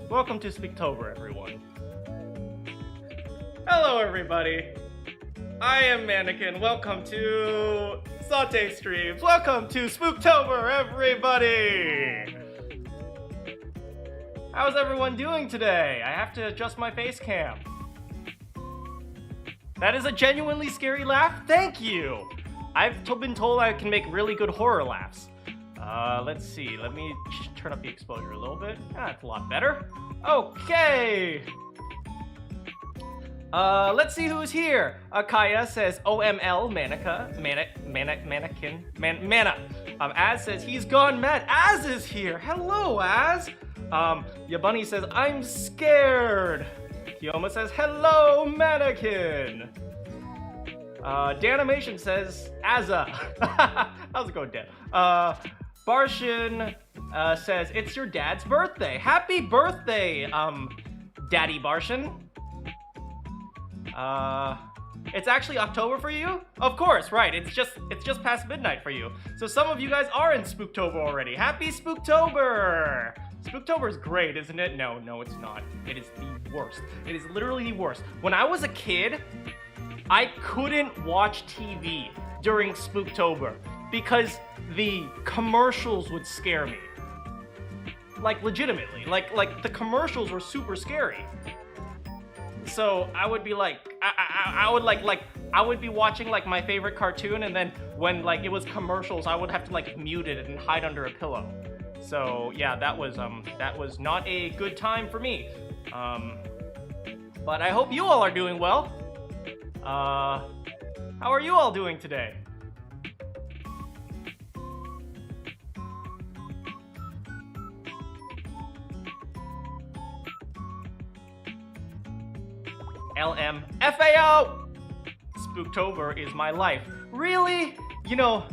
Welcome to SPOOKTOBER, everyone. Hello, everybody. I am Manakyn. Welcome to Saute Streams. Welcome to SPOOKTOBER, everybody. How's everyone doing today? I have to adjust my face cam. That is a genuinely scary laugh. Thank you. I've been told I can make really good horror laughs. Let's see. Let me turn up the exposure a little bit. That's a lot better. Okay. Let's see who's here. Kaya says OML Manakyn. Mana. Az says he's gone mad. Az is here. Hello, Az. Yabunny says I'm scared. Kioma says hello, Manakyn. Danimation says Azza. How's it going, Dan? Barshin says it's your dad's birthday. Happy birthday, Daddy Barshin. It's actually October for you? Of course, right. It's just past midnight for you. So some of you guys are in SPOOKTOBER already. Happy SPOOKTOBER! SPOOKTOBER is great, isn't it? No, it's not. It is the worst. It is literally the worst. When I was a kid, I couldn't watch TV during SPOOKTOBER because the commercials would scare me. Like, legitimately. Like the commercials were super scary. So I would be like, I would be watching like my favorite cartoon, and then when like it was commercials, I would have to like mute it and hide under a pillow. So yeah, that was not a good time for me. But I hope you all are doing well. How are you all doing today? LMFAO! SPOOKTOBER is my life. Really? You know,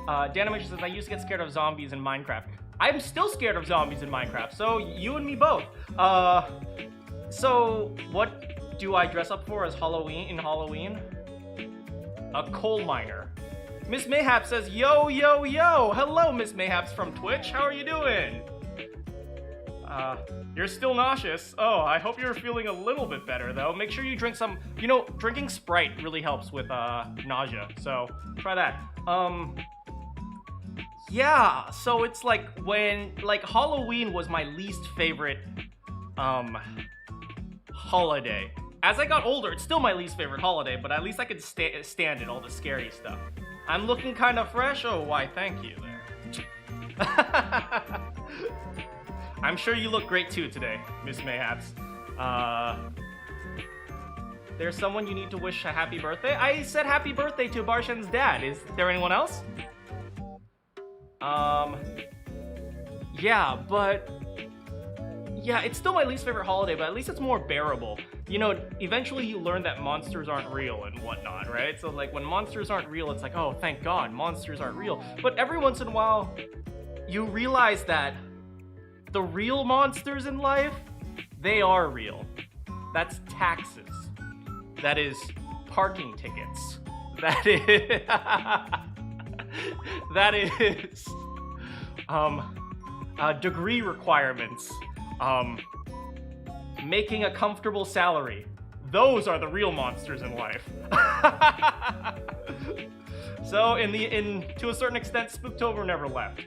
Danimation says I used to get scared of zombies in Minecraft. I'm still scared of zombies in Minecraft, so you and me both. So what do I dress up for as Halloween? A coal miner. Miss Mayhaps says, yo, yo, yo! Hello, Miss Mayhaps from Twitch. How are you doing? You're still nauseous. Oh, I hope you're feeling a little bit better, though. Make sure you drink some... You know, drinking Sprite really helps with, nausea. So, try that. Yeah, so it's like when... Like, Halloween was my least favorite, holiday. As I got older, it's still my least favorite holiday, but at least I could stand it, all the scary stuff. I'm looking kind of fresh? Oh, why, thank you there. I'm sure you look great too today, Miss Mayhaps. There's someone you need to wish a happy birthday? I said happy birthday to Barshan's dad. Is there anyone else? Yeah, but... Yeah, it's still my least favorite holiday, but at least it's more bearable. You know, eventually you learn that monsters aren't real and whatnot, right? So, like, when monsters aren't real, it's like, oh, thank God, monsters aren't real. But every once in a while, you realize that the real monsters in life, they are real. That's taxes. That is parking tickets. That is... that is... degree requirements. Making a comfortable salary. Those are the real monsters in life. So, to a certain extent, SPOOKTOBER never left.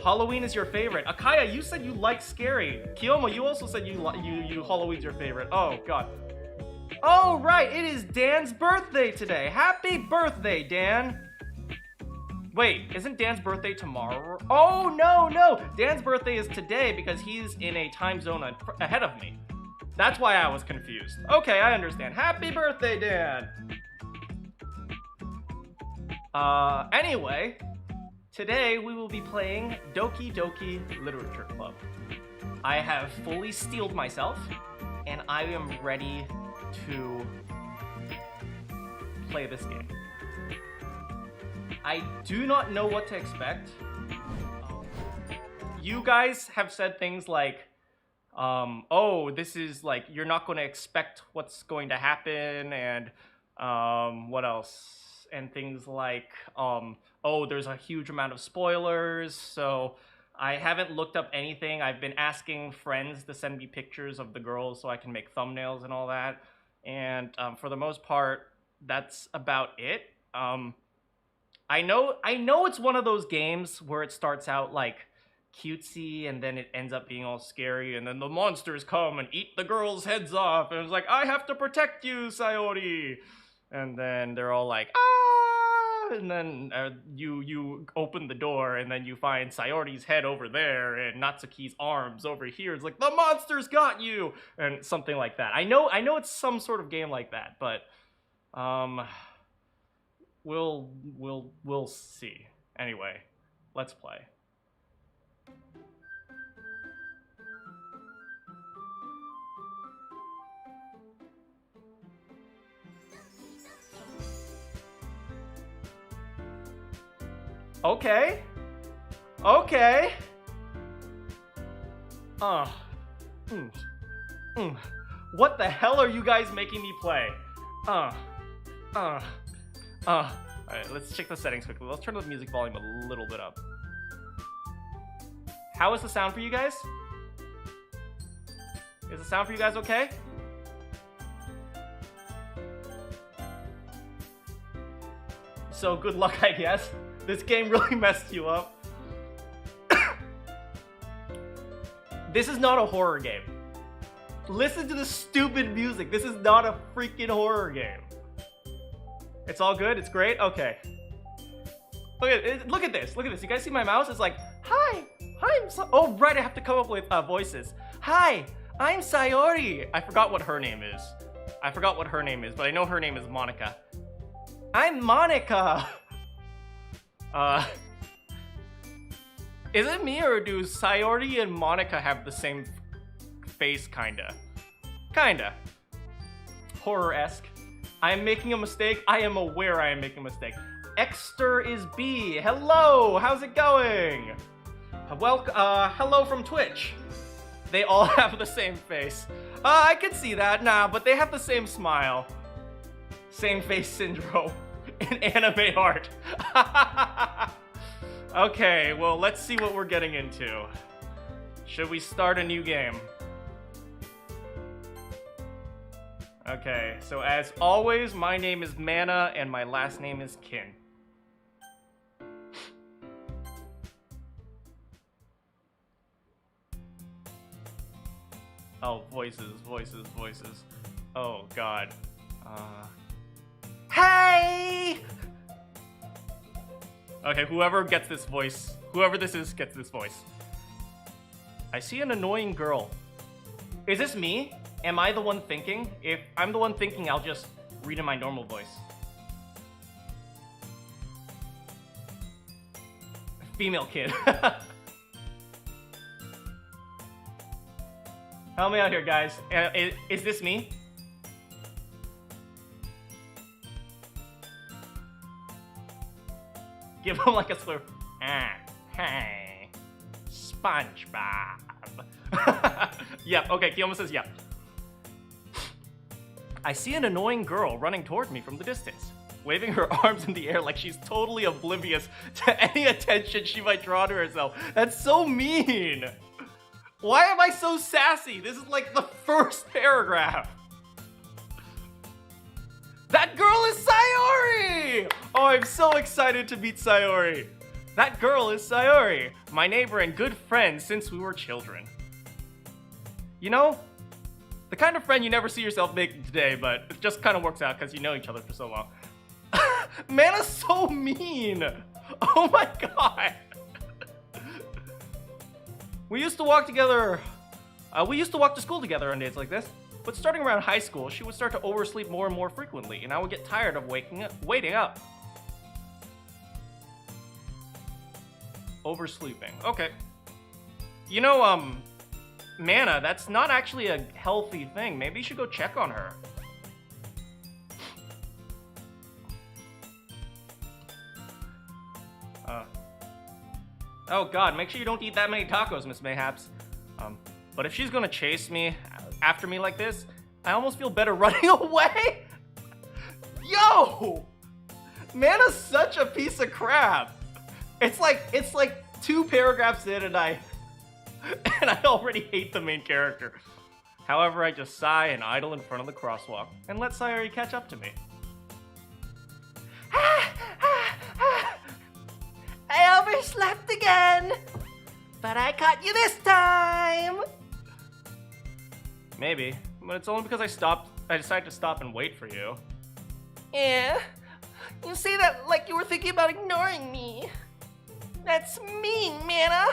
Halloween is your favorite. Akaya, you said you like scary. Kiyomo, you also said you Halloween's your favorite. Oh God. Oh right, it is Dan's birthday today. Happy birthday, Dan. Wait, isn't Dan's birthday tomorrow? Oh no, Dan's birthday is today because he's in a time zone ahead of me. That's why I was confused. Okay, I understand. Happy birthday, Dan. Anyway. Today, we will be playing Doki Doki Literature Club. I have fully steeled myself, and I am ready to play this game. I do not know what to expect. you guys have said things like, oh, this is like, you're not going to expect what's going to happen, and what else? And things like, oh, there's a huge amount of spoilers, so I haven't looked up anything. I've been asking friends to send me pictures of the girls so I can make thumbnails and all that, and for the most part, that's about it. I know it's one of those games where it starts out like cutesy and then it ends up being all scary, and then the monsters come and eat the girls' heads off, and it's like, I have to protect you, Sayori. And then they're all like, ah, and then you open the door and then you find Sayori's head over there and Natsuki's arms over here. It's like, the monsters got you, and something like that. I know it's some sort of game like that, but we'll see. Anyway, let's play. Okay. Okay. What the hell are you guys making me play? Alright, let's check the settings quickly. Let's turn the music volume a little bit up. How is the sound for you guys? Is the sound for you guys okay? So good luck, I guess. This game really messed you up. This is not a horror game. Listen to the stupid music. This is not a freaking horror game. It's all good? It's great? Okay. Look at this. Look at this. You guys see my mouse? It's like, hi, oh, right, I have to come up with voices. Hi, I'm Sayori. I forgot what her name is. But I know her name is Monica. I'm Monica. Is it me, or do Sayori and Monica have the same face, kinda? Horror-esque. I am making a mistake. I am aware I am making a mistake. Exter is B. Hello, how's it going? Hello from Twitch. They all have the same face. I can see that. Nah, but they have the same smile. Same face syndrome in anime art. Okay, well, let's see what we're getting into. Should we start a new game? Okay, so as always, my name is Mana and my last name is Kin. Oh, voices. Oh, God. Hey! Okay, whoever gets this voice, whoever this is gets this voice. I see an annoying girl. Is this me? Am I the one thinking? If I'm the one thinking, I'll just read in my normal voice. Female kid. Help me out here, guys. Is this me? Give him like a slurp. Hey, SpongeBob. Yep, okay, Kiyoma says yep. I see an annoying girl running toward me from the distance, waving her arms in the air like she's totally oblivious to any attention she might draw to herself. That's so mean. Why am I so sassy? This is like the first paragraph. That girl is Sayori! Oh, I'm so excited to meet Sayori. That girl is Sayori, my neighbor and good friend since we were children. You know, the kind of friend you never see yourself making today, but it just kind of works out because you know each other for so long. Mana's so mean. Oh my god. We used to walk together. We used to walk to school together on days like this. But starting around high school, she would start to oversleep more and more frequently, and I would get tired of waiting up. Oversleeping. Okay. You know, Mana, that's not actually a healthy thing. Maybe you should go check on her. Oh god, make sure you don't eat that many tacos, Miss Mayhaps. But if she's gonna chase me, after me like this, I almost feel better running away. Yo! Mana's such a piece of crap. It's like 2 paragraphs in and I already hate the main character. However, I just sigh and idle in front of the crosswalk and let Sayori catch up to me. I overslept again, but I caught you this time. Maybe, but it's only because I decided to stop and wait for you. Yeah, you say that like you were thinking about ignoring me. That's mean, Mana.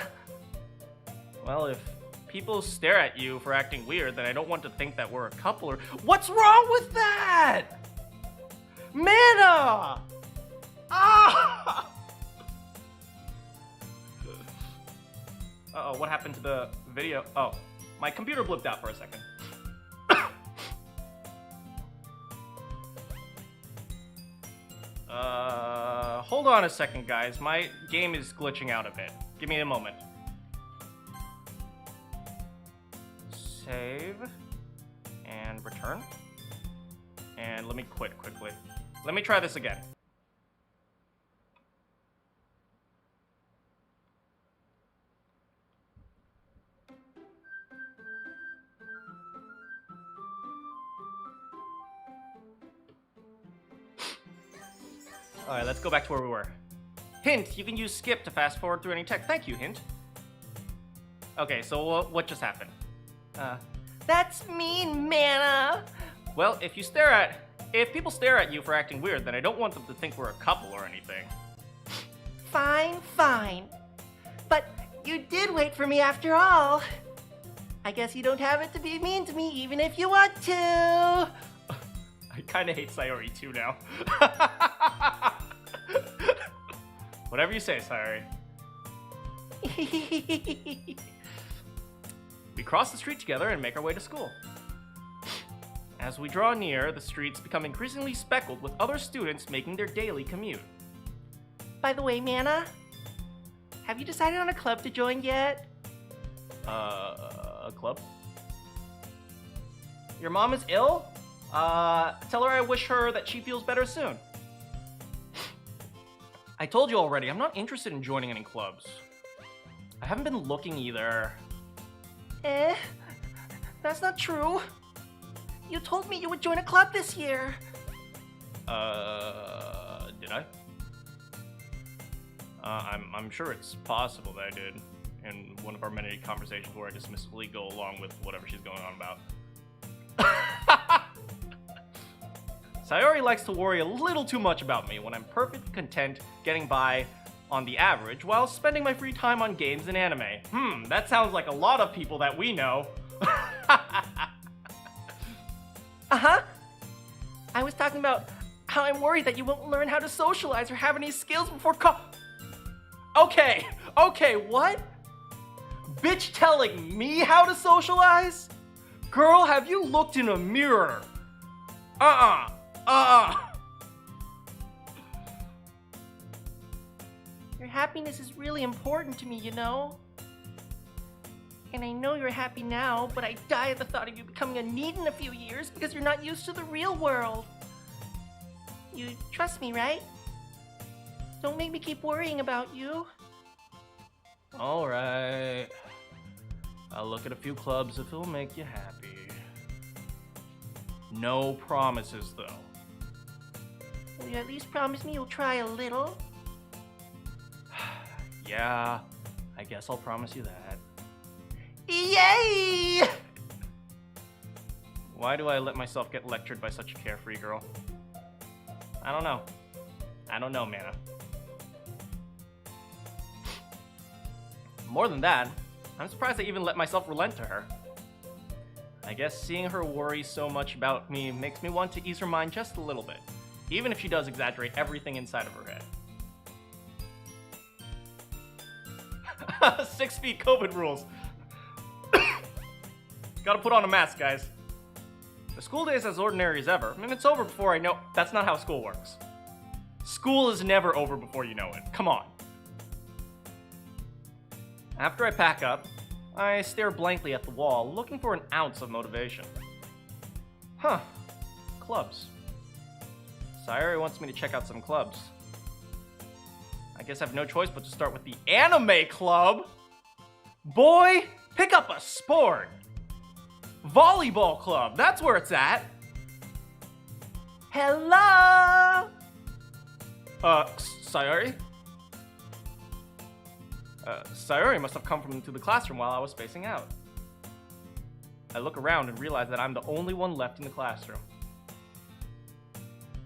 Well, if people stare at you for acting weird, then I don't want to think that we're a couple or... What's wrong with that? Mana! Ah! Uh-oh, what happened to the video? Oh, my computer blipped out for a second. Hold on a second, guys. My game is glitching out a bit. Give me a moment. Save. And return. And let me quit quickly. Let me try this again. Alright, let's go back to where we were. Hint, you can use skip to fast forward through any text. Thank you, Hint. Okay, so what just happened? That's mean, Mana. Well, if people stare at you for acting weird, then I don't want them to think we're a couple or anything. Fine, fine. But you did wait for me after all. I guess you don't have it to be mean to me even if you want to. I kinda hate Sayori too now. Whatever you say, Sayori. We cross the street together and make our way to school. As we draw near, the streets become increasingly speckled with other students making their daily commute. By the way, Mana, have you decided on a club to join yet? A club? Your mom is ill? Tell her I wish her that she feels better soon. I told you already, I'm not interested in joining any clubs. I haven't been looking either. That's not true. You told me you would join a club this year. Did I? I'm sure it's possible that I did in one of our many conversations where I dismissively go along with whatever she's going on about. Sayori likes to worry a little too much about me when I'm perfectly content getting by on the average while spending my free time on games and anime. That sounds like a lot of people that we know. Uh-huh. I was talking about how I'm worried that you won't learn how to socialize or have any skills before Okay, what? Bitch telling me how to socialize? Girl, have you looked in a mirror? Your happiness is really important to me, you know? And I know you're happy now, but I die at the thought of you becoming a need in a few years because you're not used to the real world. You trust me, right? Don't make me keep worrying about you. Alright. I'll look at a few clubs if it'll make you happy. No promises, though. Will you at least promise me you'll try a little? Yeah, I guess I'll promise you that. Yay! Why do I let myself get lectured by such a carefree girl? I don't know, Mana. More than that, I'm surprised I even let myself relent to her. I guess seeing her worry so much about me makes me want to ease her mind just a little bit, even if she does exaggerate everything inside of her head. 6 feet COVID rules. Gotta put on a mask, guys. The school day is as ordinary as ever, and it's over before I know. That's not how school works. School is never over before you know it. Come on. After I pack up, I stare blankly at the wall, looking for an ounce of motivation. Huh. Clubs. Sayori wants me to check out some clubs. I guess I have no choice but to start with the anime club. Boy, pick up a sport. Volleyball club, that's where it's at. Hello? Sayori? Sayori must have come into the classroom while I was spacing out. I look around and realize that I'm the only one left in the classroom.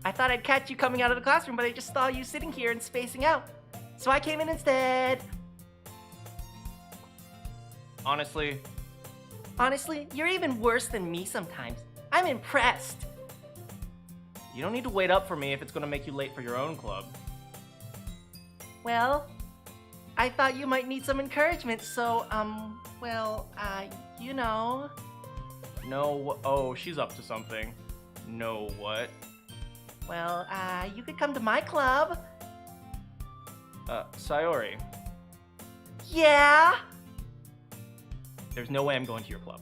I thought I'd catch you coming out of the classroom, but I just saw you sitting here and spacing out. So I came in instead. Honestly, you're even worse than me sometimes. I'm impressed. you don't need to wait up for me if it's gonna make you late for your own club. Well, I thought you might need some encouragement, so, you know. No, oh, she's up to something. No, what? Well, you could come to my club. Sayori, Yeah? there's no way I'm going to your club.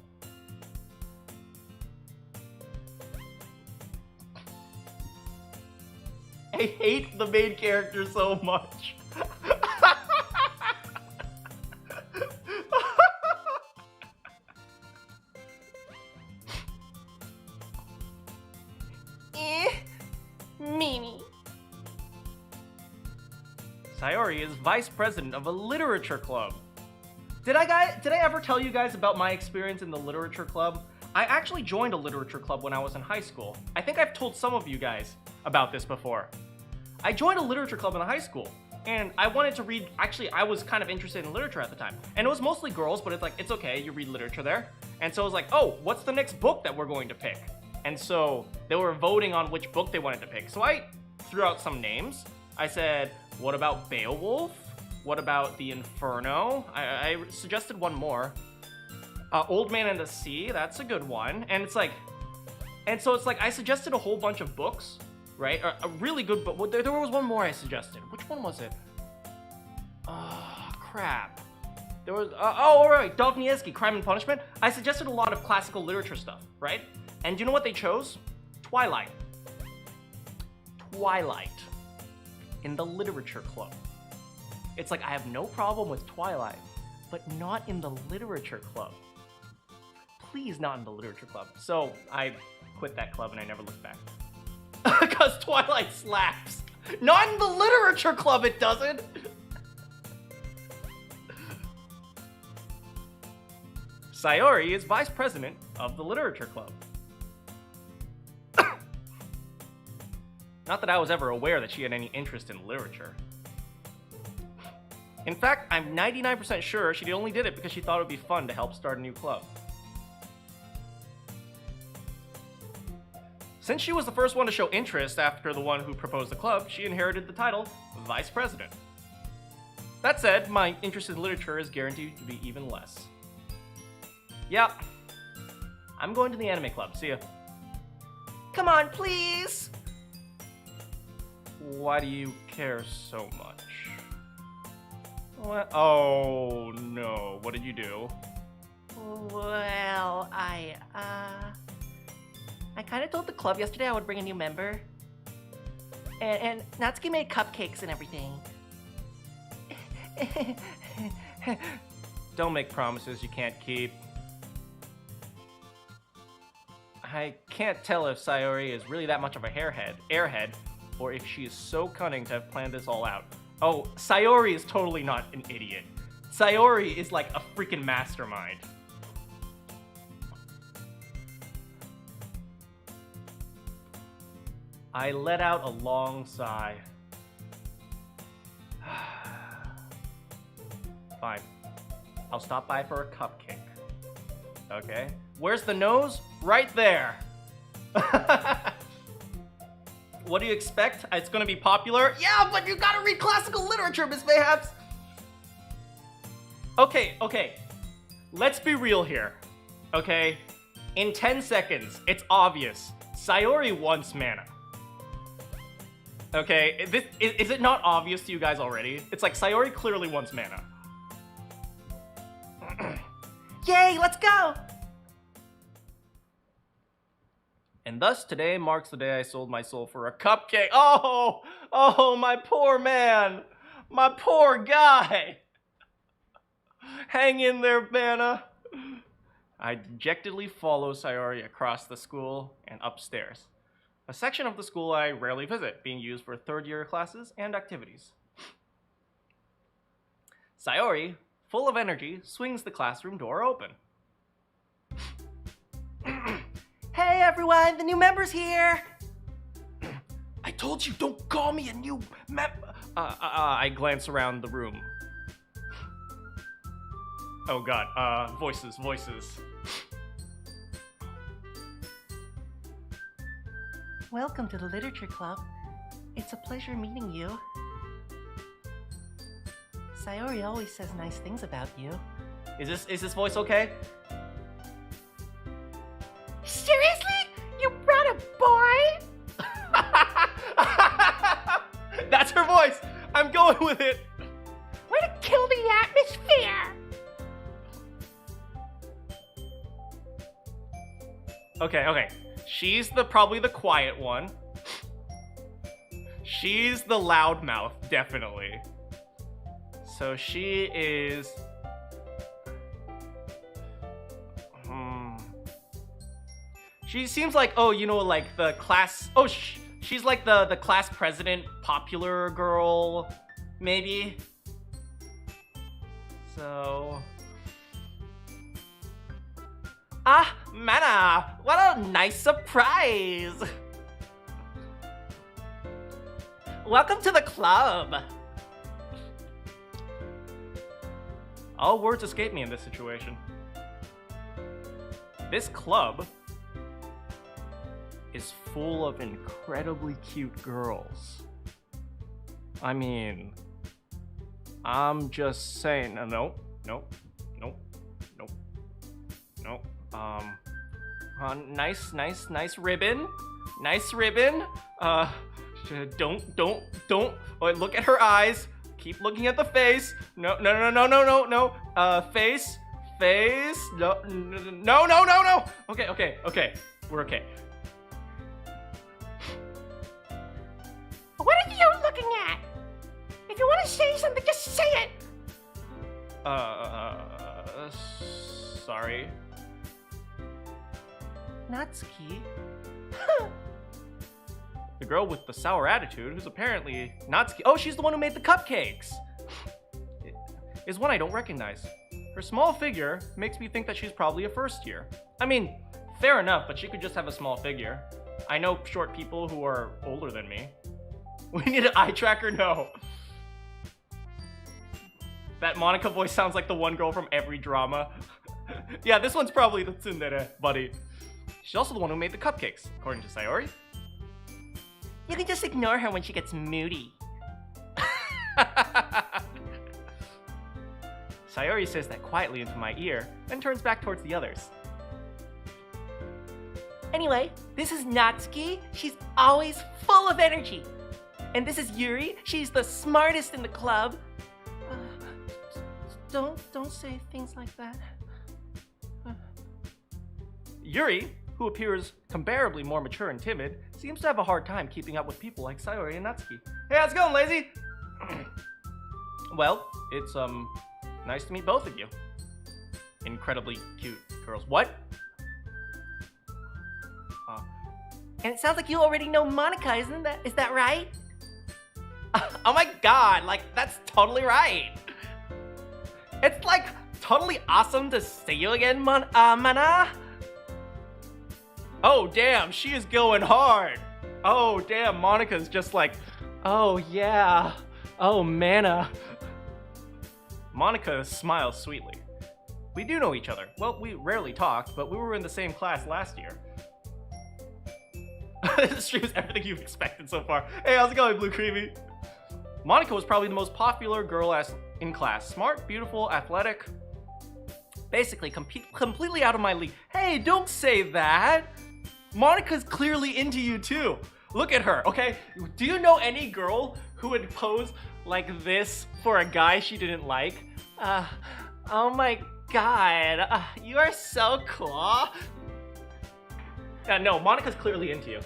I hate the main character so much. Meanie. Sayori is vice president of a literature club. Did I ever tell you guys about my experience in the literature club? I actually joined a literature club when I was in high school. I think I've told some of you guys about this before. I joined a literature club in high school, and I wanted to read, actually I was kind of interested in literature at the time. And it was mostly girls, but it's like, it's okay, you read literature there. And so I was like, oh, what's the next book that we're going to pick? And so they were voting on which book they wanted to pick. So I threw out some names. I said, what about Beowulf? What about The Inferno? I suggested one more. Old Man and the Sea, that's a good one. And it's like, I suggested a whole bunch of books, right? A really good book. There was one more I suggested. Which one was it? Oh, crap. There was, all right, Dostoevsky, Crime and Punishment. I suggested a lot of classical literature stuff, right? And do you know what they chose? Twilight. Twilight. In the literature club. It's like, I have no problem with Twilight, but not in the literature club. Please, not in the literature club. So I quit that club and I never looked back. Because Twilight slaps. Not in the literature club, it doesn't. Sayori is vice president of the literature club. Not that I was ever aware that she had any interest in literature. In fact, I'm 99% sure she only did it because she thought it would be fun to help start a new club. Since she was the first one to show interest after the one who proposed the club, she inherited the title Vice President. That said, my interest in literature is guaranteed to be even less. Yeah, I'm going to the anime club. See ya. Come on, please. Why do you care so much? What? Oh no, what did you do? Well, I kind of told the club yesterday I would bring a new member. And Natsuki made cupcakes and everything. Don't make promises you can't keep. I can't tell if Sayori is really that much of a airhead, or if she is so cunning to have planned this all out. Oh, Sayori is totally not an idiot. Sayori is like a freaking mastermind. I let out a long sigh. Fine. I'll stop by for a cupcake. Okay? Where's the nose? Right there. What do you expect? It's gonna be popular? Yeah, but you gotta read classical literature, Miss Mayhaps! Okay. Let's be real here. Okay? In 10 seconds, it's obvious. Sayori wants mana. Okay? Is it not obvious to you guys already? It's like Sayori clearly wants mana. Yay, let's go! And thus today marks the day I sold my soul for a cupcake. Oh, my poor man. My poor guy. Hang in there, Mana. I dejectedly follow Sayori across the school and upstairs. A section of the school I rarely visit, being used for third-year classes and activities. Sayori, full of energy, swings the classroom door open. Hey everyone, the new member's here! I told you, don't call me a new I glance around the room. Oh god, voices. Welcome to the Literature Club. It's a pleasure meeting you. Sayori always says nice things about you. Is this voice okay? Seriously? You brought a boy? That's her voice! I'm going with it! Way to kill the atmosphere! Okay. She's probably the quiet one. She's the loudmouth, definitely. So she is... She seems like, like the class... she's like the class president, popular girl, maybe? So... Ah, Mana! What a nice surprise! Welcome to the club! All words escape me in this situation. This club is full of incredibly cute girls. I mean, I'm just saying, no. Nice ribbon. Nice ribbon. Don't. Oh, look at her eyes. Keep looking at the face. No. Face. No. Okay. We're okay. What are you looking at? If you want to say something, just say it. Sorry. Natsuki? The girl with the sour attitude, who's apparently Natsuki. Oh, she's the one who made the cupcakes! Is one I don't recognize. Her small figure makes me think that she's probably a first year. I mean, fair enough, but she could just have a small figure. I know short people who are older than me. We need an eye tracker? No. That Monica voice sounds like the one girl from every drama. Yeah, this one's probably the tsundere, buddy. She's also the one who made the cupcakes, according to Sayori. You can just ignore her when she gets moody. Sayori says that quietly into my ear, then turns back towards the others. Anyway, this is Natsuki. She's always full of energy. And this is Yuri. She's the smartest in the club. Don't say things like that. Yuri, who appears comparably more mature and timid, seems to have a hard time keeping up with people like Sayori and Natsuki. Hey, how's it going, lazy? Well, it's, nice to meet both of you. Incredibly cute girls. What? And it sounds like you already know Monica, is that right? Oh my god, like, that's totally right. It's, like, totally awesome to see you again, Mana. Oh, damn, she is going hard. Oh, damn, Monica's just like, oh, yeah. Oh, Mana. Monica smiles sweetly. We do know each other. Well, we rarely talked, but we were in the same class last year. This stream is everything you've expected so far. Hey, how's it going, Blue Creamy? Monica was probably the most popular girl in class. Smart, beautiful, athletic. Basically, completely out of my league. Hey, don't say that. Monica's clearly into you too. Look at her, okay? Do you know any girl who would pose like this for a guy she didn't like? Oh my god, you are so cool. No, Monika's clearly into you.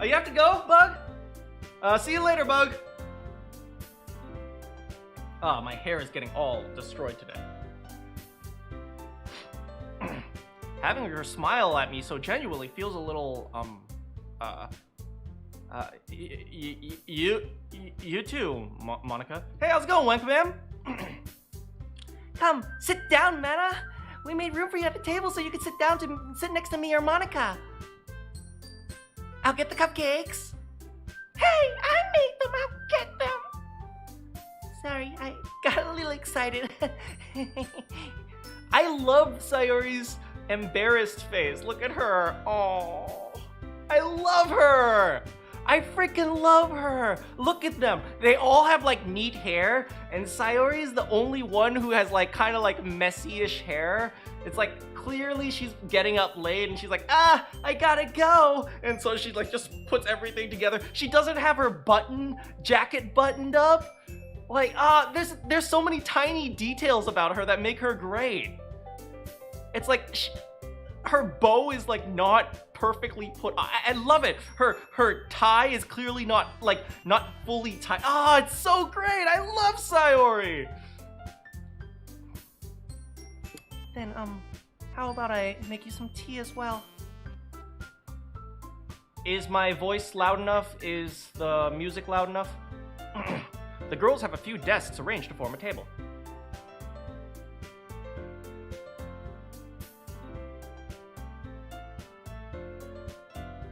Oh, you have to go, Bug? See you later, Bug. Oh, my hair is getting all destroyed today. Having her smile at me so genuinely feels a little, you too, Monika. Hey, how's it going, Wank Man? Come, sit down, Mana. We made room for you at the table so you could sit down to sit next to me or Monika. I'll get the cupcakes. Hey, I made them. I'll get them. Sorry, I got a little excited. I love Sayori's embarrassed face. Look at her. Oh, I love her. I freaking love her. Look at them. They all have like neat hair, and Sayori is the only one who has like kind of like messy-ish hair. It's like clearly she's getting up late and she's like, I gotta go. And so she like just puts everything together. She doesn't have her jacket buttoned up. Like, there's so many tiny details about her that make her great. It's like her bow is like not perfectly put. I love it. Her tie is clearly not fully tied. It's so great. I love Sayori. Then how about I make you some tea as well? Is my voice loud enough? Is the music loud enough? The girls have a few desks arranged to form a table.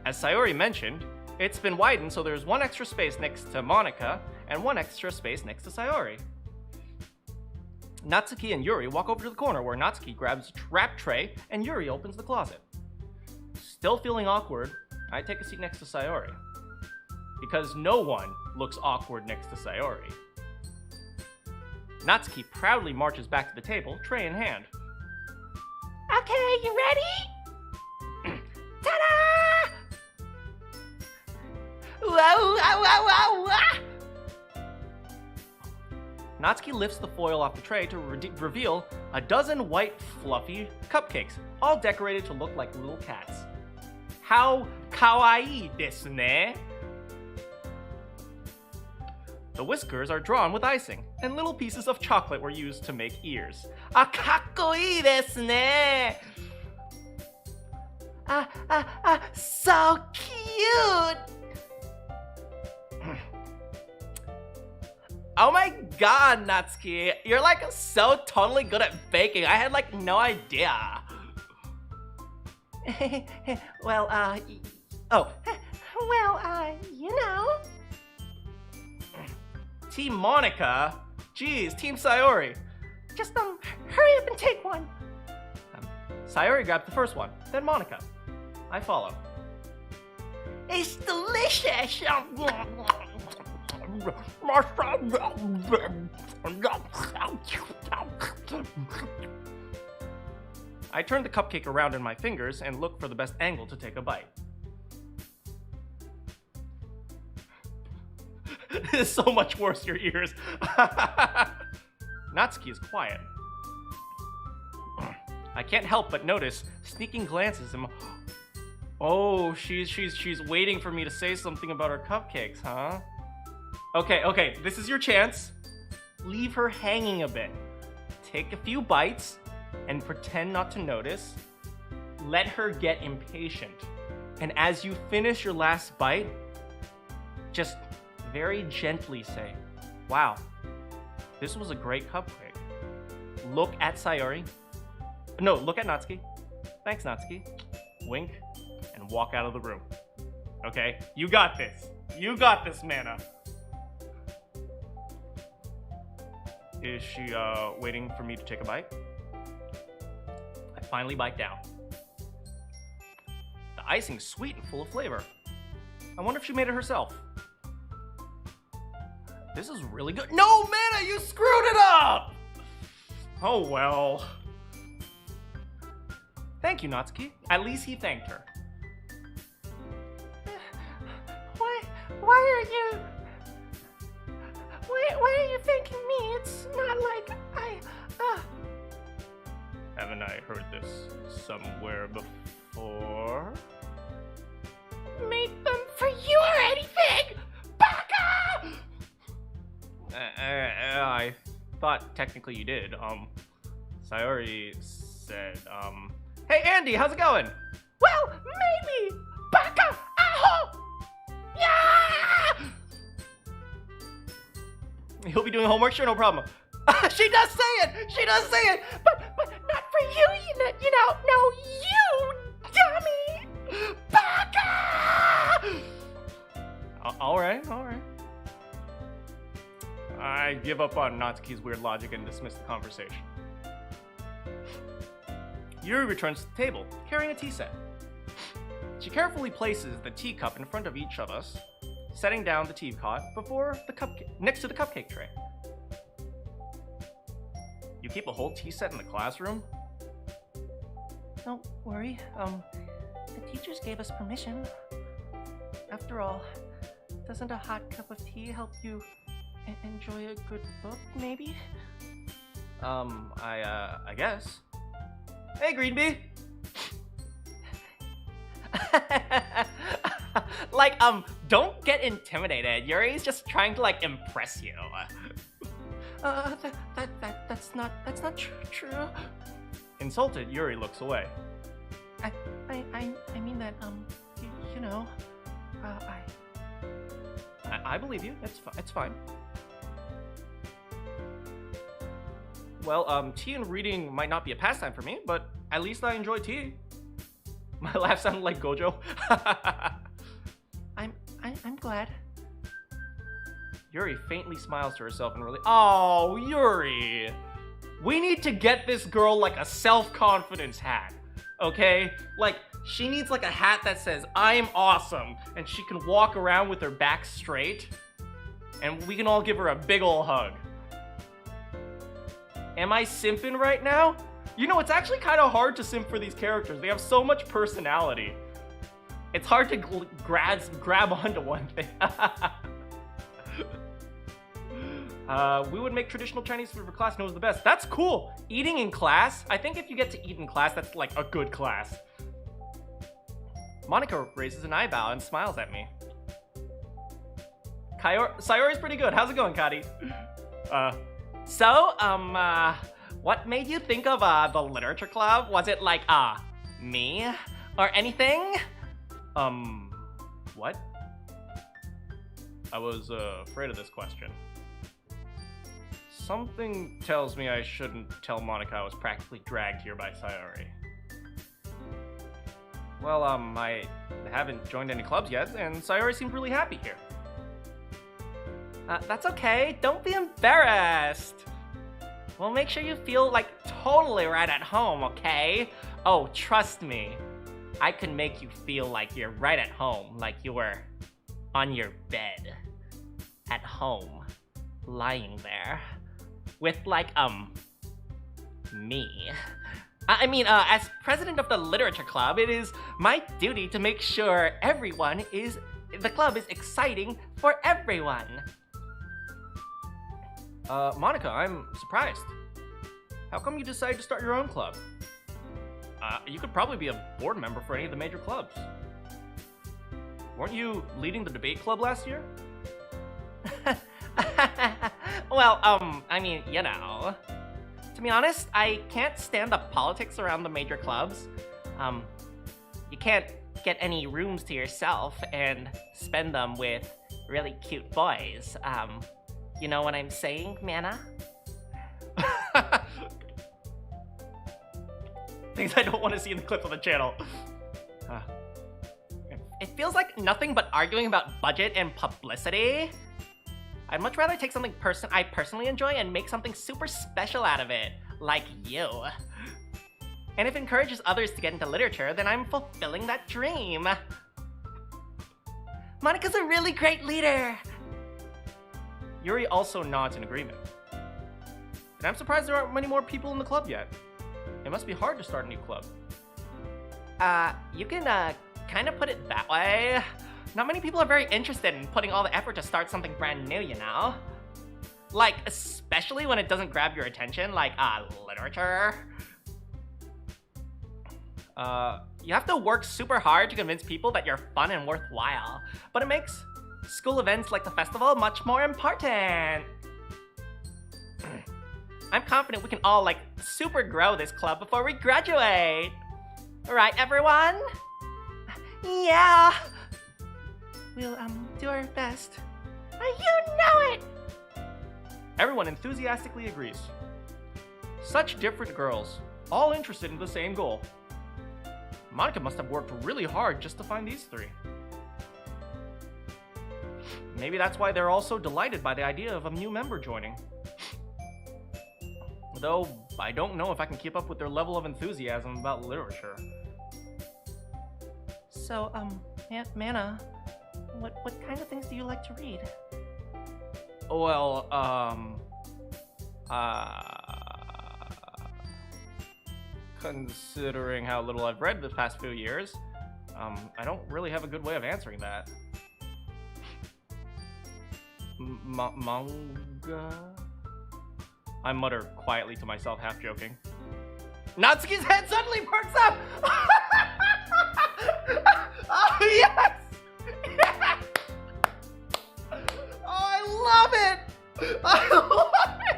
As Sayori mentioned, it's been widened so there's one extra space next to Monika and one extra space next to Sayori. Natsuki and Yuri walk over to the corner where Natsuki grabs a wrap tray and Yuri opens the closet. Still feeling awkward, I take a seat next to Sayori. Because no one looks awkward next to Sayori. Natsuki proudly marches back to the table, tray in hand. Okay, you ready? Ta-da! Wow, wow, wow, wow! Natsuki lifts the foil off the tray to reveal a dozen white, fluffy cupcakes, all decorated to look like little cats. How kawaii desu ne? The whiskers are drawn with icing, and little pieces of chocolate were used to make ears. Kakkoi desu ne! So cute! Oh my god, Natsuki, you're like so totally good at baking. I had like no idea. Well, you know. Team Monika? Geez, Team Sayori. Just, hurry up and take one. Sayori grabs the first one, then Monika. I follow. It's delicious! I turn the cupcake around in my fingers and look for the best angle to take a bite. This is so much worse, your ears. Natsuki is quiet. I can't help but notice sneaking glances in my... Oh, she's waiting for me to say something about her cupcakes, huh? Okay, this is your chance. Leave her hanging a bit. Take a few bites and pretend not to notice. Let her get impatient. And as you finish your last bite, just very gently say, wow, this was a great cupcake. Look at Sayori. No, look at Natsuki. Thanks, Natsuki. Wink and walk out of the room. Okay? You got this. You got this, Mana. Is she waiting for me to take a bite? I finally bite down. The icing's sweet and full of flavor. I wonder if she made it herself. This is really good. No, Mana, you screwed it up! Oh well. Thank you, Natsuki. At least he thanked her. Why are you thanking me? It's not like heard this somewhere before. Made them for you or anything! Baka! I thought technically you did. Sayori said, hey Andy, how's it going? Well, maybe! Baka! Aho! Yeah! You'll be doing homework? Sure, no problem. She does say it! She does say it! But not for you know, no, you dummy! Baka! Alright. I give up on Natsuki's weird logic and dismiss the conversation. Yuri returns to the table, carrying a tea set. She carefully places the teacup in front of each of us, setting down the teapot next to the cupcake tray. You keep a whole tea set in the classroom? Don't worry, the teachers gave us permission. After all, doesn't a hot cup of tea help you enjoy a good book, maybe? I guess. Hey, Green Bee! Like, don't get intimidated. Yuri's just trying to, like, impress you. That's not true. Insulted, Yuri looks away. I mean that, you know, I believe you. It's fine. Well, tea and reading might not be a pastime for me, but at least I enjoy tea. My laugh sounded like Gojo. I'm glad. Yuri faintly smiles to herself and really. Oh, Yuri! We need to get this girl like a self-confidence hat, okay? Like, she needs like a hat that says, I'm awesome, and she can walk around with her back straight, and we can all give her a big ol' hug. Am I simping right now? You know, it's actually kind of hard to simp for these characters. They have so much personality. It's hard to grab onto one thing. We would make traditional Chinese food for class knows the best. That's cool. Eating in class? I think if you get to eat in class, that's like a good class. Monica raises an eyebrow and smiles at me. Sayori's pretty good. How's it going, Kari? What made you think of the literature club? Was it like me or anything? What? I was afraid of this question. Something tells me I shouldn't tell Monica I was practically dragged here by Sayori. Well, I haven't joined any clubs yet, and Sayori seemed really happy here. That's okay. Don't be embarrassed. We'll make sure you feel like totally right at home, okay? Oh, trust me. I can make you feel like you're right at home, like you were on your bed, at home, lying there, with like, me. I mean, as president of the literature club, it is my duty to make sure the club is exciting for everyone. Monica, I'm surprised. How come you decided to start your own club? You could probably be a board member for any of the major clubs. Weren't you leading the debate club last year? Well, I mean, you know. To be honest, I can't stand the politics around the major clubs. You can't get any rooms to yourself and spend them with really cute boys. You know what I'm saying, Mana? Things I don't want to see in the clips on the channel. It feels like nothing but arguing about budget and publicity. I'd much rather take something I personally enjoy and make something super special out of it, like you. And if it encourages others to get into literature, then I'm fulfilling that dream. Monica's a really great leader. Yuri also nods in agreement. And I'm surprised there aren't many more people in the club yet. It must be hard to start a new club. You can, kind of put it that way. Not many people are very interested in putting all the effort to start something brand new, you know? Like, especially when it doesn't grab your attention, like, literature. You have to work super hard to convince people that you're fun and worthwhile, but it makes school events like the festival much more important. I'm confident we can all, like, super grow this club before we graduate. Right, everyone? Yeah. We'll, do our best. You know it! Everyone enthusiastically agrees. Such different girls, all interested in the same goal. Manakyn must have worked really hard just to find these three. Maybe that's why they're all so delighted by the idea of a new member joining. Though, I don't know if I can keep up with their level of enthusiasm about literature. So, Mana, what kind of things do you like to read? Well, considering how little I've read the past few years, I don't really have a good way of answering that. Manga? I mutter quietly to myself, half joking. Natsuki's head suddenly perks up! Oh, yes! Yes! Oh, I love it! I love it!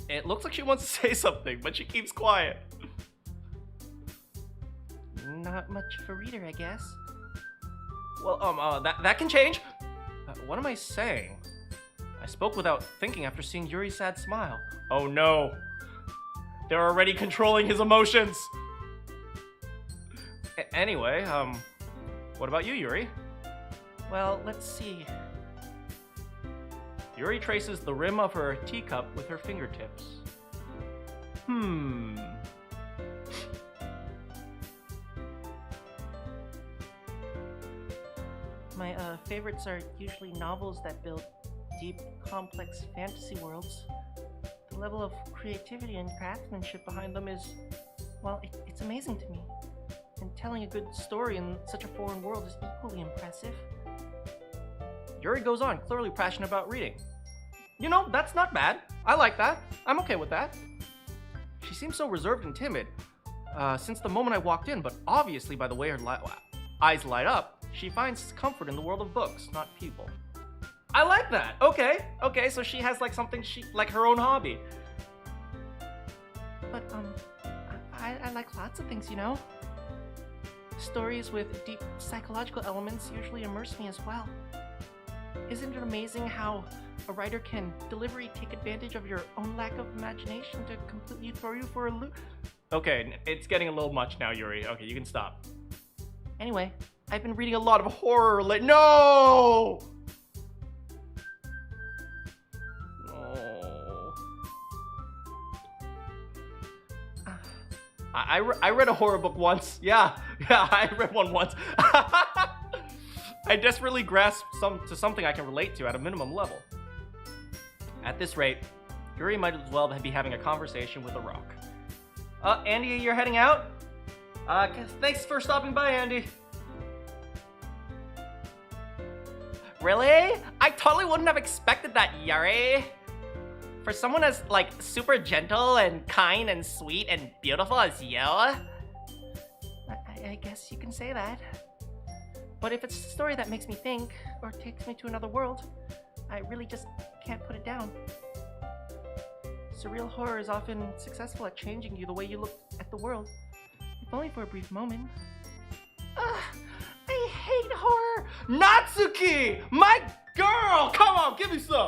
It looks like she wants to say something, but she keeps quiet. Not much of a reader, I guess. Well, that can change. What am I saying? I spoke without thinking after seeing Yuri's sad smile. Oh no. They're already controlling his emotions. Anyway, what about you, Yuri? Well, let's see. Yuri traces the rim of her teacup with her fingertips. My favorites are usually novels that build deep, complex fantasy worlds. The level of creativity and craftsmanship behind them is, well, it's amazing to me. And telling a good story in such a foreign world is equally impressive. Yuri goes on, clearly passionate about reading. You know, that's not bad. I like that. I'm okay with that. She seems so reserved and timid since the moment I walked in, but obviously by the way her eyes light up, she finds comfort in the world of books, not people. I like that. Okay, so she has like something like her own hobby. But, I like lots of things, you know? Stories with deep psychological elements usually immerse me as well. Isn't it amazing how a writer can deliberately take advantage of your own lack of imagination to completely throw you for a loop? Okay, it's getting a little much now, Yuri. Okay, you can stop. Anyway, I've been reading a lot of horror lately. No! I read a horror book once. Yeah, I read one once. I desperately grasped something I can relate to at a minimum level. At this rate, Yuri might as well be having a conversation with a rock. Andy, you're heading out? Thanks for stopping by, Andy. Really? I totally wouldn't have expected that, Yuri. For someone as, like, super gentle and kind and sweet and beautiful as you. I guess you can say that. But if it's a story that makes me think, or takes me to another world, I really just can't put it down. Surreal horror is often successful at changing you the way you look at the world, if only for a brief moment. I hate horror! Natsuki! My girl! Come on, give me some!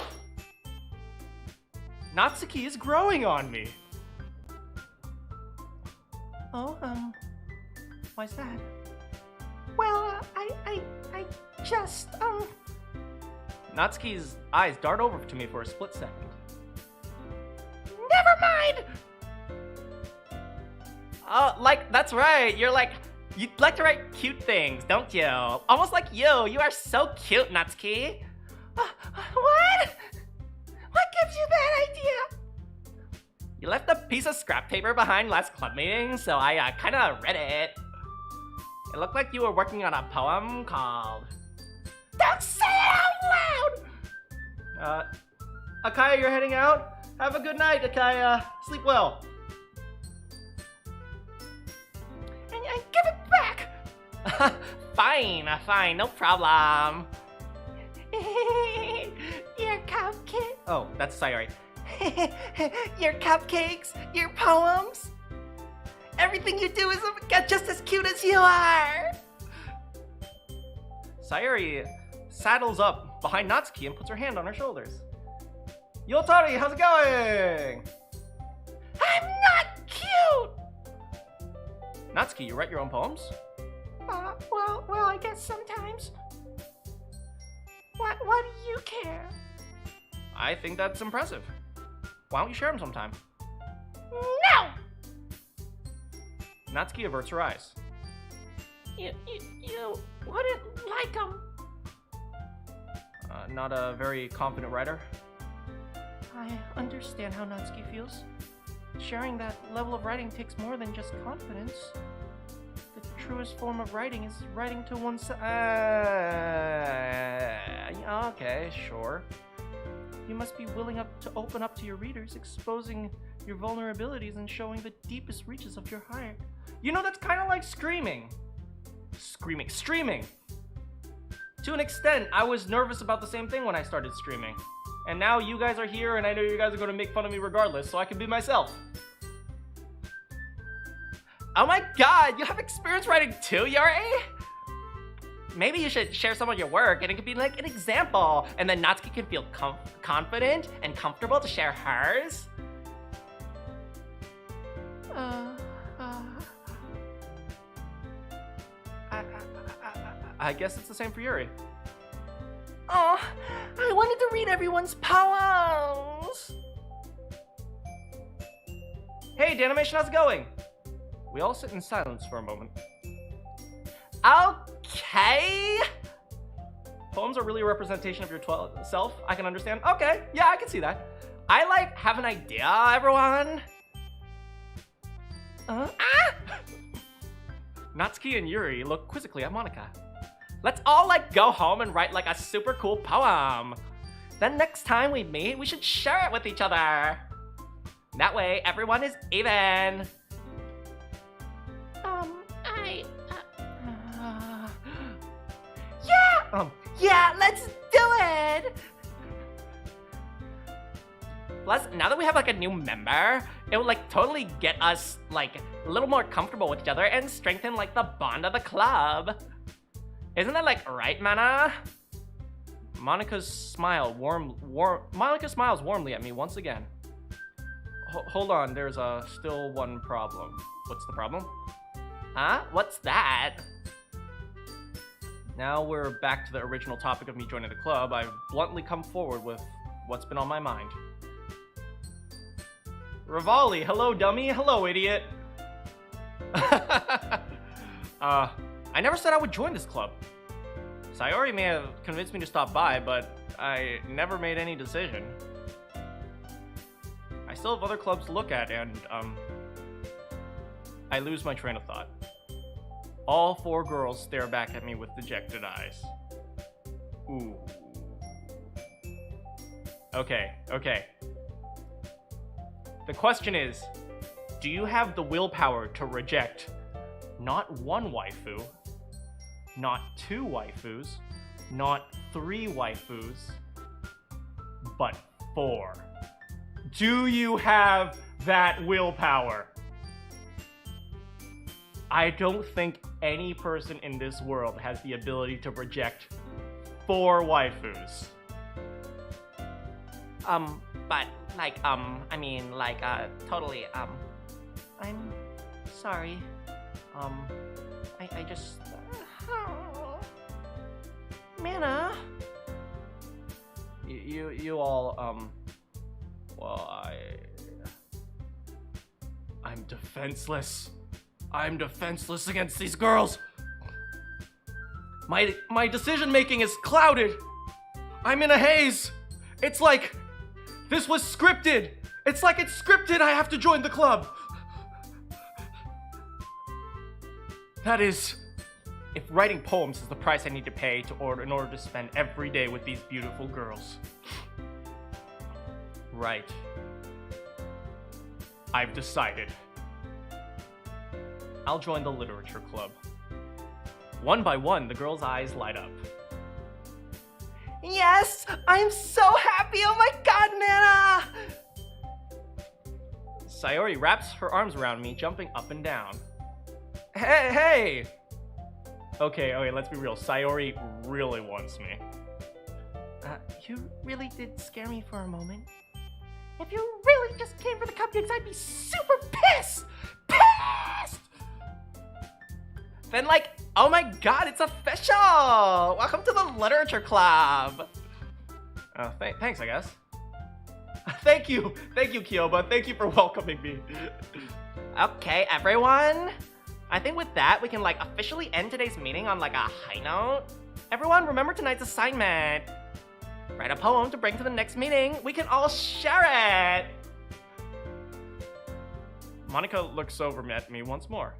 Natsuki is growing on me. Oh, why's that? Well, I just, Natsuki's eyes dart over to me for a split second. Never mind! That's right, you like to write cute things, don't you? Almost like you are so cute, Natsuki. What? What gives you that idea? You left a piece of scrap paper behind last club meeting, so I kinda read it. It looked like you were working on a poem called... Don't say it out loud! Akaya, you're heading out? Have a good night, Akaya. Sleep well. And give it back! Fine, no problem. Your cupcake. Oh, that's Sayori. Your cupcakes, your poems. Everything you do is just as cute as you are. Sayori saddles up behind Natsuki and puts her hand on her shoulders. Yotari, how's it going? I'm not cute. Natsuki, you write your own poems? Well, I guess sometimes. What do you care? I think that's impressive. Why don't you share them sometime? No! Natsuki averts her eyes. You wouldn't like them. Not a very confident writer? I understand how Natsuki feels. Sharing that level of writing takes more than just confidence. The truest form of writing is writing to oneself. Okay, sure. You must be willing to open up to your readers, exposing your vulnerabilities and showing the deepest reaches of your heart. You know, that's kind of like streaming. Streaming! To an extent, I was nervous about the same thing when I started streaming. And now you guys are here, and I know you guys are going to make fun of me regardless, so I can be myself. Oh my god, you have experience writing too, Yuri? Maybe you should share some of your work, and it could be like an example, and then Natsuki can feel confident and comfortable to share hers. I guess it's the same for Yuri. Oh, I wanted to read everyone's poems. Hey, Danimation, how's it going? We all sit in silence for a moment. Okay. Poems are really a representation of your self. I can understand. Okay, yeah, I can see that. I like have an idea, everyone. Natsuki and Yuri look quizzically at Monica. Let's all go home and write a super cool poem. Then next time we meet, we should share it with each other. That way, everyone is even. Yeah, let's do it. Plus, now that we have a new member, it will totally get us a little more comfortable with each other and strengthen the bond of the club. Isn't that right, Mana? Monica smiles warmly at me once again. Hold on, there's still one problem. What's the problem? Huh? What's that? Now we're back to the original topic of me joining the club. I've bluntly come forward with what's been on my mind. Rivali, hello dummy, hello idiot. I never said I would join this club. Sayori may have convinced me to stop by, but I never made any decision. I still have other clubs to look at, and, I lose my train of thought. All 4 girls stare back at me with dejected eyes. Ooh. Okay. The question is, do you have the willpower to reject not 1 waifu, not 2 waifus, not 3 waifus, but 4? Do you have that willpower? I don't think any person in this world has the ability to reject 4 waifus. Totally, I'm sorry. I just... Mana? You all, well, I'm defenseless. I'm defenseless against these girls. My decision-making is clouded. I'm in a haze. It's like this was scripted. It's like it's scripted. I have to join the club. That is, if writing poems is the price I need to pay in order to spend every day with these beautiful girls. Right. I've decided. I'll join the literature club. One by one, the girls' eyes light up. Yes! I'm so happy! Oh my god, Mana! Sayori wraps her arms around me, jumping up and down. Hey! Okay, let's be real. Sayori really wants me. You really did scare me for a moment. If you really just came for the cupcakes, I'd be super pissed! Pissed! Then oh my god, it's official! Welcome to the literature club! Thanks, I guess. Thank you, Kyoba. Thank you for welcoming me. Okay, everyone. I think with that, we can officially end today's meeting on a high note. Everyone, remember tonight's assignment. Write a poem to bring to the next meeting. We can all share it. Monika looks over at me once more.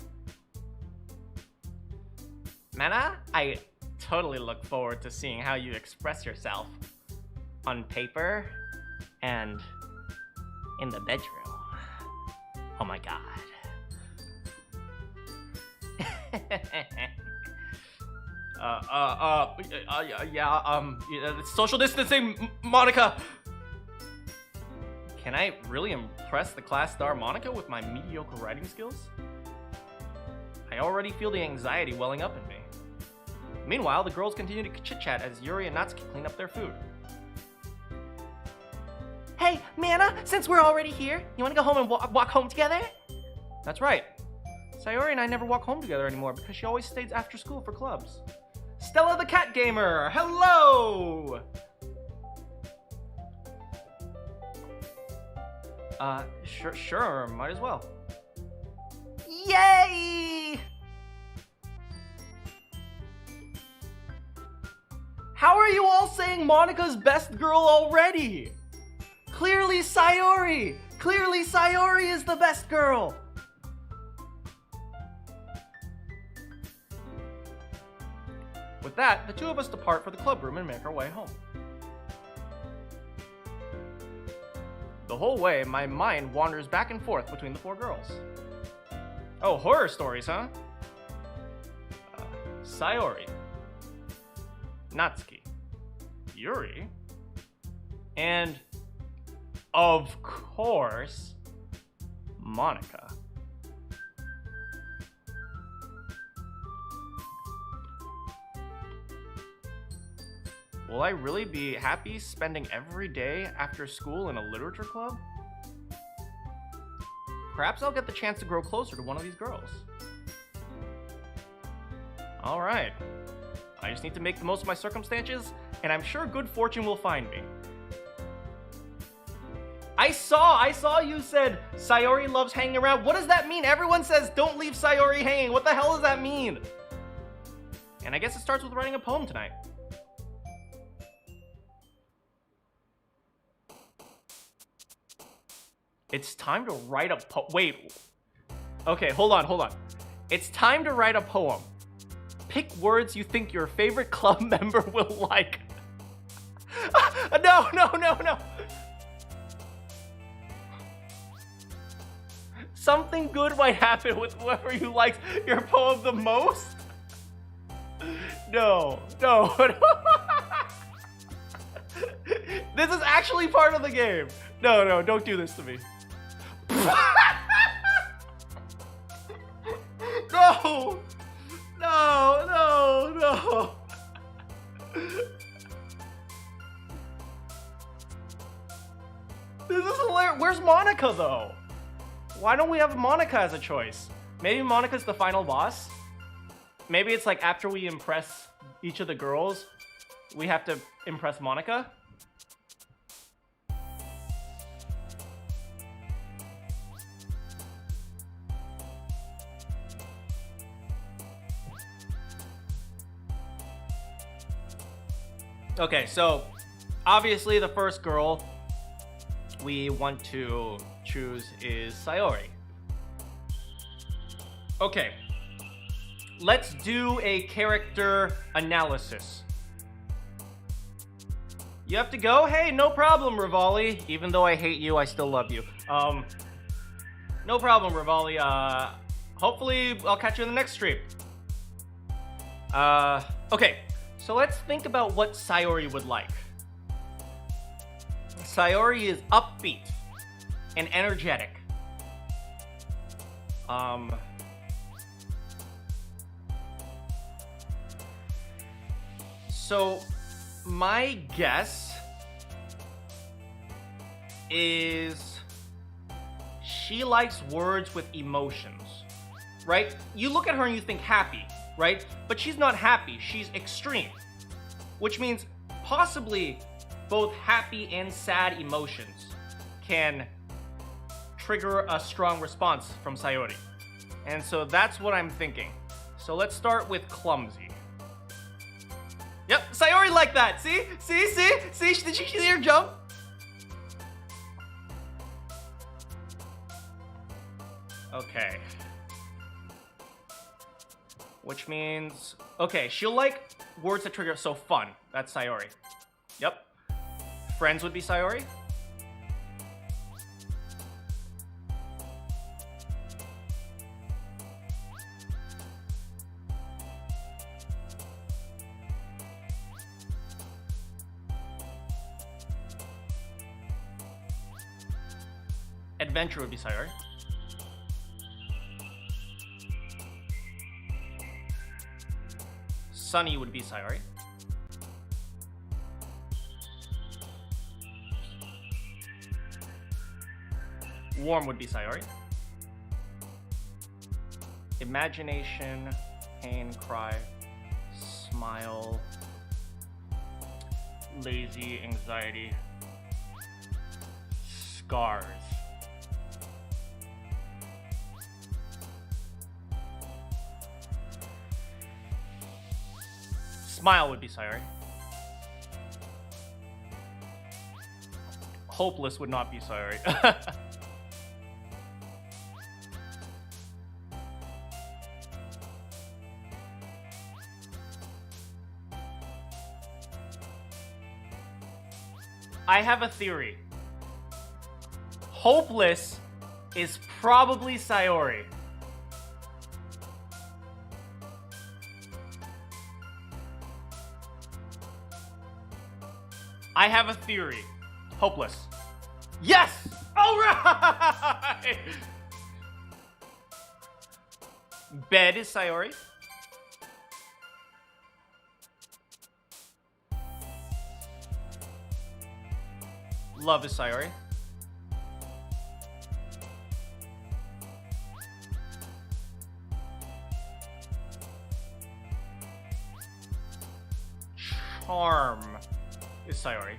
Mana, I totally look forward to seeing how you express yourself on paper and in the bedroom. Oh my god. Social distancing, Monika! Can I really impress the class star Monika with my mediocre writing skills? I already feel the anxiety welling up in me. Meanwhile, the girls continue to chit-chat as Yuri and Natsuki clean up their food. Hey, Mana, since we're already here, you wanna go home and walk home together? That's right. Sayori and I never walk home together anymore because she always stays after school for clubs. Stella the Cat Gamer, hello! Sure, might as well. Yay! How are you all saying Monika's best girl already? Clearly Sayori! Clearly Sayori is the best girl! With that, the two of us depart for the club room and make our way home. The whole way, my mind wanders back and forth between the four girls. Oh, horror stories, huh? Sayori, Natsuki, Yuri, and, of course, Monika. Will I really be happy spending every day after school in a literature club? Perhaps I'll get the chance to grow closer to one of these girls. Alright. I just need to make the most of my circumstances, and I'm sure good fortune will find me. I saw you said Sayori loves hanging around. What does that mean? Everyone says don't leave Sayori hanging. What the hell does that mean? And I guess it starts with writing a poem tonight. It's time to write a wait. Okay, hold on. It's time to write a poem. Pick words you think your favorite club member will like. No. Something good might happen with whoever you likes your poem the most? No. This is actually part of the game. No, don't do this to me. No. This is hilarious. Where's Monika, though? Why don't we have Monika as a choice? Maybe Monika's the final boss? Maybe it's like after we impress each of the girls, we have to impress Monika? Okay, so obviously the first girl we want to choose is Sayori. Okay, let's do a character analysis. You have to go? Hey, no problem, Rivali. Even though I hate you, I still love you. No problem, Rivali. Hopefully I'll catch you in the next stream. Okay. So let's think about what Sayori would like. Sayori is upbeat and energetic. So my guess is she likes words with emotions, right? You look at her and you think happy, right? But she's not happy, she's extreme, which means possibly both happy and sad emotions can trigger a strong response from Sayori. And so that's what I'm thinking. So let's start with clumsy. Yep, Sayori like that. See? Did you see her jump? Okay. Which means, okay, she'll like words that trigger, so fun. That's Sayori. Yep. Friends would be Sayori. Adventure would be Sayori. Sunny would be Sayori. Warm would be Sayori. Imagination, pain, cry, smile, lazy, anxiety, scars. Smile would be Sayori. Hopeless would not be Sayori. I have a theory. Hopeless is probably Sayori. I have a theory. Hopeless. Yes! Alright! Bed is Sayori. Love is Sayori. Charm is Sayori.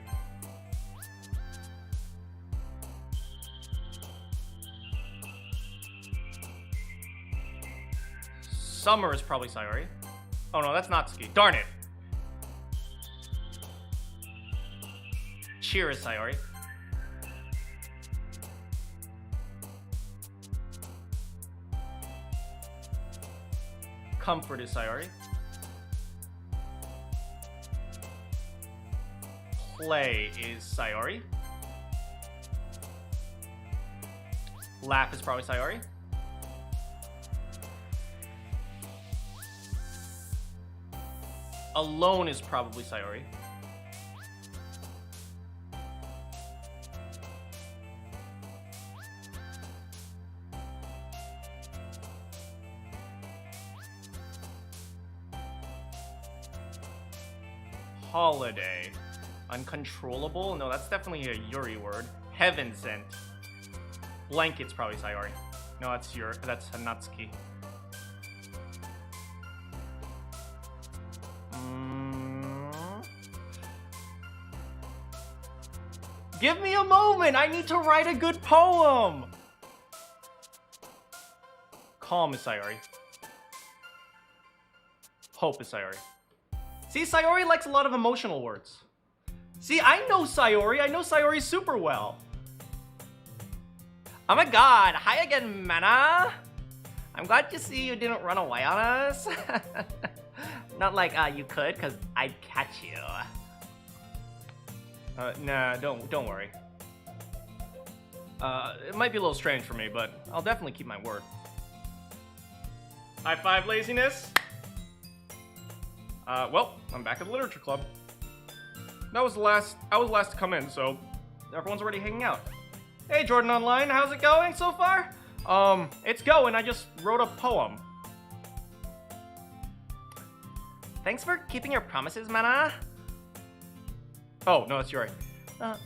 Summer is probably Sayori. Oh no, that's Natsuki. Darn it. Cheer is Sayori. Comfort is Sayori. Play is Sayori. Laugh is probably Sayori. Alone is probably Sayori. Holiday. Uncontrollable? No, that's definitely a Yuri word. Heaven sent. Blanket's probably Sayori. No, that's Natsuki. Give me a moment! I need to write a good poem! Calm is Sayori. Hope is Sayori. See, Sayori likes a lot of emotional words. See, I know Sayori. I know Sayori super well. Oh my god. Hi again, Mana. I'm glad to see you didn't run away on us. Not like you could, because I'd catch you. Nah, don't worry. It might be a little strange for me, but I'll definitely keep my word. High five, laziness. Well, I'm back at the literature club. I was last to come in, so everyone's already hanging out. Hey, Jordan Online, how's it going so far? It's going. I just wrote a poem. Thanks for keeping your promises, Mana. Oh, no, that's your right.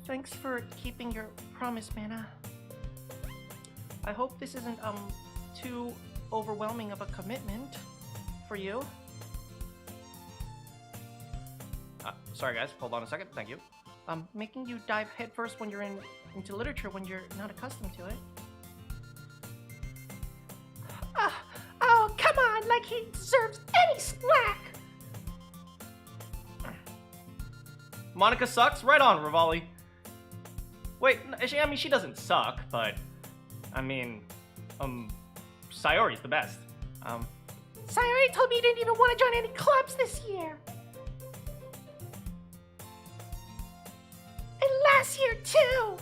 Thanks for keeping your promise, Mana. I hope this isn't, too overwhelming of a commitment for you. Sorry, guys. Hold on a second. Thank you. Making you dive headfirst when you're into literature when you're not accustomed to it. Oh, come on, like he deserves any slack! Monica sucks? Right on, Rivali. Wait, I mean, she doesn't suck, but... I mean... Sayori's the best. Sayori told me you didn't even want to join any clubs this year. And last year, too!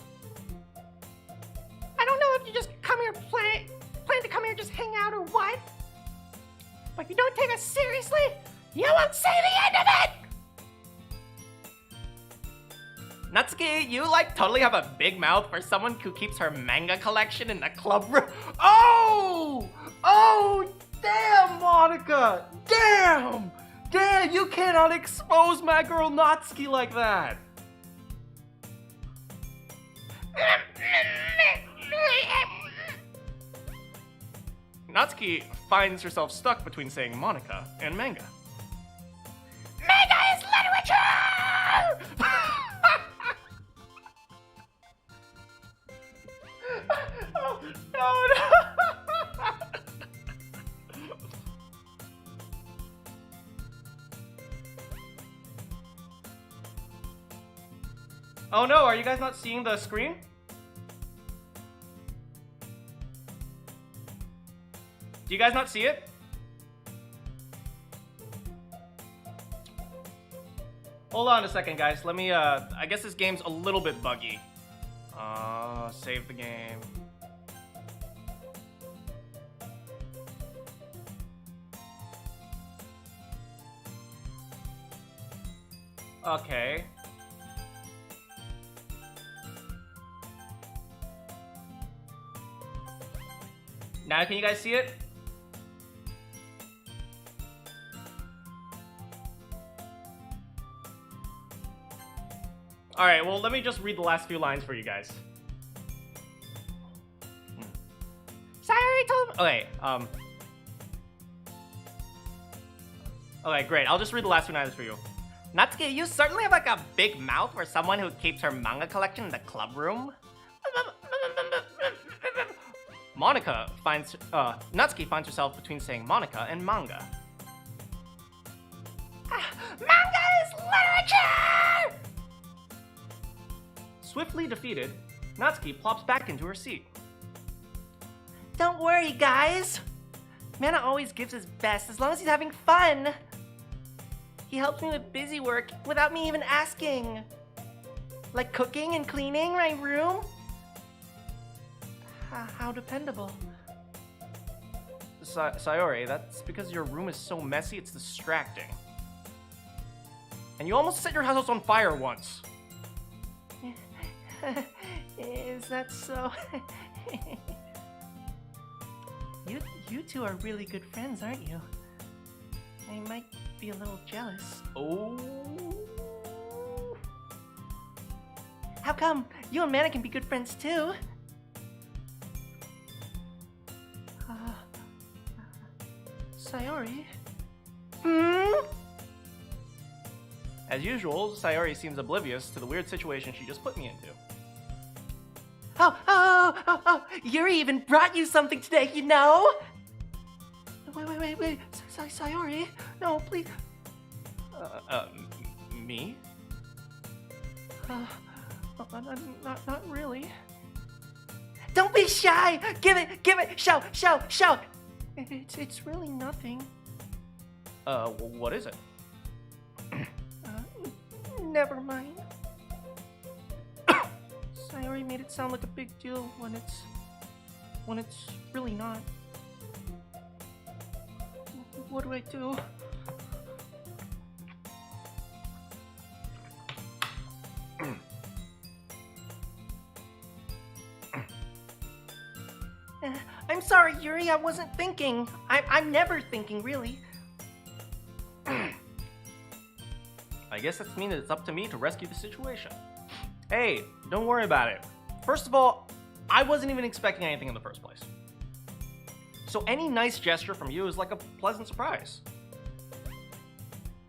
I don't know if you just come here plan to come here just hang out or what. But if you don't take us seriously, you won't see the end of it! Natsuki, you like totally have a big mouth for someone who keeps her manga collection in the club room. Oh! Oh, damn, Monica! Damn! Damn, you cannot expose my girl Natsuki like that! Natsuki finds herself stuck between saying Monica and manga. Manga is literature! Oh, no. Oh no, are you guys not seeing the screen? Do you guys not see it? Hold on a second, guys. Let me, I guess this game's a little bit buggy. Save the game. Okay. Now can you guys see it? Alright, well let me just read the last few lines for you guys. Sayori told me. Okay, okay, great. I'll just read the last few lines for you. Natsuki, you certainly have like a big mouth for someone who keeps her manga collection in the club room. Natsuki finds herself between saying Monica and manga. Manga is literature! Swiftly defeated, Natsuki plops back into her seat. Don't worry, guys. Mana always gives his best as long as he's having fun. He helps me with busy work without me even asking. Like cooking and cleaning my room. How dependable. Sayori, that's because your room is so messy it's distracting. And you almost set your house on fire once. Is that so? You two are really good friends, aren't you? I might be a little jealous. Oh. How come? You and Manakyn can be good friends too. Sayori? As usual, Sayori seems oblivious to the weird situation she just put me into. Oh, Yuri even brought you something today, you know? Wait. Sayori? No, please. Me? Not really. Don't be shy! Give it! Shout! It's really nothing. What is it? Never mind. Sayori made it sound like a big deal when it's really not. What do I do? I'm sorry, Yuri, I wasn't thinking. I'm never thinking, really. I guess that means it's up to me to rescue the situation. Hey, don't worry about it. First of all, I wasn't even expecting anything in the first place. So any nice gesture from you is like a pleasant surprise.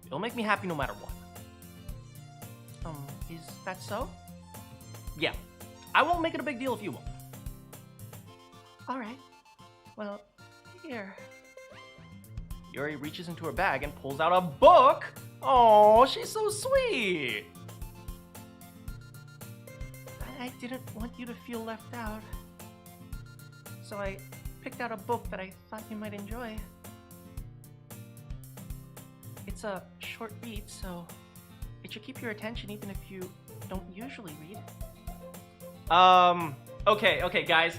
It'll make me happy no matter what. Is that so? Yeah, I won't make it a big deal if you won't. Alright. Well, here. Yuri reaches into her bag and pulls out a book. Oh, she's so sweet. I didn't want you to feel left out. So I picked out a book that I thought you might enjoy. It's a short read, so it should keep your attention even if you don't usually read. Okay, guys,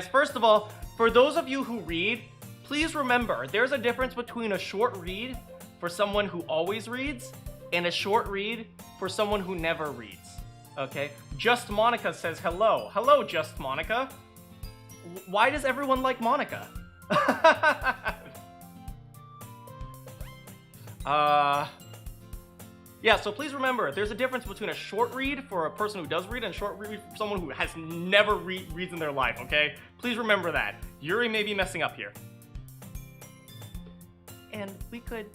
first of all, for those of you who read, please remember, there's a difference between a short read for someone who always reads and a short read for someone who never reads, okay? Just Monica says hello. Hello, Just Monica. Why does everyone like Monica? Yeah, so please remember, there's a difference between a short read for a person who does read and a short read for someone who has never reads in their life, okay? Please remember that. Yuri may be messing up here. And we could,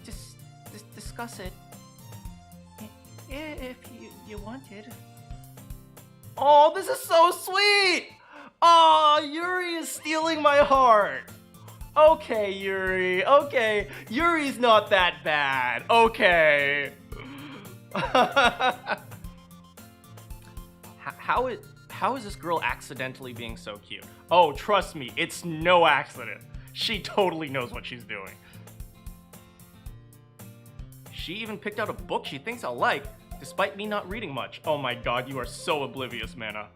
just discuss it. If you wanted. Oh, this is so sweet! Oh, Yuri is stealing my heart. Okay, Yuri, okay. Yuri's not that bad. Okay. How is this girl accidentally being so cute? Oh, trust me, it's no accident. She totally knows what she's doing. She even picked out a book she thinks I'll like, despite me not reading much. Oh my god, you are so oblivious, Mana.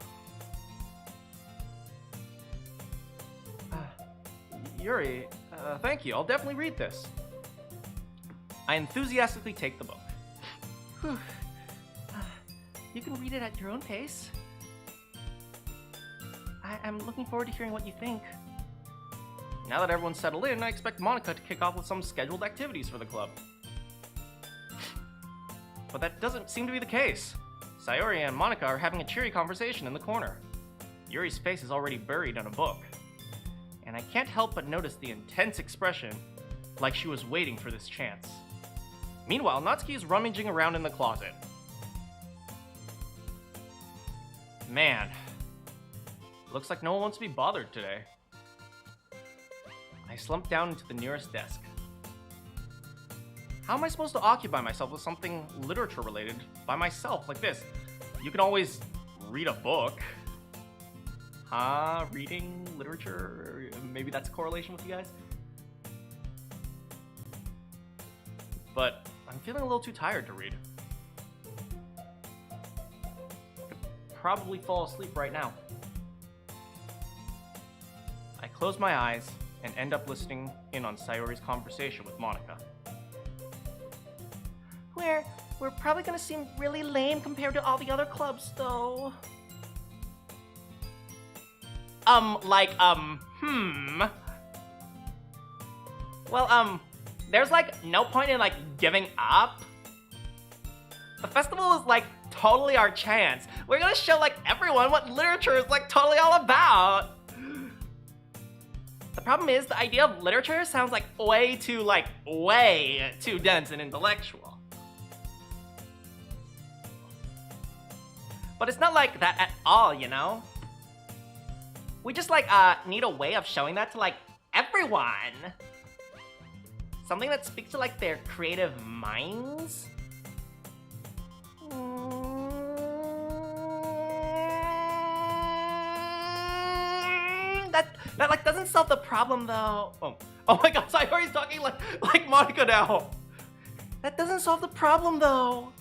Yuri, thank you. I'll definitely read this. I enthusiastically take the book. Whew. You can read it at your own pace. I'm looking forward to hearing what you think. Now that everyone's settled in, I expect Monica to kick off with some scheduled activities for the club. But that doesn't seem to be the case. Sayori and Monica are having a cheery conversation in the corner. Yuri's face is already buried in a book. And I can't help but notice the intense expression, like she was waiting for this chance. Meanwhile, Natsuki is rummaging around in the closet. Man, looks like no one wants to be bothered today. I slump down into the nearest desk. How am I supposed to occupy myself with something literature related by myself like this? You can always read a book. Reading literature? Maybe that's a correlation with you guys? But I'm feeling a little too tired to read. Could probably fall asleep right now. I close my eyes and end up listening in on Sayori's conversation with Monica. We're probably gonna seem really lame compared to all the other clubs, though. Well, there's like no point in like giving up. The festival is like totally our chance. We're gonna show like everyone what literature is like totally all about. The problem is the idea of literature sounds like way too dense and intellectual. But it's not like that at all, you know? We just like need a way of showing that to like everyone. Something that speaks to like their creative minds. That like doesn't solve the problem though. Oh my god, Sayori's talking like Monica now. That doesn't solve the problem, though.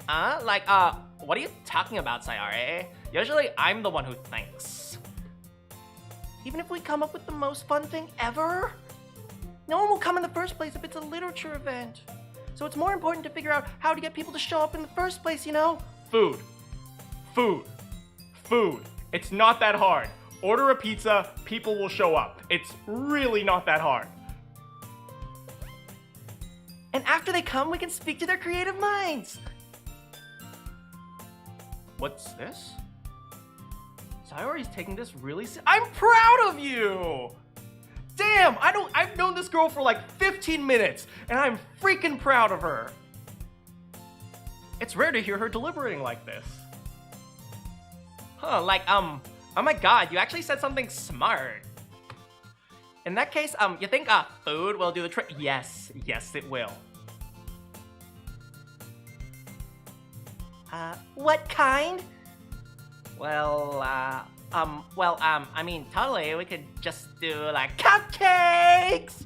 What are you talking about, Sayori? Usually, I'm the one who thinks. Even if we come up with the most fun thing ever, no one will come in the first place if it's a literature event. So it's more important to figure out how to get people to show up in the first place, you know? Food. Food. Food. It's not that hard. Order a pizza, people will show up. It's really not that hard. And after they come, we can speak to their creative minds. What's this? Sayori's taking this really I'm proud of you! Damn, I've known this girl for like 15 minutes, and I'm freaking proud of her. It's rare to hear her deliberating like this. Huh, oh my god, you actually said something smart. In that case, you think, food will do the trick? Yes, it will. What kind? I mean, totally, we could just do, like, cupcakes!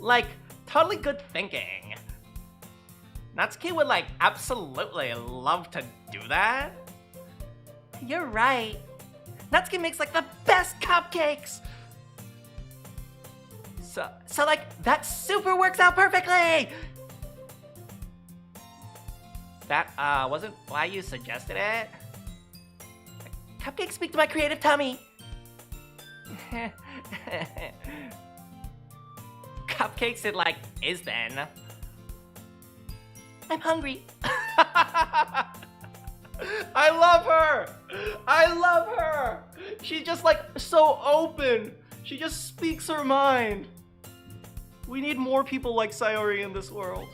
Like, totally good thinking. Natsuki would, like, absolutely love to do that. You're right. Natsuki makes, like, the best cupcakes! So like, that super works out perfectly! That, wasn't why you suggested it? Cupcakes speak to my creative tummy. Cupcakes it, like, is then. I'm hungry. I love her! I love her! She's just, like, so open. She just speaks her mind. We need more people like Sayori in this world.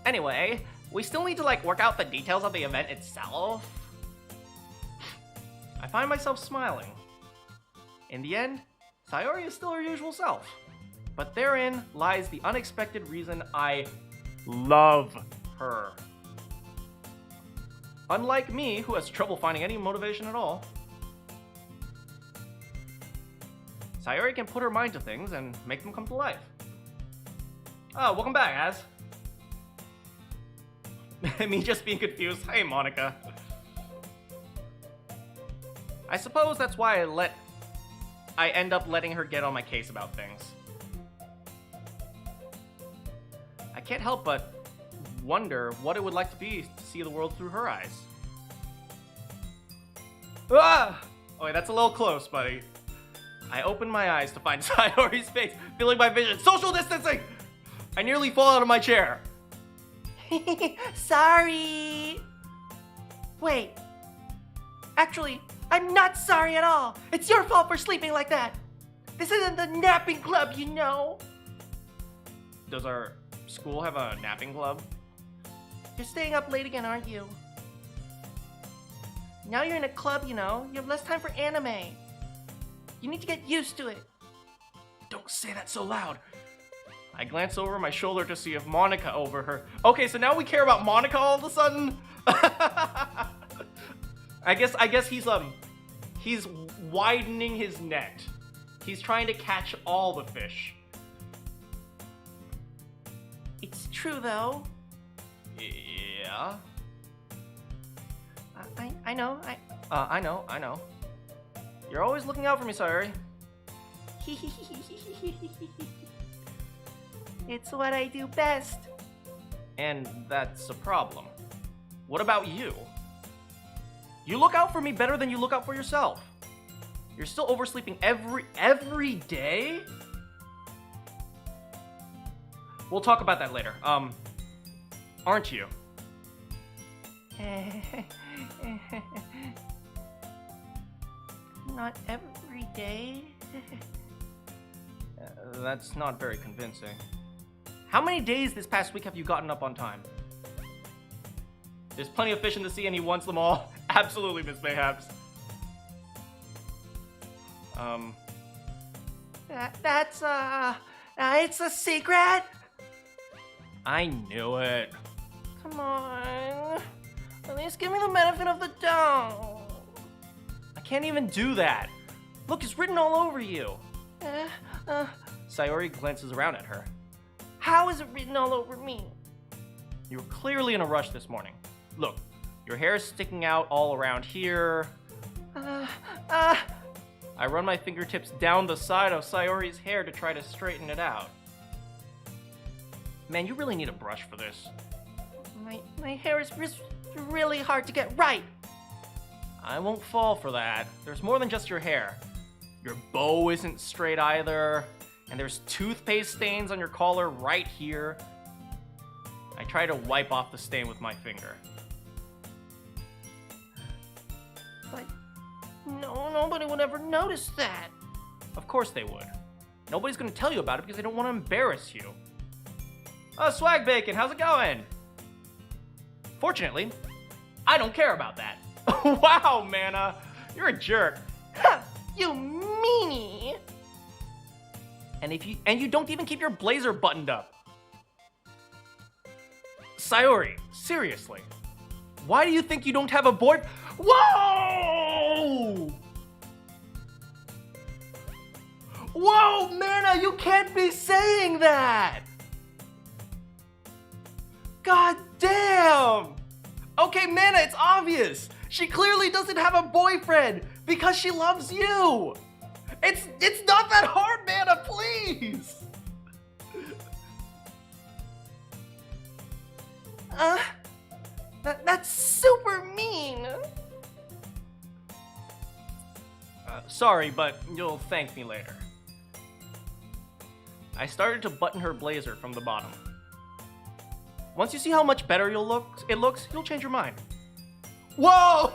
Anyway, we still need to, like, work out the details of the event itself. I find myself smiling. In the end, Sayori is still her usual self. But therein lies the unexpected reason I love her. Unlike me, who has trouble finding any motivation at all, Sayori can put her mind to things and make them come to life. Oh, welcome back, Az. Me just being confused. Hey, Monica. I suppose that's why I end up letting her get on my case about things. I can't help but wonder what it would like to be to see the world through her eyes. Ah! Oh, wait, that's a little close, buddy. I open my eyes to find Sayori's face, filling my vision. Social distancing! I nearly fall out of my chair. Sorry. Wait. Actually, I'm not sorry at all. It's your fault for sleeping like that. This isn't the napping club, you know. Does our school have a napping club? You're staying up late again, aren't you? Now you're in a club, you know. You have less time for anime. You need to get used to it. Don't say that so loud. I glance over my shoulder to see if Monica over her. Okay, so now we care about Monica all of a sudden? I guess he's widening his net. He's trying to catch all the fish. It's true, though. Yeah? I know. I know. You're always looking out for me, Sayori. It's what I do best. And that's a problem. What about you? You look out for me better than you look out for yourself. You're still oversleeping every day? We'll talk about that later. Aren't you? Not every day. That's not very convincing. How many days this past week have you gotten up on time? There's plenty of fish in the sea and he wants them all. Absolutely, Miss Mayhaps. It's a secret. I knew it. Come on. At least give me the benefit of the doubt. I can't even do that. Look, it's written all over you. Sayori glances around at her. How is it written all over me? You were clearly in a rush this morning. Look, your hair is sticking out all around here. I run my fingertips down the side of Sayori's hair to try to straighten it out. Man, you really need a brush for this. My hair is really hard to get right. I won't fall for that. There's more than just your hair. Your bow isn't straight either, and there's toothpaste stains on your collar right here. I try to wipe off the stain with my finger. But nobody would ever notice that. Of course they would. Nobody's gonna tell you about it because they don't want to embarrass you. Swag Bacon, how's it going? Fortunately, I don't care about that. Wow, Mana, you're a jerk. Ha! You meanie! And you don't even keep your blazer buttoned up. Sayori, seriously, why do you think you don't have a boy? Whoa! Whoa, Mana, you can't be saying that! God damn! Okay, Mana, it's obvious. She clearly doesn't have a boyfriend because she loves you. It's not that hard, Mana, please. That's super mean. Sorry, but you'll thank me later. I started to button her blazer from the bottom. Once you see how much better it looks, you'll change your mind. Whoa!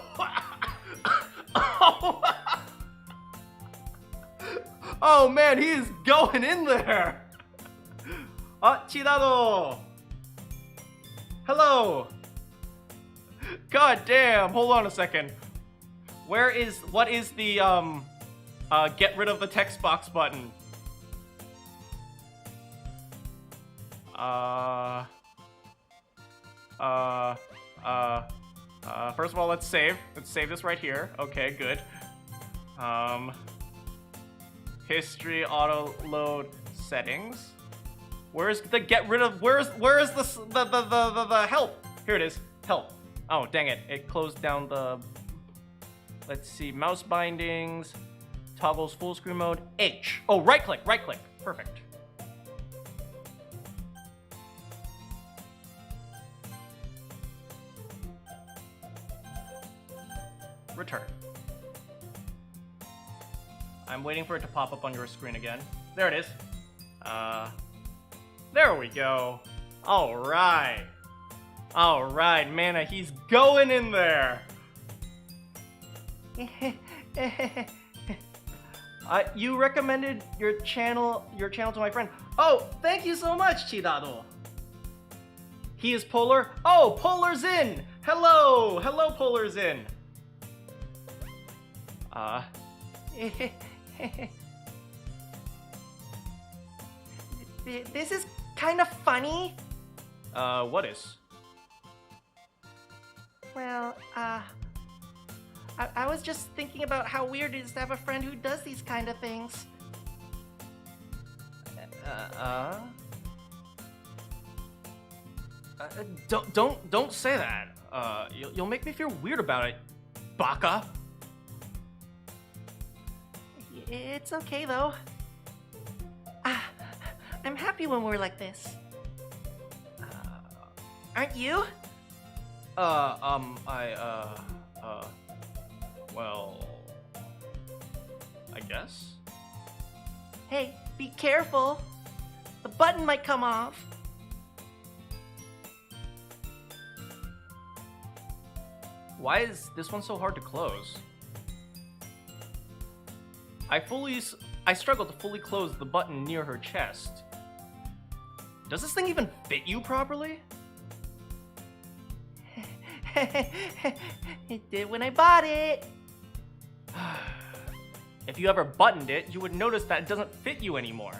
Oh man, he's going in there. Chidado. Hello. God damn, hold on a second. What is the get rid of the text box button? First of all, let's save. Let's save this right here. Okay, good. History, auto load, settings. Where's the get rid of? Where's the help? Here it is. Help. Oh, dang it! It closed down the. Let's see. Mouse bindings. Toggles full screen mode. H. Oh, right click. Right click. Perfect. Return. I'm waiting for it to pop up on your screen again. There it is. There we go. All right. All right, Mana, he's going in there. You recommended your channel to my friend. Oh, thank you so much, Chidado. He is Polar. Oh, Polar's in. Hello, hello, Polar's in. This is kind of funny. What is? Well, I was just thinking about how weird it is to have a friend who does these kind of things. Don't say that. You'll make me feel weird about it, Baka. It's okay though. I'm happy when we're like this. Aren't you? Well, I guess. Hey, be careful. The button might come off. Why is this one so hard to close? I struggle to fully close the button near her chest. Does this thing even fit you properly? It did when I bought it. If you ever buttoned it, you would notice that it doesn't fit you anymore.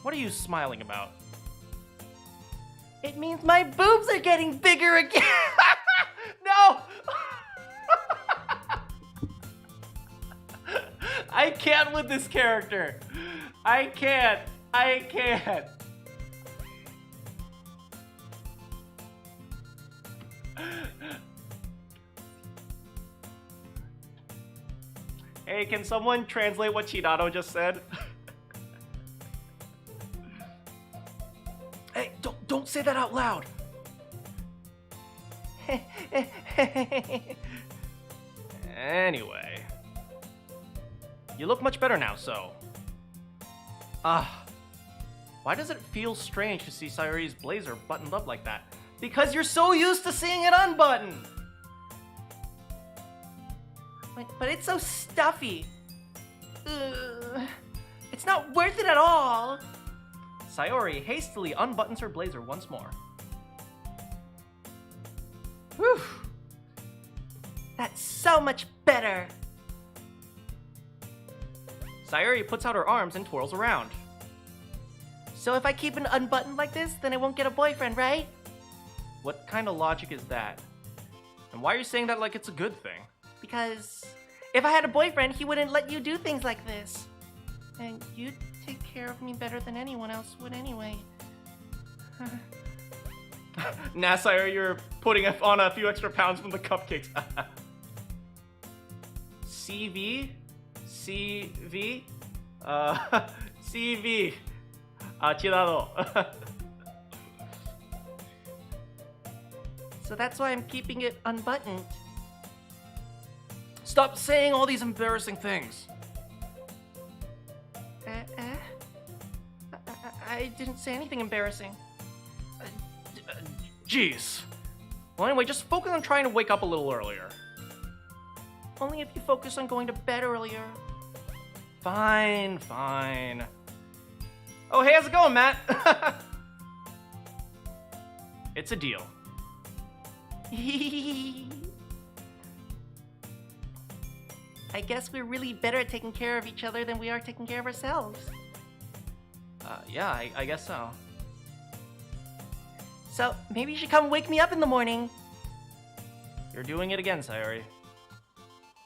What are you smiling about? It means my boobs are getting bigger again. No! I can't with this character. I can't. I can't. Hey, can someone translate what Chidado just said? Hey, don't say that out loud. Anyway, you look much better now, so. Why does it feel strange to see Sayori's blazer buttoned up like that? Because you're so used to seeing it unbuttoned! But it's so stuffy. Ugh. It's not worth it at all. Sayori hastily unbuttons her blazer once more. Whew. That's so much better. Sayori puts out her arms and twirls around. So if I keep it unbuttoned like this, then I won't get a boyfriend, right? What kind of logic is that? And why are you saying that like it's a good thing? Because if I had a boyfriend, he wouldn't let you do things like this. And you'd take care of me better than anyone else would anyway. Nah, Sayori, you're putting on a few extra pounds from the cupcakes. CV? CV? CV. Chidado. So that's why I'm keeping it unbuttoned. Stop saying all these embarrassing things. I didn't say anything embarrassing. Jeez. Well, anyway, just focus on trying to wake up a little earlier. Only if you focus on going to bed earlier. Fine, fine. Oh, hey, how's it going, Matt? It's a deal. I guess we're really better at taking care of each other than we are taking care of ourselves. Yeah, I guess so. So, maybe you should come wake me up in the morning. You're doing it again, Sayori.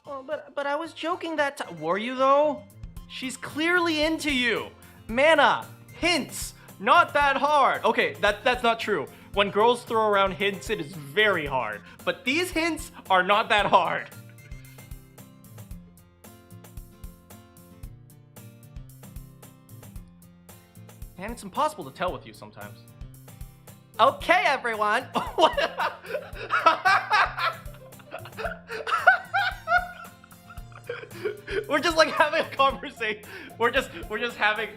Oh, but I was joking that Were you, though? She's clearly into you. Mana, hints, not that hard. Okay, that's not true. When girls throw around hints, it is very hard. But these hints are not that hard. Man, it's impossible to tell with you sometimes. Okay, everyone. We're just like having a conversation. We're just having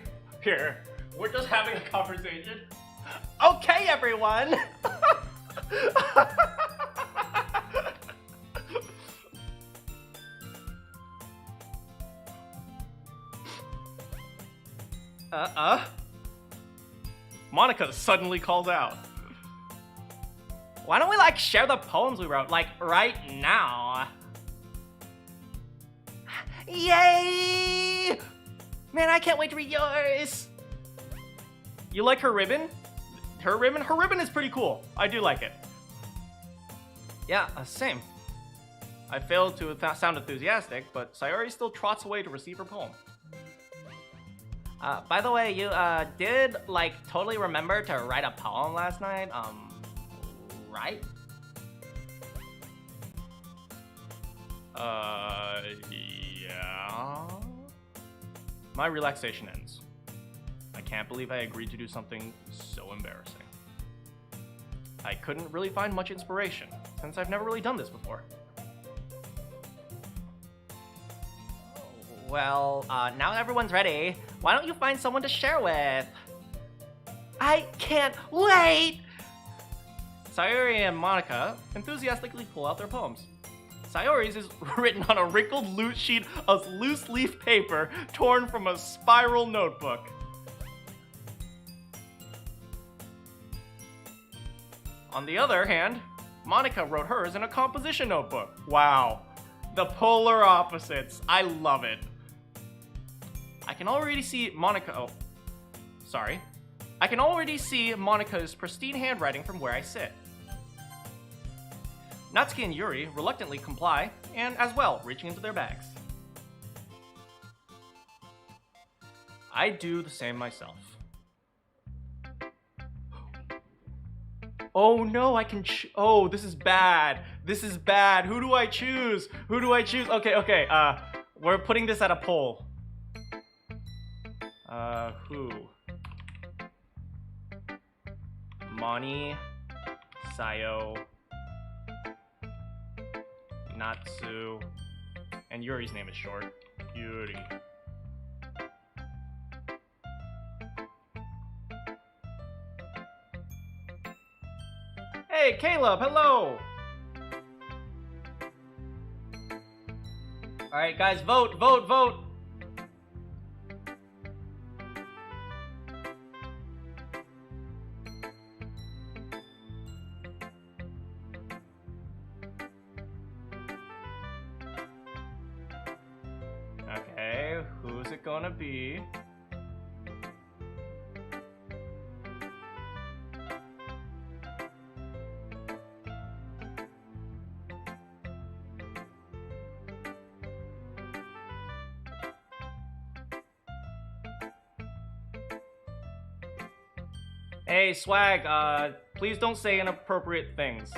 a conversation. Okay, everyone. Monica suddenly calls out. Why don't we like share the poems we wrote like right now? Yay! Man, I can't wait to read yours. You like her ribbon? Her ribbon is pretty cool. I do like it. Yeah, same. I failed to sound enthusiastic, but Sayori still trots away to receive her poem. By the way, you did like totally remember to write a poem last night, right? Yeah. My relaxation ends. I can't believe I agreed to do something so embarrassing. I couldn't really find much inspiration, since I've never really done this before. Well, now everyone's ready. Why don't you find someone to share with? I can't wait! Sayori and Monica enthusiastically pull out their poems. Sayori's is written on a wrinkled loose sheet of loose leaf paper torn from a spiral notebook. On the other hand, Monica wrote hers in a composition notebook. Wow. The polar opposites. I love it. I can already see I can already see Monica's pristine handwriting from where I sit. Natsuki and Yuri reluctantly comply, and as well, reaching into their bags. I do the same myself. Oh no, I can oh, this is bad. This is bad. Who do I choose? Who do I choose? Okay, okay, we're putting this at a poll. Who? Moni, Sayo, Natsu, and Yuri's name is short. Yuri. Hey, Caleb, hello! Alright, guys, vote, vote, vote! Okay, who's it gonna be? Hey, Swag, please don't say inappropriate things.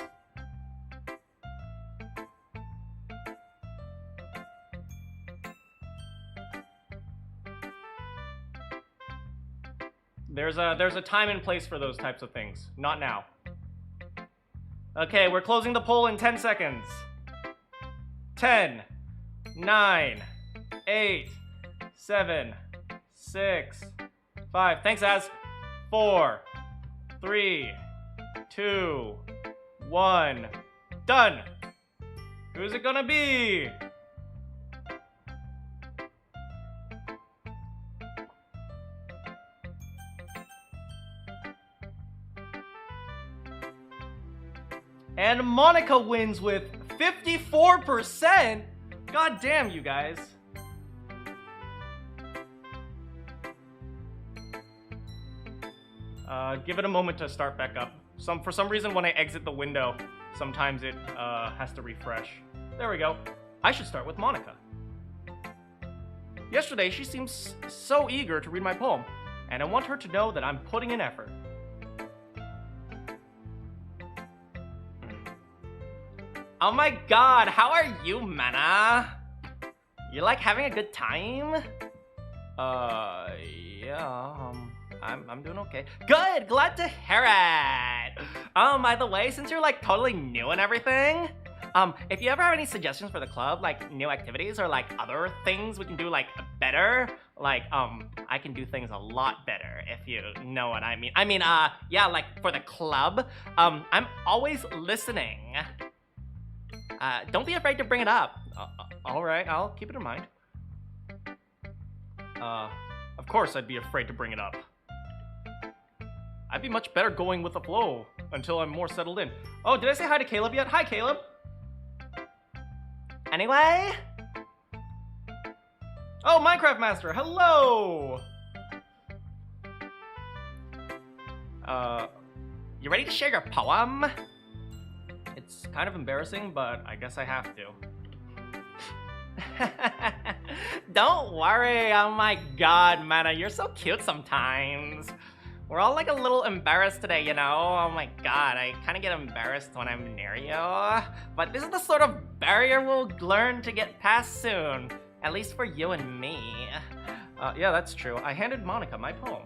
There's a time and place for those types of things. Not now. Okay, we're closing the poll in 10 seconds. 10, 9, 8, 7, 6, 5. Thanks, Az. 4, 3, 2, 1. Done. Who's it gonna be? And Monica wins with 54%. God damn, you guys. Give it a moment to start back up. For some reason, when I exit the window, sometimes it has to refresh. There we go. I should start with Monica. Yesterday, she seems so eager to read my poem, and I want her to know that I'm putting in effort. Oh my god, how are you, Mana? You like having a good time? Yeah, I'm doing okay. Good, glad to hear it! By the way, since you're like totally new and everything, if you ever have any suggestions for the club, like new activities or like other things we can do like better, like, I can do things a lot better if you know what I mean. Yeah, like for the club, I'm always listening. Don't be afraid to bring it up. Alright, I'll keep it in mind. Of course I'd be afraid to bring it up. I'd be much better going with the flow until I'm more settled in. Oh, did I say hi to Caleb yet? Hi, Caleb! Anyway? Oh, Minecraft Master, hello! You ready to share your poem? It's kind of embarrassing, but I guess I have to. Don't worry, oh my god, Mana, you're so cute sometimes. We're all like a little embarrassed today, you know? Oh my god, I kind of get embarrassed when I'm near you. But this is the sort of barrier we'll learn to get past soon. At least for you and me. Yeah, that's true. I handed Monica my poem.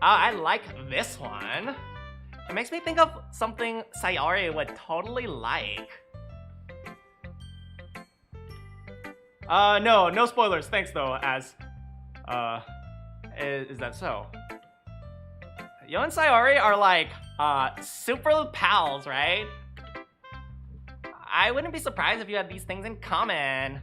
I like this one. It makes me think of something Sayori would totally like. No spoilers, thanks though, Az. Is that so? Yo and Sayori are like, super pals, right? I wouldn't be surprised if you had these things in common.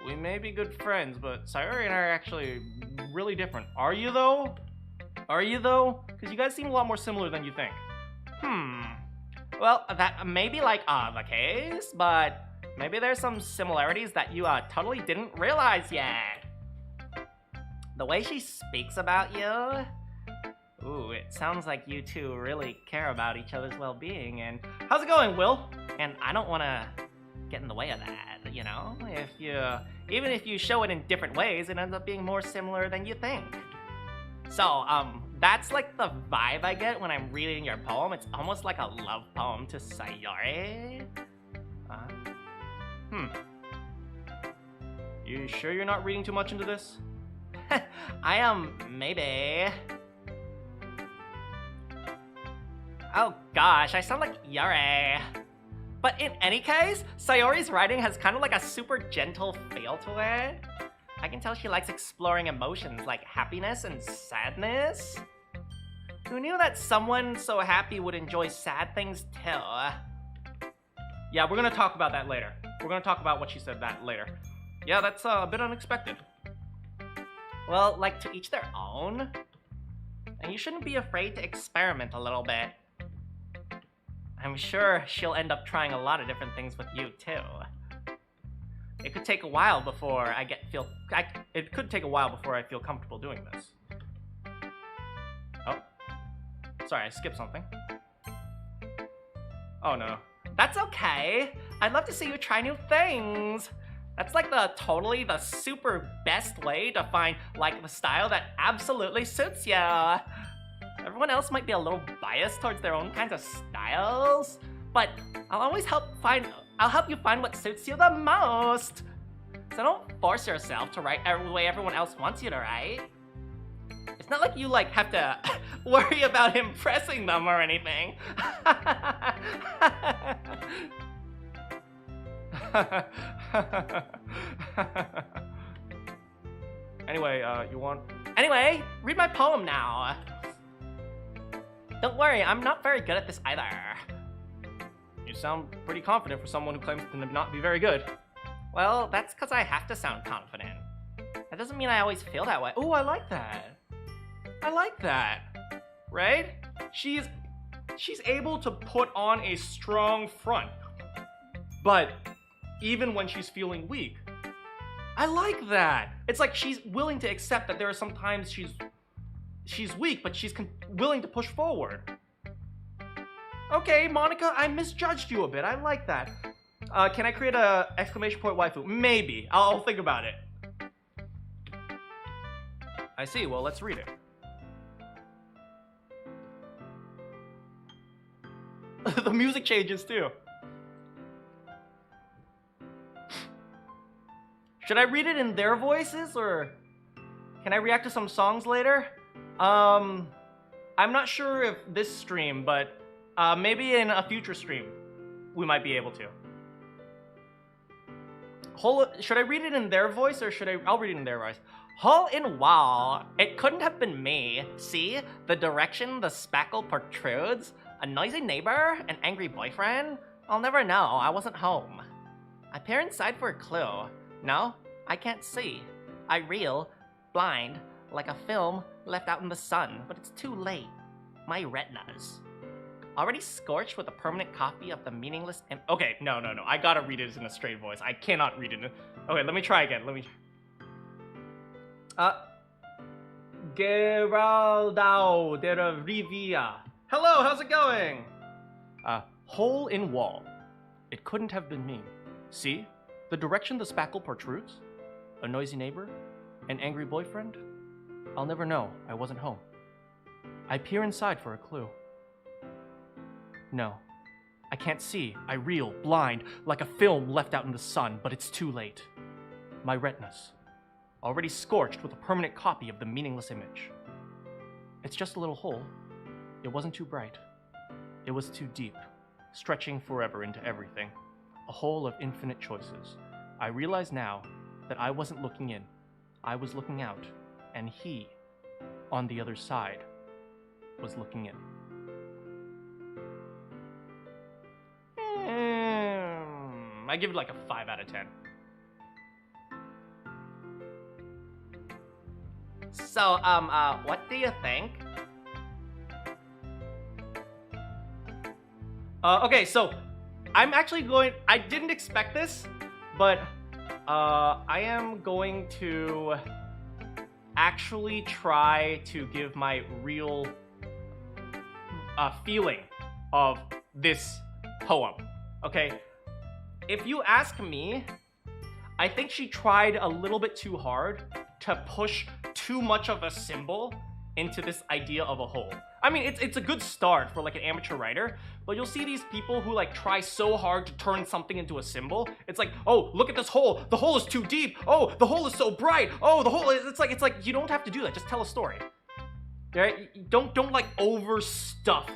We may be good friends, but Sayori and I are actually really different. Are you though? Are you though? Because you guys seem a lot more similar than you think. Well, that may be like, the case, but maybe there's some similarities that you, totally didn't realize yet. The way she speaks about you, Ooh, it sounds like you two really care about each other's well-being, and how's it going, Will? And I don't want to get in the way of that, you know? Even if you show it in different ways, it ends up being more similar than you think. So, that's like the vibe I get when I'm reading your poem. It's almost like a love poem to Sayori. You sure you're not reading too much into this? I am, maybe. Oh gosh, I sound like Yare. But in any case, Sayori's writing has kind of like a super gentle feel to it. I can tell she likes exploring emotions like happiness and sadness. Who knew that someone so happy would enjoy sad things too? Yeah, we're gonna talk about that later. We're gonna talk about what she said that later. Yeah, that's a bit unexpected. Well, like to each their own. And you shouldn't be afraid to experiment a little bit. I'm sure she'll end up trying a lot of different things with you too. It could take a while before I feel comfortable doing this. Oh. Sorry, I skipped something. Oh no. That's okay. I'd love to see you try new things. That's like the super best way to find like the style that absolutely suits you. Everyone else might be a little biased towards their own kinds of styles, but I'll help you find what suits you the most. So don't force yourself to write every way everyone else wants you to write. It's not like you like have to worry about impressing them or anything. Anyway, read my poem now. Don't worry, I'm not very good at this either. You sound pretty confident for someone who claims to not be very good. Well, that's because I have to sound confident. That doesn't mean I always feel that way. Ooh, I like that. I like that. Right? She's able to put on a strong front. But even when she's feeling weak. I like that. It's like she's willing to accept that there are some times she's weak, but she's willing to push forward. Okay, Monica, I misjudged you a bit. I like that. Can I create a exclamation point waifu? Maybe. I'll think about it. I see. Well, let's read it. The music changes too. Should I read it in their voices, or can I react to some songs later? I'm not sure if this stream, but maybe in a future stream, we might be able to. Should I read it in their voice, or I'll read it in their voice. Hole in wall. It couldn't have been me. See? The direction the spackle protrudes? A noisy neighbor? An angry boyfriend? I'll never know. I wasn't home. I peer inside for a clue. No, I can't see. I reel, blind, like a film left out in the sun, but it's too late. My retinas. Already scorched with a permanent copy of the meaningless Okay, no. I gotta read it in a straight voice. I cannot read it in Okay, let me try again. Geraldao de Rivia. Hello, how's it going? Hole in wall. It couldn't have been me. See? The direction the spackle protrudes? A noisy neighbor? An angry boyfriend? I'll never know. I wasn't home. I peer inside for a clue. No. I can't see. I reel, blind, like a film left out in the sun, but it's too late. My retinas. Already scorched with a permanent copy of the meaningless image. It's just a little hole. It wasn't too bright. It was too deep, stretching forever into everything. A hole of infinite choices. I realize now that I wasn't looking in. I was looking out, and he, on the other side, was looking in. I give it like a 5 out of 10. So, what do you think? Okay, so I'm actually I didn't expect this, but I am going to actually try to give my real feeling of this poem, okay? If you ask me, I think she tried a little bit too hard to push too much of a symbol into this idea of a whole. I mean, it's a good start for like an amateur writer, but you'll see these people who like try so hard to turn something into a symbol. It's like, oh, look at this hole. The hole is too deep. Oh, the hole is so bright. Oh, the hole is, it's like you don't have to do that. Just tell a story. Right? Don't like overstuff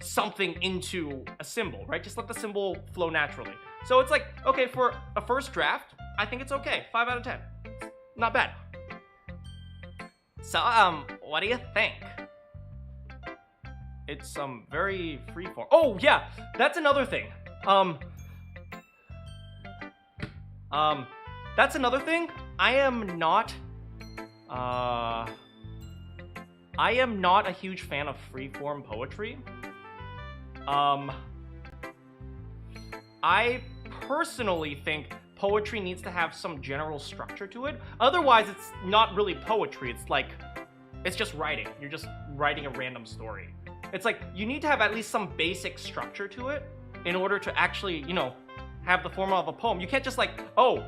something into a symbol, right? Just let the symbol flow naturally. So it's like, okay, for a first draft, I think it's okay. 5 out of 10. Not bad. So, what do you think? It's very freeform. Oh yeah, that's another thing. That's another thing. I am not a huge fan of freeform poetry. I personally think poetry needs to have some general structure to it. Otherwise, it's not really poetry. It's like, it's just writing. You're just writing a random story. It's like, you need to have at least some basic structure to it in order to actually, you know, have the form of a poem. You can't just like, oh,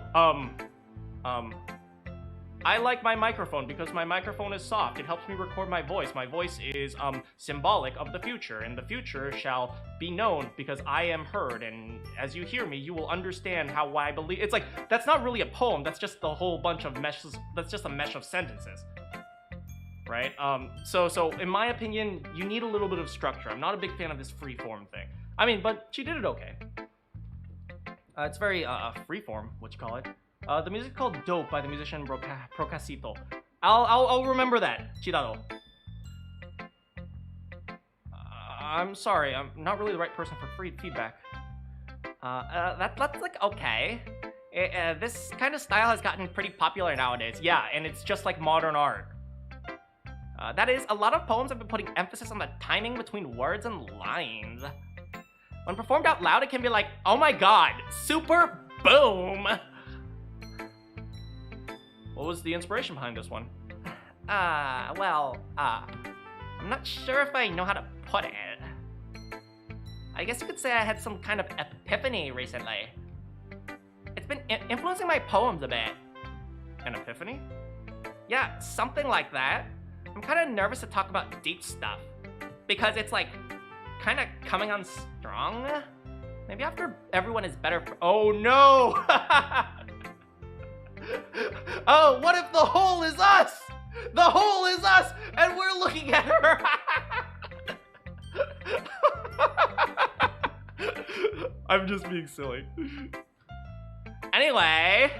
I like my microphone because my microphone is soft. It helps me record my voice. My voice is symbolic of the future, and the future shall be known because I am heard. And as you hear me, you will understand how I believe. It's like, that's not really a poem. That's just a whole bunch of meshes. That's just a mesh of sentences, right? So in my opinion, you need a little bit of structure. I'm not a big fan of this free-form thing. I mean, but she did it okay. It's very free-form, what you call it. The music is called Dope by the musician Procasito. I'll remember that, Chidado. I'm sorry, I'm not really the right person for free feedback. That's like okay. This kind of style has gotten pretty popular nowadays. Yeah, and it's just like modern art. That is, a lot of poems have been putting emphasis on the timing between words and lines. When performed out loud, it can be like, oh my god, super boom! What was the inspiration behind this one? I'm not sure if I know how to put it. I guess you could say I had some kind of epiphany recently. It's been influencing my poems a bit. An epiphany? Yeah, something like that. I'm kind of nervous to talk about deep stuff because it's like kind of coming on strong. Maybe after everyone is better for— oh no! Oh, what if the hole is us? The hole is us, and we're looking at her. I'm just being silly. Anyway,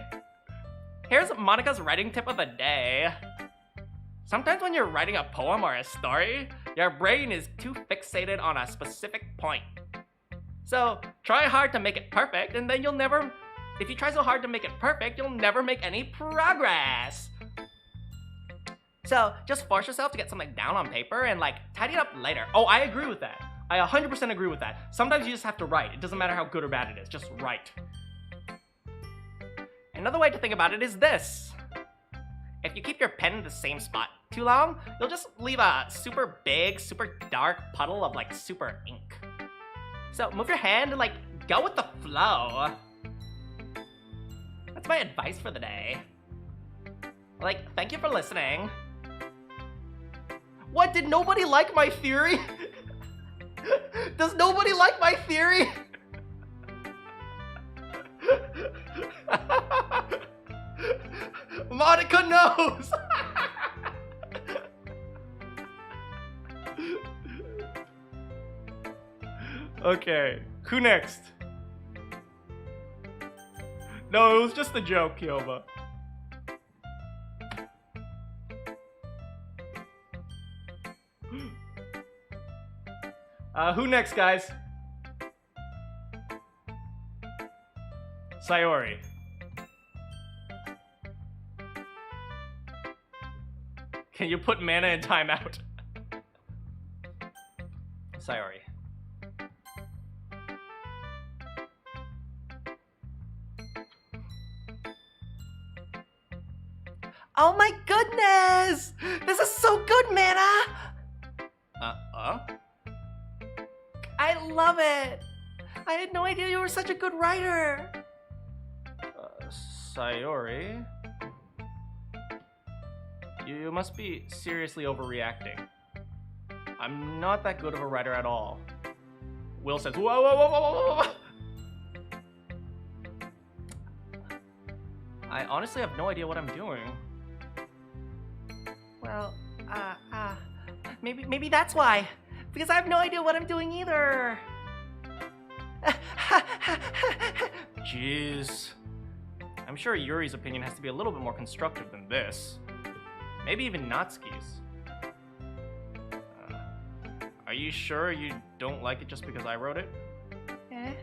here's Monica's writing tip of the day. Sometimes when you're writing a poem or a story, your brain is too fixated on a specific point. So try hard to make it perfect, and then you'll never— if you try so hard to make it perfect, you'll never make any progress. So just force yourself to get something down on paper and like tidy it up later. Oh, I agree with that. I 100% agree with that. Sometimes you just have to write. It doesn't matter how good or bad it is, just write. Another way to think about it is this. If you keep your pen in the same spot too long, you'll just leave a super big, super dark puddle of like super ink. So move your hand and like go with the flow. That's my advice for the day. Like, thank you for listening. What, did nobody like my theory? Does nobody like my theory? Monica knows! Okay, who next? No, it was just a joke, Kyoba. Who next, guys? Sayori. Can you put mana in timeout? Sayori. Oh my goodness! This is so good, Mana! I love it. I had no idea you were such a good writer. Sayori? You must be seriously overreacting. I'm not that good of a writer at all. Will says, whoa, whoa, whoa, whoa, whoa, whoa. I honestly have no idea what I'm doing. Well, maybe that's why. Because I have no idea what I'm doing either. Jeez. I'm sure Yuri's opinion has to be a little bit more constructive than this. Maybe even Natsuki's. Are you sure you don't like it just because I wrote it? Eh?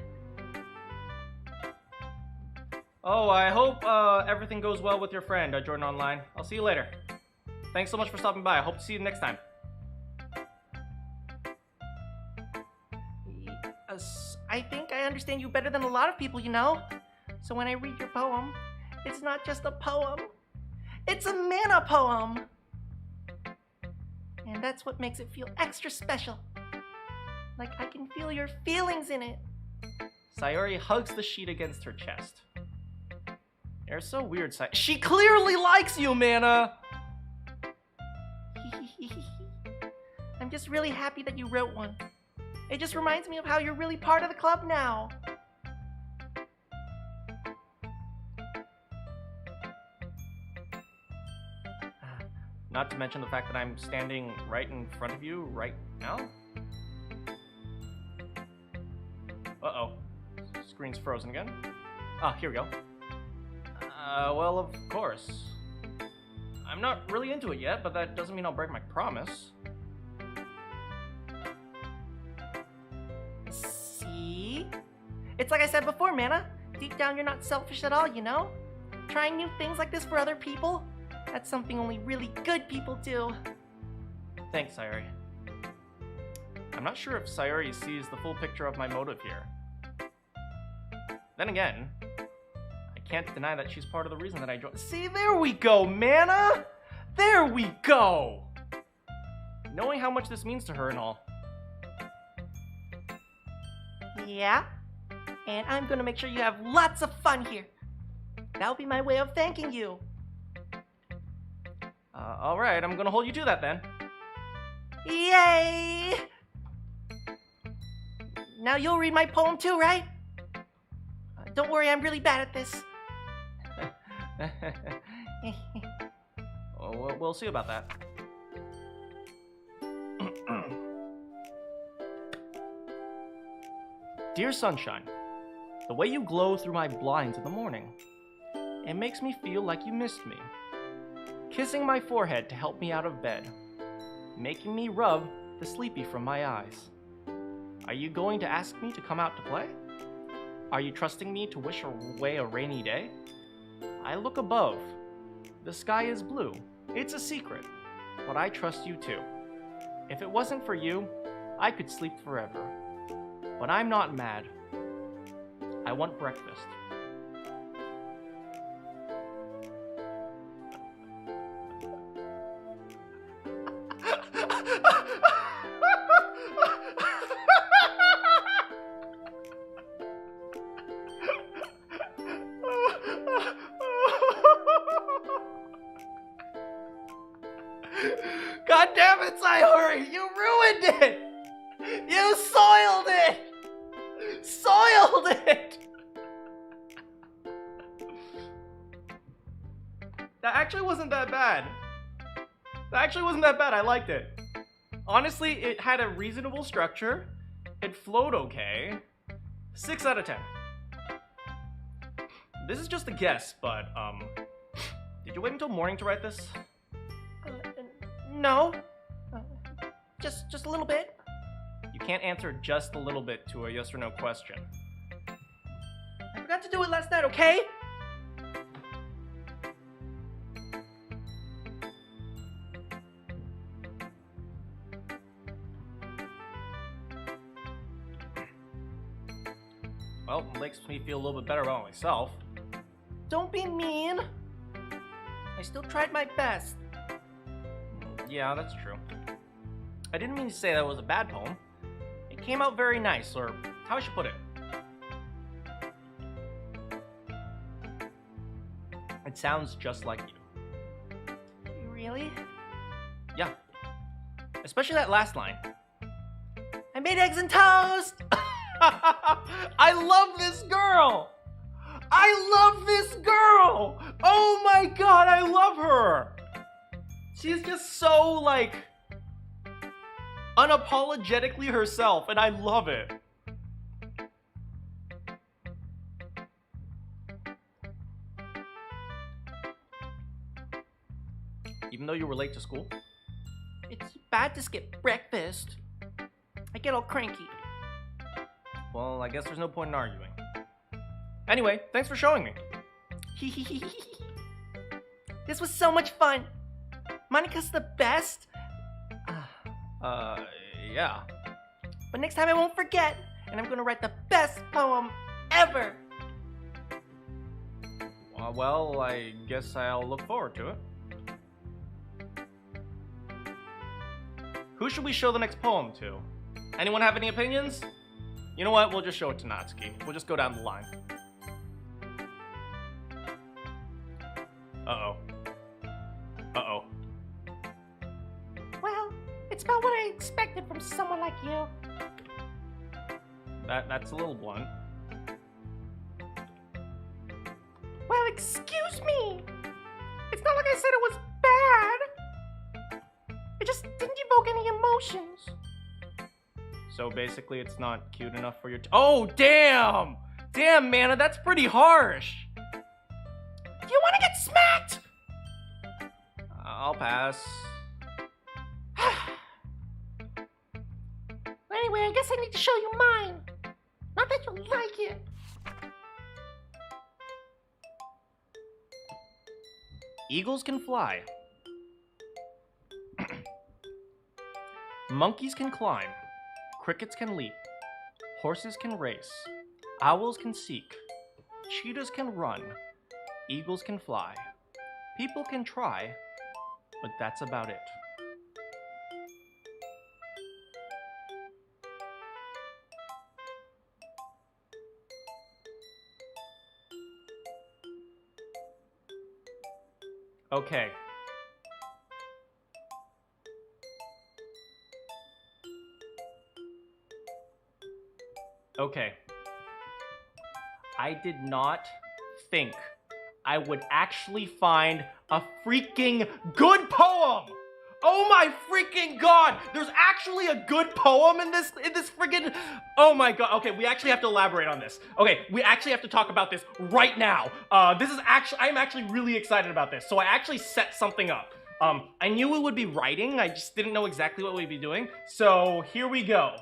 Oh, I hope everything goes well with your friend, Jordan Online. I'll see you later. Thanks so much for stopping by. I hope to see you next time. I think I understand you better than a lot of people, you know? So when I read your poem, it's not just a poem. It's a mana poem. And that's what makes it feel extra special. Like I can feel your feelings in it. Sayori hugs the sheet against her chest. You're so weird, She clearly likes you, Mana! I'm just really happy that you wrote one. It just reminds me of how you're really part of the club now. Not to mention the fact that I'm standing right in front of you right now? Uh-oh. Screen's frozen again. Ah, here we go. Well, of course. I'm not really into it yet, but that doesn't mean I'll break my promise. See? It's like I said before, Mana. Deep down, you're not selfish at all, you know? Trying new things like this for other people, that's something only really good people do. Thanks, Sayori. I'm not sure if Sayori sees the full picture of my motive here. Then again, I can't deny that she's part of the reason that I joined. See, there we go, Mana! There we go! Knowing how much this means to her and all. Yeah? And I'm gonna make sure you have lots of fun here. That'll be my way of thanking you. Alright, I'm gonna hold you to that then. Yay! Now you'll read my poem too, right? Don't worry, I'm really bad at this. Well, we'll see about that. Dear Sunshine, the way you glow through my blinds in the morning, it makes me feel like you missed me. Kissing my forehead to help me out of bed, making me rub the sleepy from my eyes. Are you going to ask me to come out to play? Are you trusting me to wish away a rainy day? I look above. The sky is blue. It's a secret, but I trust you too. If it wasn't for you, I could sleep forever. But I'm not mad. I want breakfast. God damn it, Sayori! You ruined it! You soiled it! Soiled it! That actually wasn't that bad. I liked it. Honestly, it had a reasonable structure. It flowed okay. 6 out of 10. This is just a guess, but, did you wait until morning to write this? No. Just a little bit. You can't answer just a little bit to a yes or no question. I forgot to do it last night, okay? Well, it makes me feel a little bit better about myself. Don't be mean. I still tried my best. Yeah, that's true. I didn't mean to say that was a bad poem. It came out very nice, or how I should put it. It sounds just like you. Really? Yeah. Especially that last line. I made eggs and toast! I love this girl! I love this girl! Oh my god, I love her! She's just so, like, unapologetically herself, and I love it. Even though you were late to school? It's bad to skip breakfast. I get all cranky. Well, I guess there's no point in arguing. Anyway, thanks for showing me. This was so much fun. Monica's the best. Yeah. But next time I won't forget, and I'm gonna write the best poem ever. Well, I guess I'll look forward to it. Who should we show the next poem to? Anyone have any opinions? You know what? We'll just show it to Natsuki. We'll just go down the line. Uh-oh. Uh-oh. Well, it's about what I expected from someone like you. That's a little blunt. Well, excuse me. It's not like I said it was bad. It just didn't evoke any emotions. So basically it's not cute enough for your oh, damn! Damn, Mana, that's pretty harsh! Do you want to get smacked? I'll pass. Anyway, I guess I need to show you mine. Not that you'll like it. Eagles can fly. Monkeys can climb. Crickets can leap. Horses can race. Owls can seek. Cheetahs can run. Eagles can fly. People can try, but that's about it. Okay. Okay. I did not think I would actually find a freaking good poem! Oh my freaking god! There's actually a good poem in this freaking... Oh my god. Okay, we actually have to elaborate on this. Okay, we actually have to talk about this right now. I'm actually really excited about this. So I actually set something up. I knew we would be writing, I just didn't know exactly what we'd be doing. So here we go.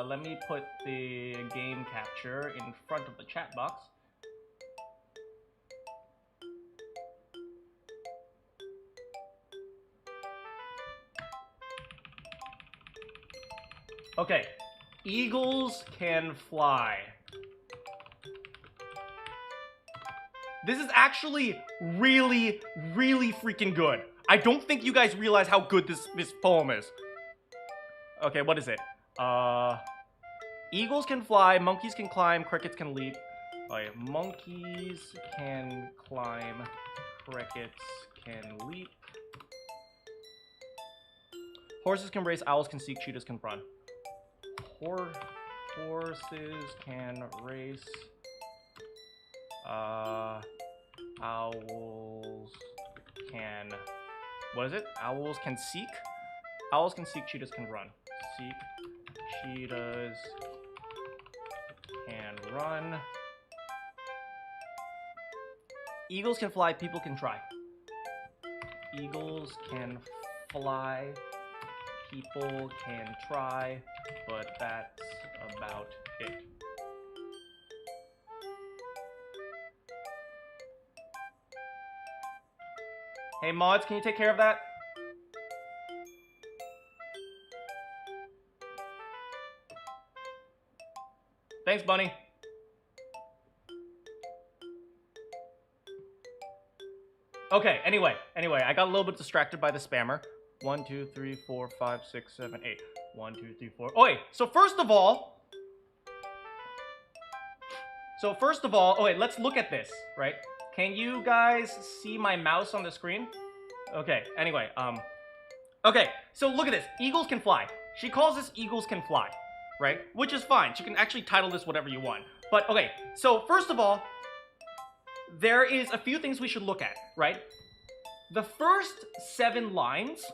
Let me put the game capture in front of the chat box. Okay, eagles can fly. This is actually really, really freaking good. I don't think you guys realize how good this poem is. Okay, what is it? Eagles can fly, monkeys can climb, crickets can leap. Okay, monkeys can climb, crickets can leap. Horses can race, owls can seek, cheetahs can run. Horses can race. Owls can... What is it? Owls can seek? Owls can seek, cheetahs can run. Seek, cheetahs can run. Eagles can fly, people can try. Eagles can fly, people can try, but that's about it. Hey mods, can you take care of that? Thanks, Bunny. Okay, anyway, I got a little bit distracted by the spammer. 1, 2, 3, 4, 5, 6, 7, 8. 1, 2, 3, 4. Oh, wait, so first of all, let's look at this, right? Can you guys see my mouse on the screen? Okay, anyway, okay, so look at this. Eagles can fly. She calls this eagles can fly, right? Which is fine. She can actually title this whatever you want. But, okay, so first of all, there is a few things we should look at, right? The first 7 lines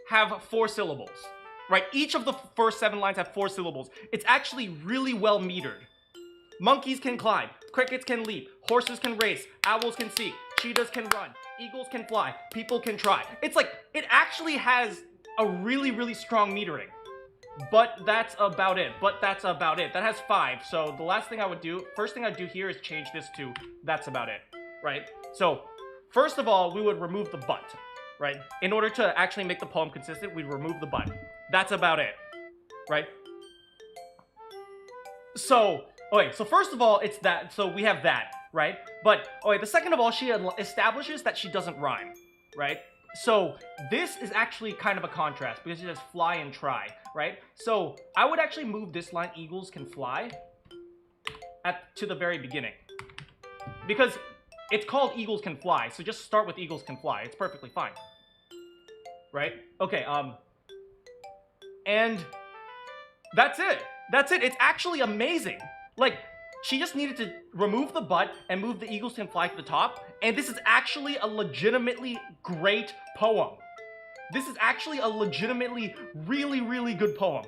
have 4 syllables, right? Each of the first 7 lines have 4 syllables. It's actually really well metered. Monkeys can climb, crickets can leap, horses can race, owls can seek, cheetahs can run, eagles can fly, people can try. It's like, it actually has a really, really strong metering. But that's about it. That has 5. So the last thing I would do, first thing I'd do here is change this to that's about it, right? So first of all, we would remove the but, right? In order to actually make the poem consistent, we'd remove the but. That's about it, right? So, okay, so first of all, it's that, so we have that, right? But, okay, the second of all, she establishes that she doesn't rhyme, right? So this is actually kind of a contrast because it says fly and try, right? So I would actually move this line, eagles can fly, to the very beginning. Because it's called eagles can fly, so just start with eagles can fly. It's perfectly fine. Right? Okay, and that's it. That's it. It's actually amazing. Like, she just needed to remove the but and move the eagles can fly to the top, and this is actually a legitimately great poem. This is actually a legitimately really, really good poem.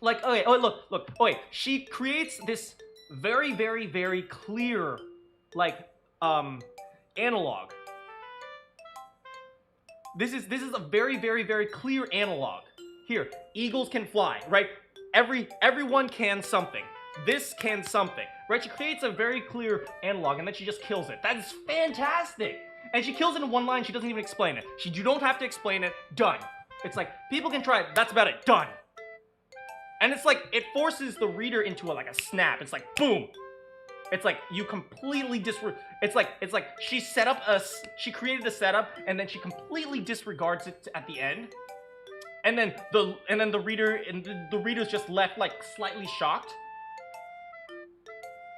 Like, okay, oh, look, okay, she creates this very, very, very clear, like, analog. This is a very, very, very clear analog. Here, eagles can fly, right? Everyone can something. This can something, right? She creates a very clear analog, and then she just kills it. That is fantastic! And she kills it in one line, she doesn't even explain it. You don't have to explain it, done. It's like, people can try it, that's about it, done. And it's like, it forces the reader into like a snap. It's like, boom! It's like, you completely it's like, she created a setup, and then she completely disregards it at the end. And then the reader's just left like slightly shocked.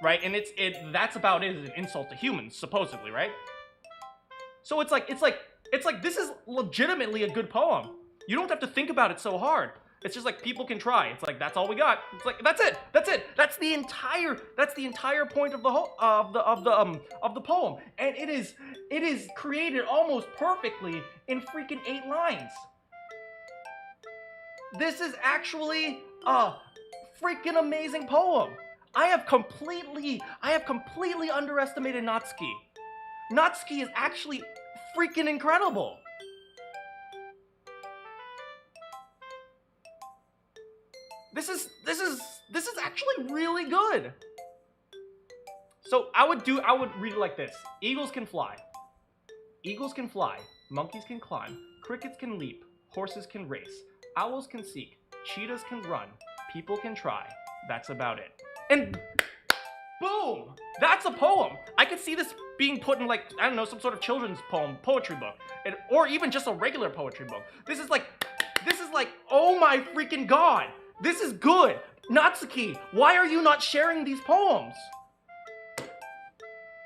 Right? And that's about it. It's an insult to humans, supposedly, right? So it's like this is legitimately a good poem. You don't have to think about it so hard. It's just like, people can try. It's like, that's all we got. It's like, that's it. That's the entire point of the whole of the poem. And it is created almost perfectly in freaking 8 lines. This is actually a freaking amazing poem. I have completely underestimated Natsuki. Natsuki is actually freaking incredible. This is actually really good. So I would read it like this. Eagles can fly. Eagles can fly. Monkeys can climb. Crickets can leap. Horses can race. Owls can seek. Cheetahs can run. People can try. That's about it. And boom! That's a poem. I could see this being put in, like, I don't know, some sort of children's poetry book. Or even just a regular poetry book. This is like, oh my freaking god! This is good! Natsuki, why are you not sharing these poems?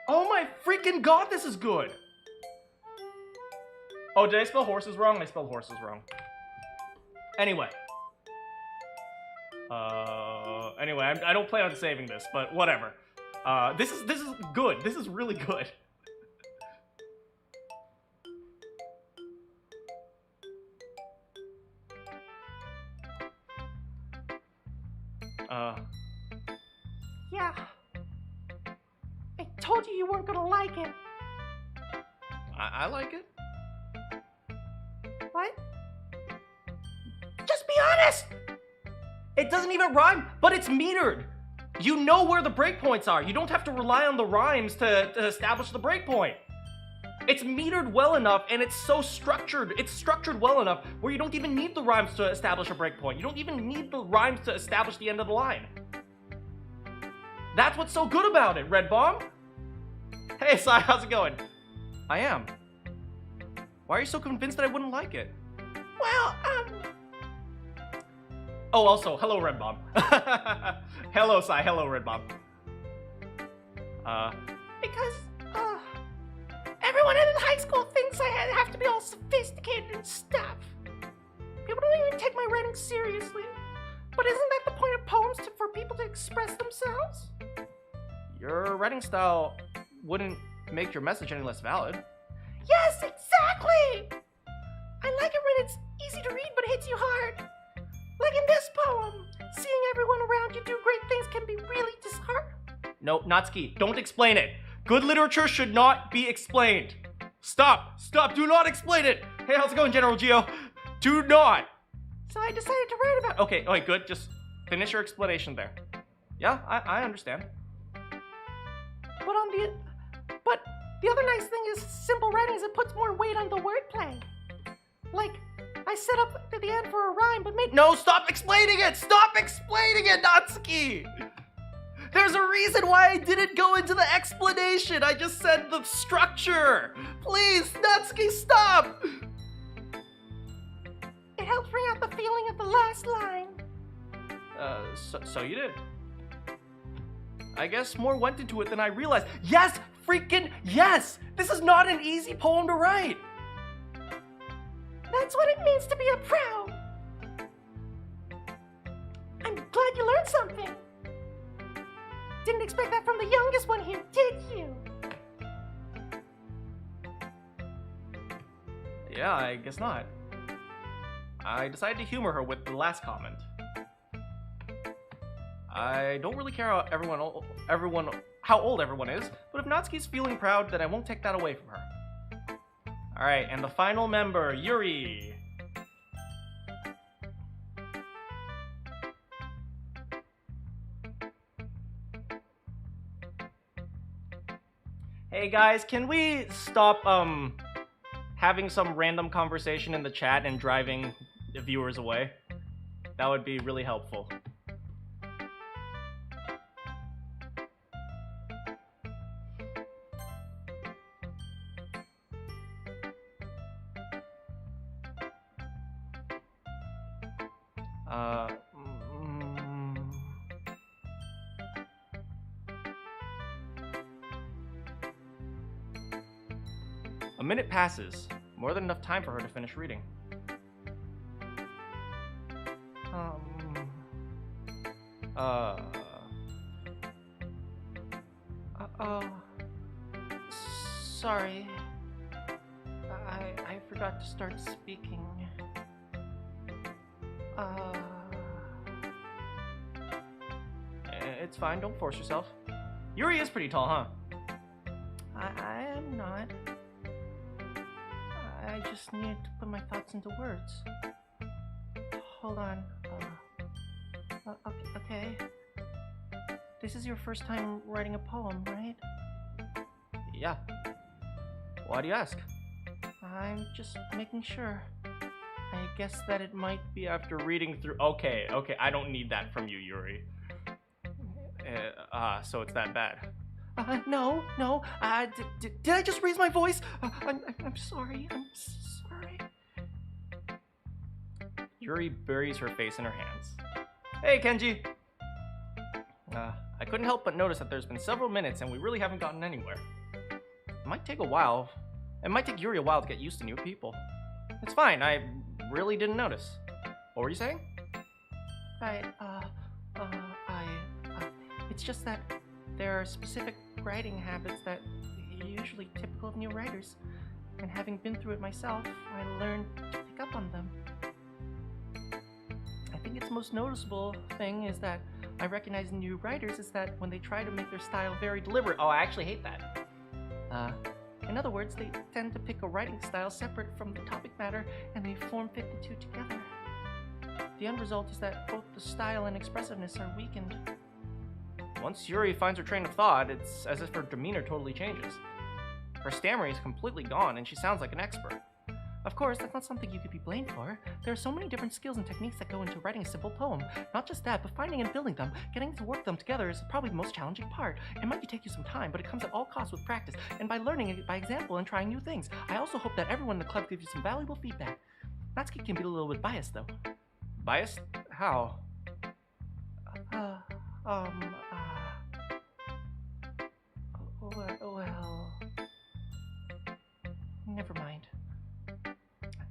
Oh my freaking god, this is good! Oh, did I spell horses wrong? I spelled horses wrong. Anyway. Anyway, I don't plan on saving this, but whatever. This is good. This is really good. Yeah. I told you weren't gonna like it. I like it. What? Just be honest! It doesn't even rhyme, but it's metered. You know where the breakpoints are. You don't have to rely on the rhymes to establish the breakpoint. It's metered well enough, and it's so structured. It's structured well enough where you don't even need the rhymes to establish a breakpoint. You don't even need the rhymes to establish the end of the line. That's what's so good about it, Red Bomb. Hey, Sai, how's it going? I am. Why are you so convinced that I wouldn't like it? Well, Oh, also, hello, Red Bomb. Hello, Sai. Hello, Red Bomb. because, everyone in high school thinks I have to be all sophisticated and stuff. People don't even take my writing seriously. But isn't that the point of poems for people to express themselves? Your writing style wouldn't make your message any less valid. Yes, exactly! I like it when it's easy to read but hits you hard. Like in this poem, seeing everyone around you do great things can be really disheartening. No, Natsuki, don't explain it. Good literature should not be explained. Stop! Stop! Do not explain it! Hey, how's it going, General Geo? Do not! So I decided to write about Okay, good. Just finish your explanation there. Yeah, I understand. But the other nice thing is simple writing is it puts more weight on the wordplay. Like, I set up at the end for a rhyme, but made— No, stop explaining it! Stop explaining it, Natsuki! There's a reason why I didn't go into the explanation. I just said the structure. Please, Natsuki, stop! It helps bring out the feeling of the last line. So you did. I guess more went into it than I realized. Yes, freaking yes! This is not an easy poem to write. That's what it means to be a pro. I'm glad you learned something. Didn't expect that from the youngest one here, did you? Yeah, I guess not. I decided to humor her with the last comment. I don't really care how how old everyone is, but if Natsuki's feeling proud, then I won't take that away from her. Alright, and the final member, Yuri. Hey guys, can we stop having some random conversation in the chat and driving the viewers away? That would be really helpful. A minute passes, more than enough time for her to finish reading. Sorry. I forgot to start speaking. It's fine, don't force yourself. Yuri is pretty tall, huh? I am not. I just needed to put my thoughts into words. Hold on. Okay. This is your first time writing a poem, right? Yeah. Why do you ask? I'm just making sure. I guess that it might be after reading through— Okay, I don't need that from you, Yuri. So it's that bad. No. Did I just raise my voice? I'm sorry. I'm sorry. Yuri buries her face in her hands. Hey, Kenji! I couldn't help but notice that there's been several minutes and we really haven't gotten anywhere. It might take a while. It might take Yuri a while to get used to new people. It's fine, I really didn't notice. What were you saying? It's just that there are specific writing habits that are usually typical of new writers. And having been through it myself, I learned to pick up on them. I think its most noticeable thing is that I recognize in new writers is that when they try to make their style very deliberate— Oh, I actually hate that. In other words, they tend to pick a writing style separate from the topic matter and they fit the two together. The end result is that both the style and expressiveness are weakened. Once Yuri finds her train of thought, it's as if her demeanor totally changes. Her stammering is completely gone and she sounds like an expert. Of course, that's not something you could be blamed for. There are so many different skills and techniques that go into writing a simple poem. Not just that, but finding and building them, getting to work them together is probably the most challenging part. It might take you some time, but it comes at all costs with practice, and by learning it by example and trying new things. I also hope that everyone in the club gives you some valuable feedback. Natsuki can be a little bit biased, though. Biased? How? Well, never mind.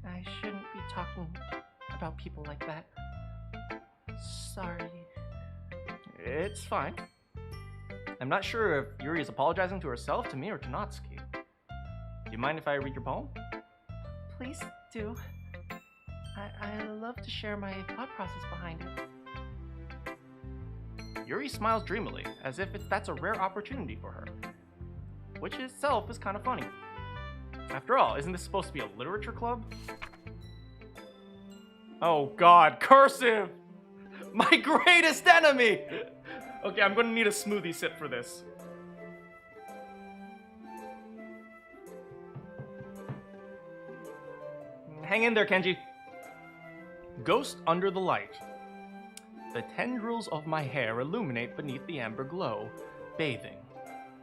I shouldn't be talking about people like that. Sorry. It's fine. I'm not sure if Yuri is apologizing to herself, to me, or to Natsuki. Do you mind if I read your poem? Please do. I love to share my thought process behind it. Yuri smiles dreamily, as if that's a rare opportunity for her. Which itself is kind of funny. After all, isn't this supposed to be a literature club? Oh god, cursive! My greatest enemy! Okay, I'm gonna need a smoothie sip for this. Hang in there, Kenji. Ghost under the light. The tendrils of my hair illuminate beneath the amber glow, bathing.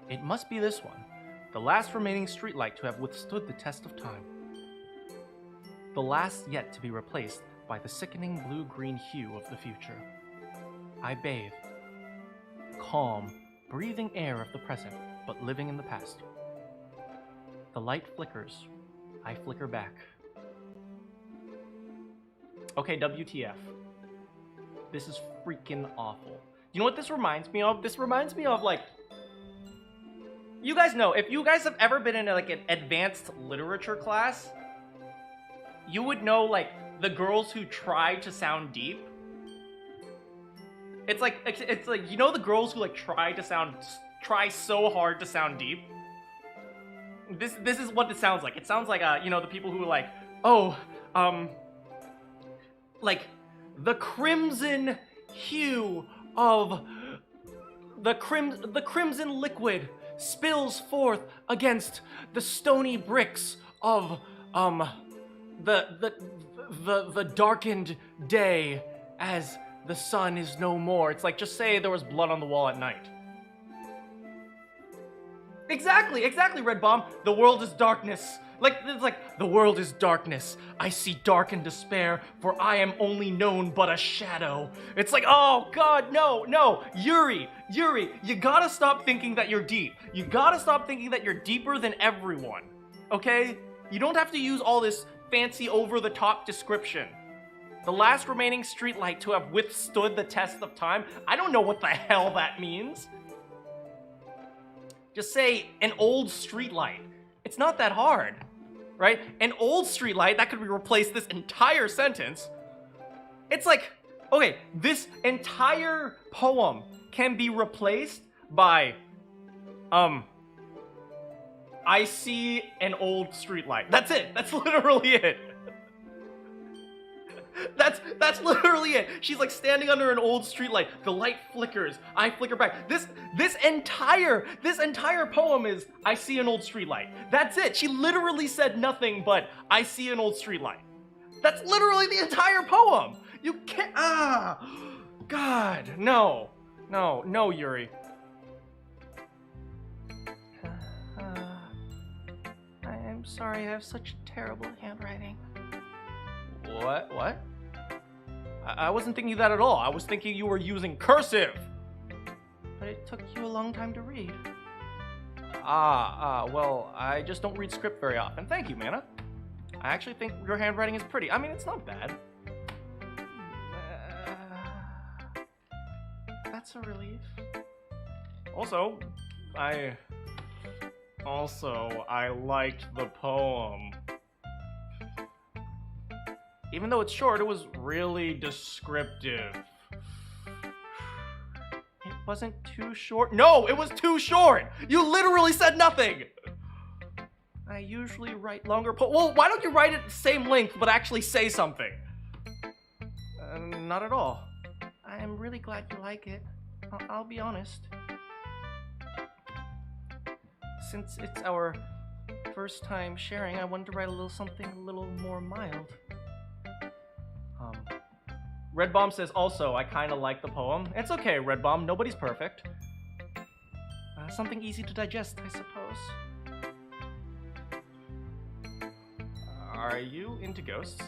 It must be this one, the last remaining streetlight to have withstood the test of time. The last yet to be replaced by the sickening blue-green hue of the future. I bathe. Calm, breathing air of the present, but living in the past. The light flickers. I flicker back. Okay, WTF. This is freaking awful. You know what this reminds me of? This reminds me of, like... You guys know, if you guys have ever been in, like, an advanced literature class, you would know, like, the girls who try to sound deep. It's like, you know the girls who, like, try so hard to sound deep? This is what it sounds like. It sounds like, you know, the people who are like, oh, like, the crimson hue of the crimson liquid spills forth against the stony bricks of the darkened day as the sun is no more. It's like, just say there was blood on the wall at night. Exactly, Red Bomb. The world is darkness. Like, it's like, the world is darkness. I see dark and despair, for I am only known but a shadow. It's like, oh god, no. Yuri, you gotta stop thinking that you're deep. You gotta stop thinking that you're deeper than everyone. Okay? You don't have to use all this fancy over-the-top description. The last remaining streetlight to have withstood the test of time. I don't know what the hell that means. Just say an old streetlight. It's not that hard, right? An old streetlight, that could replace this entire sentence. It's like, okay, this entire poem can be replaced by, I see an old streetlight. That's it. That's literally it. That's literally it. She's like standing under an old streetlight. The light flickers. I flicker back. This entire poem is I see an old streetlight. That's it. She literally said nothing but I see an old streetlight. That's literally the entire poem. You can't. God, no, Yuri. I'm sorry. I have such terrible handwriting. What? I wasn't thinking that at all. I was thinking you were using cursive. But it took you a long time to read. Well, I just don't read script very often. Thank you, Mana. I actually think your handwriting is pretty. I mean, it's not bad. That's a relief. Also, I liked the poem. Even though it's short, it was really descriptive. It wasn't too short. No, it was too short! You literally said nothing! I usually write longer Well, why don't you write it the same length, but actually say something? Not at all. I'm really glad you like it. I'll be honest. Since it's our first time sharing, I wanted to write a little something a little more mild. Red Bomb says also, I kinda like the poem. It's okay, Red Bomb, nobody's perfect. Something easy to digest, I suppose. Are you into ghosts?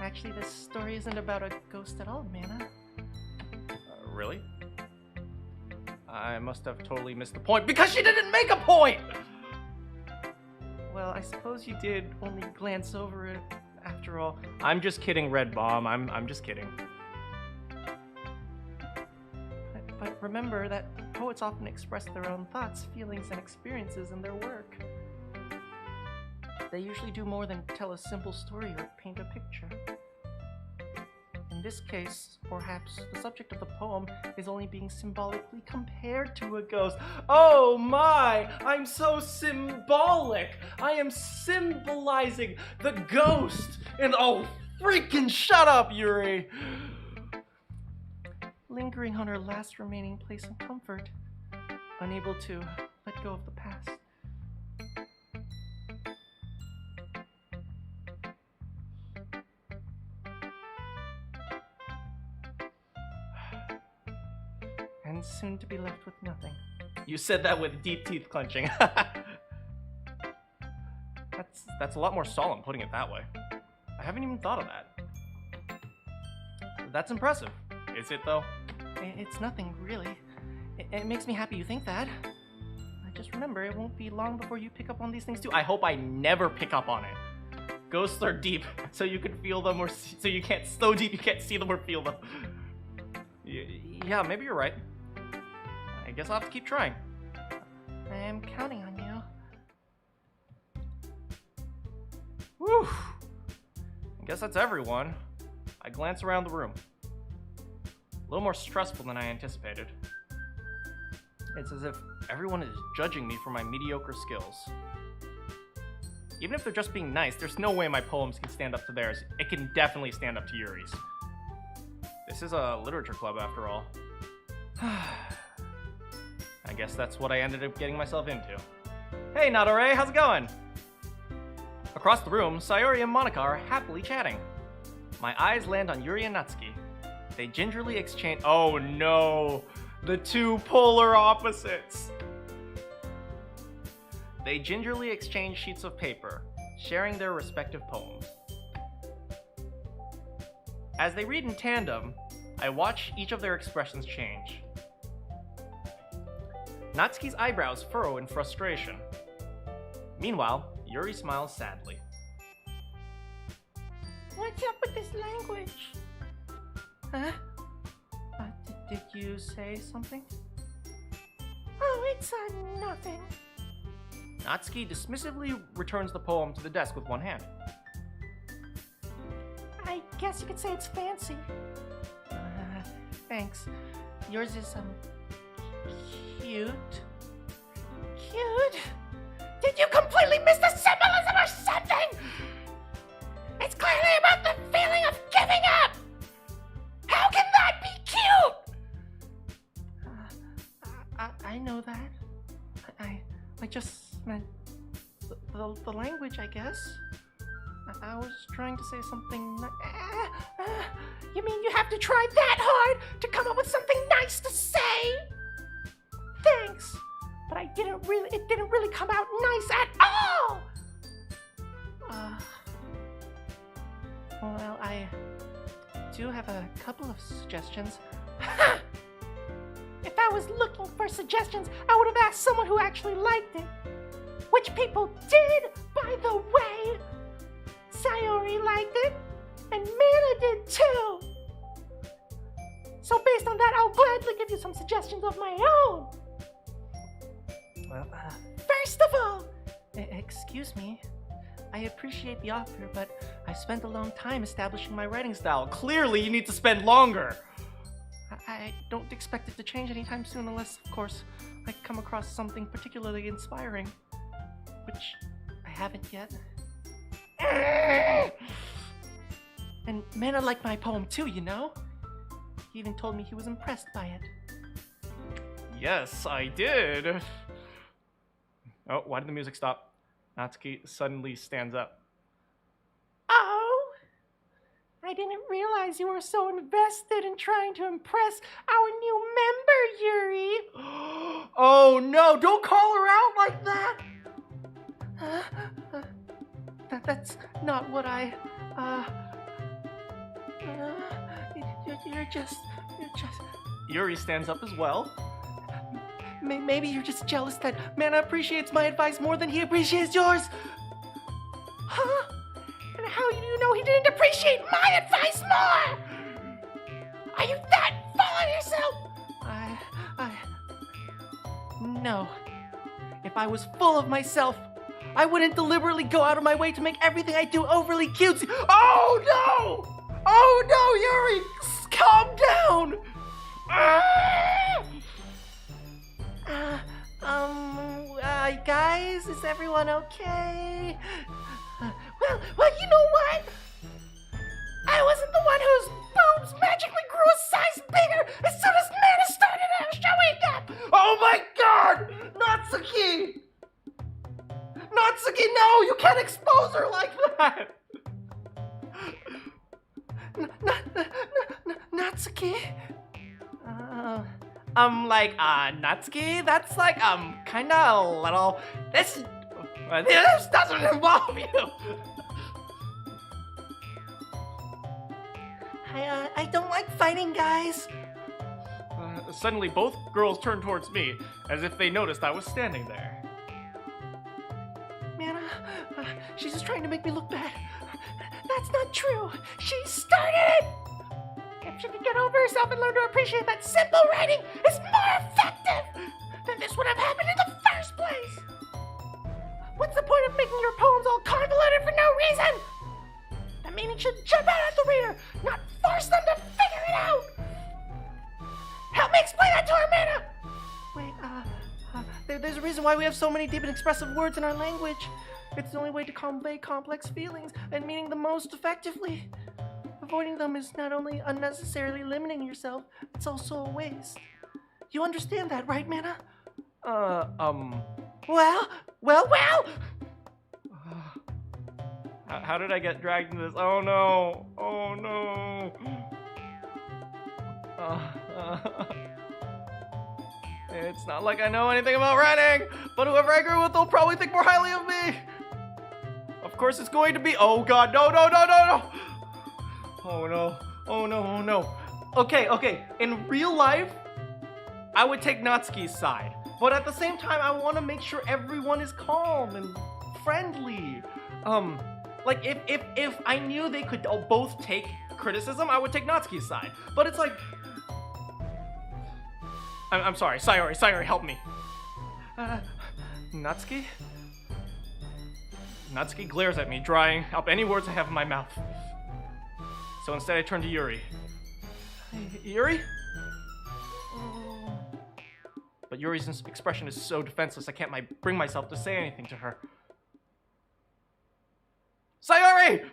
Actually, this story isn't about a ghost at all, Mana. Really? I must have totally missed the point because she didn't make a point! Well, I suppose you did only glance over it after all. I'm just kidding, Red Bomb. I'm just kidding. But remember that poets often express their own thoughts, feelings, and experiences in their work. They usually do more than tell a simple story or paint a picture. In this case, perhaps the subject of the poem is only being symbolically compared to a ghost. Oh my! I'm so symbolic! I am symbolizing the ghost! And oh, freaking shut up, Yuri! Lingering on her last remaining place of comfort, unable to let go of the past. And soon to be left with nothing. You said that with deep teeth clenching. That's a lot more solemn putting it that way. I haven't even thought of that. That's impressive. Is it though? It's nothing, really. It makes me happy you think that. Just remember, it won't be long before you pick up on these things too. I hope I never pick up on it. Ghosts are deep, so you can feel them, or so you can't. So deep you can't see them or feel them. Yeah, maybe you're right. I guess I'll have to keep trying. I am counting on you. Whew. I guess that's everyone. I glance around the room. A little more stressful than I anticipated. It's as if everyone is judging me for my mediocre skills. Even if they're just being nice, there's no way my poems can stand up to theirs. It can definitely stand up to Yuri's. This is a literature club after all. I guess that's what I ended up getting myself into. Hey, Nadore, how's it going? Across the room, Sayori and Monica are happily chatting. My eyes land on Yuri and Natsuki. They gingerly exchange— oh no! The two polar opposites! They gingerly exchange sheets of paper, sharing their respective poems. As they read in tandem, I watch each of their expressions change. Natsuki's eyebrows furrow in frustration. Meanwhile, Yuri smiles sadly. What's up with this language? Huh? Did you say something? Oh, it's nothing. Natsuki dismissively returns the poem to the desk with one hand. I guess you could say it's fancy. Thanks. Yours is, cute. Cute? Did you completely miss the symbolism or something? It's clearly about the feeling of giving up! How can that be cute? I know that. I just meant the language, I guess. I was trying to say something. You mean you have to try that hard to come up with something nice to say? Thanks, but it didn't really come out nice at all. Well, I do have a couple of suggestions. If I was looking for suggestions, I would have asked someone who actually liked it. Which people did, by the way. Sayori liked it, and Mana did too. So based on that, I'll gladly give you some suggestions of my own. Well, first of all, excuse me. I appreciate the offer, but I spent a long time establishing my writing style. Clearly, you need to spend longer. I don't expect it to change anytime soon unless, of course, I come across something particularly inspiring. Which I haven't yet. And Mana liked my poem too, you know? He even told me he was impressed by it. Yes, I did. Oh, why did the music stop? Natsuki suddenly stands up. Oh, I didn't realize you were so invested in trying to impress our new member, Yuri. Oh no, don't call her out like that! That's not what I, you're just... Yuri stands up as well. Maybe you're just jealous that Mana appreciates my advice more than he appreciates yours. Huh? And how do you know he didn't appreciate my advice more? Are you that full of yourself? No. If I was full of myself, I wouldn't deliberately go out of my way to make everything I do overly cutesy. Oh no! Oh no, Yuri! Calm down! Guys, is everyone okay? Well, you know what? I wasn't the one whose boobs magically grew a size bigger as soon as Mana started showing up! Oh my god! Natsuki! Natsuki, no! You can't expose her like that! Natsuki? Natsuki? That's like, kinda a little... This doesn't involve you! I don't like fighting, guys. Suddenly, both girls turned towards me, as if they noticed I was standing there. Mana, she's just trying to make me look bad. That's not true. She started! If she could get over herself and learn to appreciate that simple writing is more effective, then this would have happened in the first place. What's the point of making your poems all convoluted for no reason? The meaning should jump out at the reader, not force them to figure it out. Help me explain that to her, Mana. Wait, there's a reason why we have so many deep and expressive words in our language. It's the only way to convey complex feelings and meaning them most effectively. Avoiding them is not only unnecessarily limiting yourself, it's also a waste. You understand that, right, Mana? Well! How did I get dragged into this? Oh no! Oh no! It's not like I know anything about writing, but whoever I agree with will probably think more highly of me. Of course it's going to be, oh god, no. Oh no, oh no. Okay, in real life, I would take Natsuki's side, but at the same time, I want to make sure everyone is calm and friendly. Like if I knew they could both take criticism, I would take Natsuki's side, but it's like, I'm sorry, Sayori, help me. Natsuki? Natsuki glares at me, drying up any words I have in my mouth. So instead I turn to Yuri. Yuri? But Yuri's expression is so defenseless I can't bring myself to say anything to her. Sayori!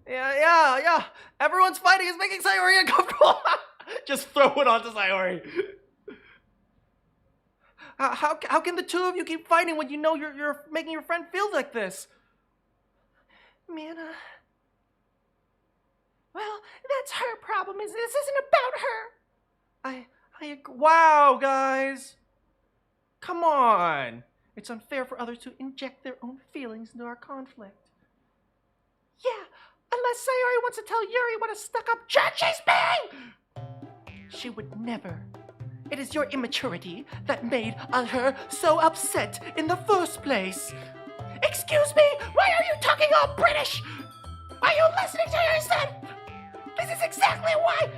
Yeah. Everyone's fighting is making Sayori uncomfortable. Just throw it onto Sayori. How can the two of you keep fighting when you know you're making your friend feel like this? Mana. Well, that's her problem. This isn't about her. I agree. Wow, guys. Come on. It's unfair for others to inject their own feelings into our conflict. Yeah, unless Sayori wants to tell Yuri what a stuck-up jerk she's being! She would never. It is your immaturity that made her so upset in the first place. Excuse me? Why are you talking all British? Are you listening to yourself? This is exactly why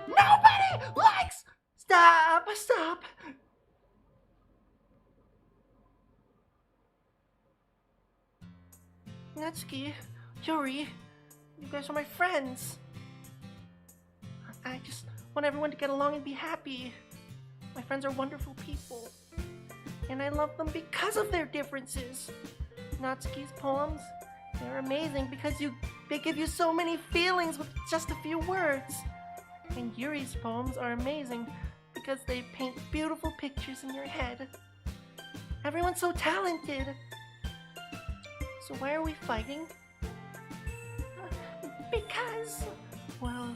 nobody likes... Stop. Natsuki, Yuri, you guys are my friends. I just want everyone to get along and be happy. My friends are wonderful people. And I love them because of their differences. Natsuki's poems, they're amazing because they give you so many feelings with just a few words. And Yuri's poems are amazing because they paint beautiful pictures in your head. Everyone's so talented. So why are we fighting? Because, well,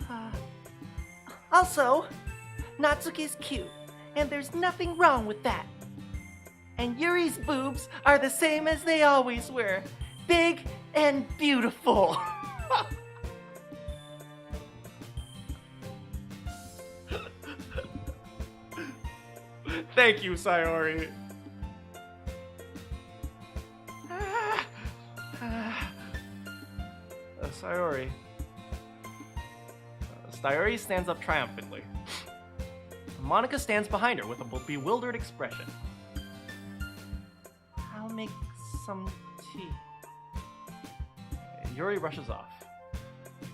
also, Natsuki's cute, and there's nothing wrong with that. And Yuri's boobs are the same as they always were, big and beautiful. Thank you, Sayori. Sayori. Sayori stands up triumphantly. Monica stands behind her with a bewildered expression. I'll make some tea. Yuri rushes off.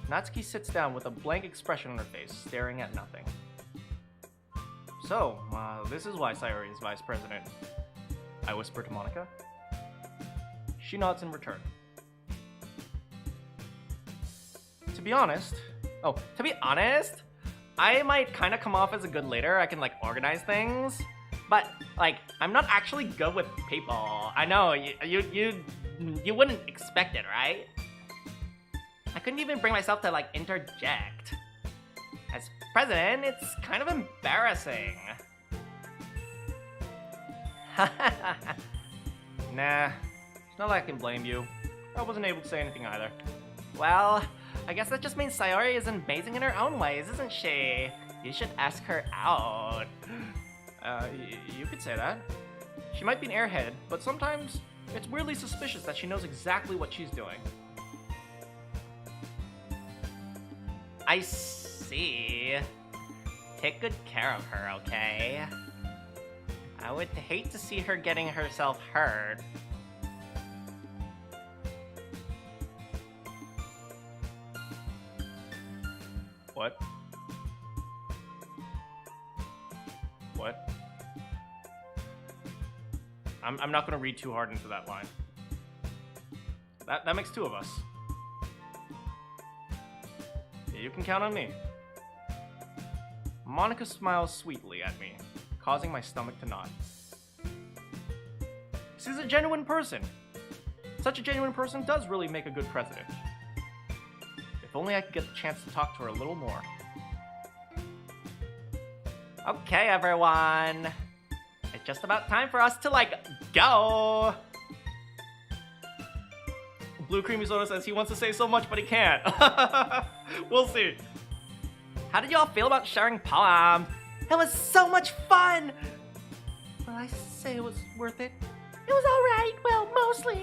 Natsuki sits down with a blank expression on her face, staring at nothing. So, this is why Sayori is vice president. I whisper to Monica. She nods in return. To be honest, I might kind of come off as a good leader. I can like organize things, but like I'm not actually good with people. I know you wouldn't expect it, right? I couldn't even bring myself to like interject. As president, it's kind of embarrassing. Nah, it's not like I can blame you. I wasn't able to say anything either. Well, I guess that just means Sayori is amazing in her own ways, isn't she? You should ask her out. You could say that. She might be an airhead, but sometimes it's weirdly suspicious that she knows exactly what she's doing. I see. Take good care of her, okay? I would hate to see her getting herself hurt. What? What? I'm not gonna read too hard into that line. That makes two of us. Yeah, you can count on me. Monica smiles sweetly at me, causing my stomach to knot. She's a genuine person. Such a genuine person does really make a good president. If only I could get the chance to talk to her a little more. Okay, everyone. It's just about time for us to, like, go. Blue Creamy Soda says he wants to say so much, but he can't. We'll see. How did y'all feel about sharing poems? It was so much fun! Well, I say it was worth it. It was alright, well, mostly.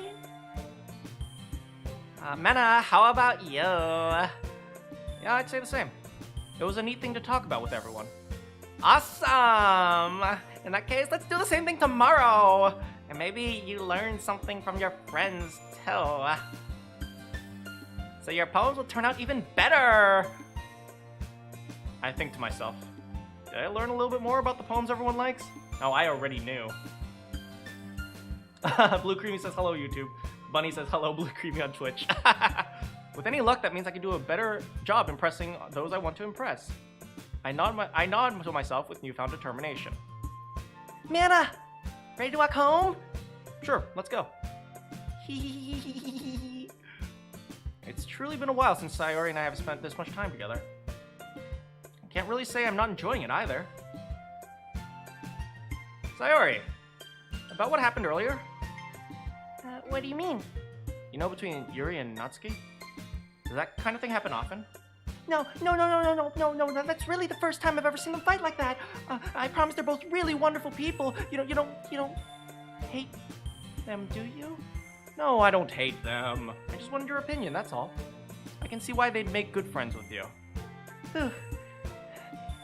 Mena, how about you? Yeah, I'd say the same. It was a neat thing to talk about with everyone. Awesome! In that case, let's do the same thing tomorrow! And maybe you learn something from your friends, too. So your poems will turn out even better! I think to myself, did I learn a little bit more about the poems everyone likes? Oh, I already knew. Blue Creamy says hello, YouTube. Bunny says hello, Blue Creamy on Twitch. With any luck, that means I can do a better job impressing those I want to impress. I nod to myself with newfound determination. Mana, ready to walk home? Sure, let's go. It's truly been a while since Sayori and I have spent this much time together. I can't really say I'm not enjoying it either. Sayori, about what happened earlier? What do you mean? You know, between Yuri and Natsuki? Does that kind of thing happen often? No, that's really the first time I've ever seen them fight like that. I promise they're both really wonderful people. You don't hate them, do you? No, I don't hate them. I just wanted your opinion, that's all. I can see why they'd make good friends with you. Whew.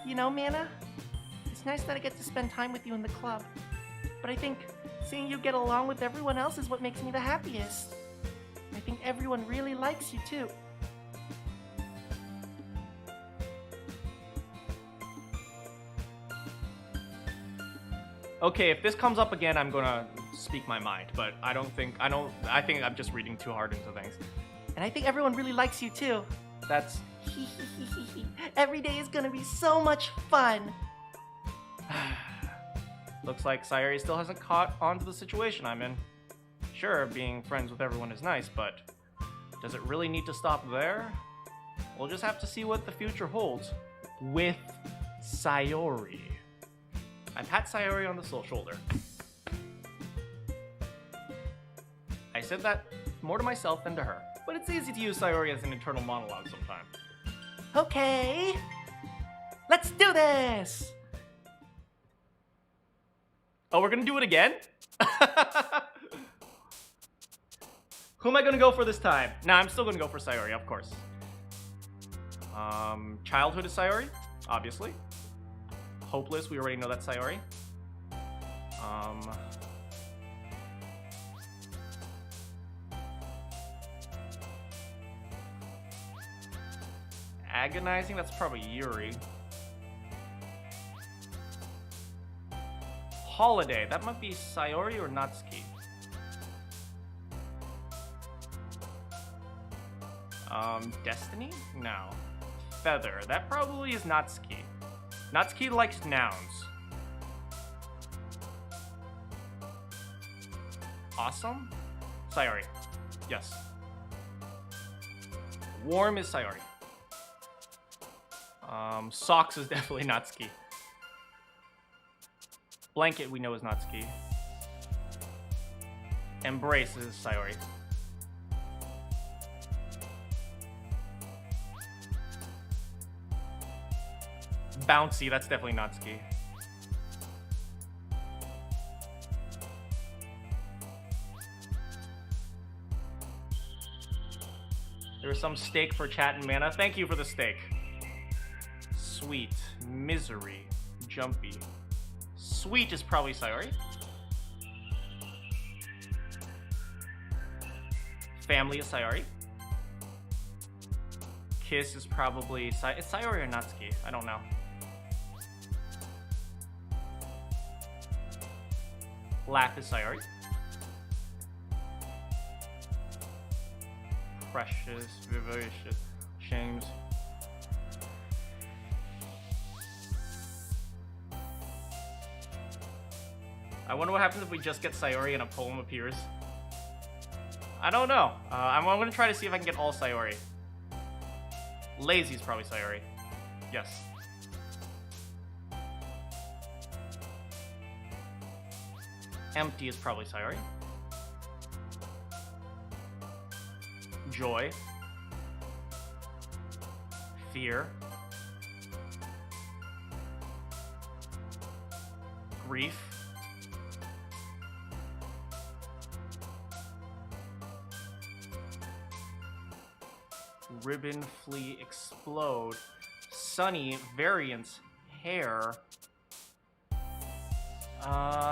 You know, Mana, it's nice that I get to spend time with you in the club. But I think seeing you get along with everyone else is what makes me the happiest. I think everyone really likes you, too. Okay, if this comes up again, I'm gonna speak my mind, but I think I'm just reading too hard into things. And I think everyone really likes you, too. That's... Every day is gonna be so much fun. Looks like Sayori still hasn't caught on to the situation I'm in. Sure, being friends with everyone is nice, but does it really need to stop there? We'll just have to see what the future holds with Sayori. I pat Sayori on the shoulder. I said that more to myself than to her, but it's easy to use Sayori as an internal monologue sometimes. Okay, let's do this! Oh, we're gonna do it again? Who am I gonna go for this time? Nah, I'm still gonna go for Sayori, of course. Childhood is Sayori, obviously. Hopeless, we already know that's Sayori. Agonizing, that's probably Yuri. Holiday, that might be Sayori or Natsuki. Destiny? No. Feather, that probably is Natsuki. Natsuki likes nouns. Awesome? Sayori. Yes. Warm is Sayori. Socks is definitely Natsuki. Blanket we know is Natsuki. Embrace is Sayori. Bouncy, that's definitely Natsuki. There was some steak for chat and mana. Thank you for the steak. Sweet, misery, jumpy. Sweet is probably Sayori. Family is Sayori. Kiss is probably it's Sayori or Natsuki. I don't know. Laugh is Sayori. Precious, vivacious, shames. I wonder what happens if we just get Sayori and a poem appears. I don't know. I'm gonna try to see if I can get all Sayori. Lazy is probably Sayori. Yes. Empty is probably Sayori. Joy. Fear. Grief. Ribbon, flee, explode. Sunny, variance, hair.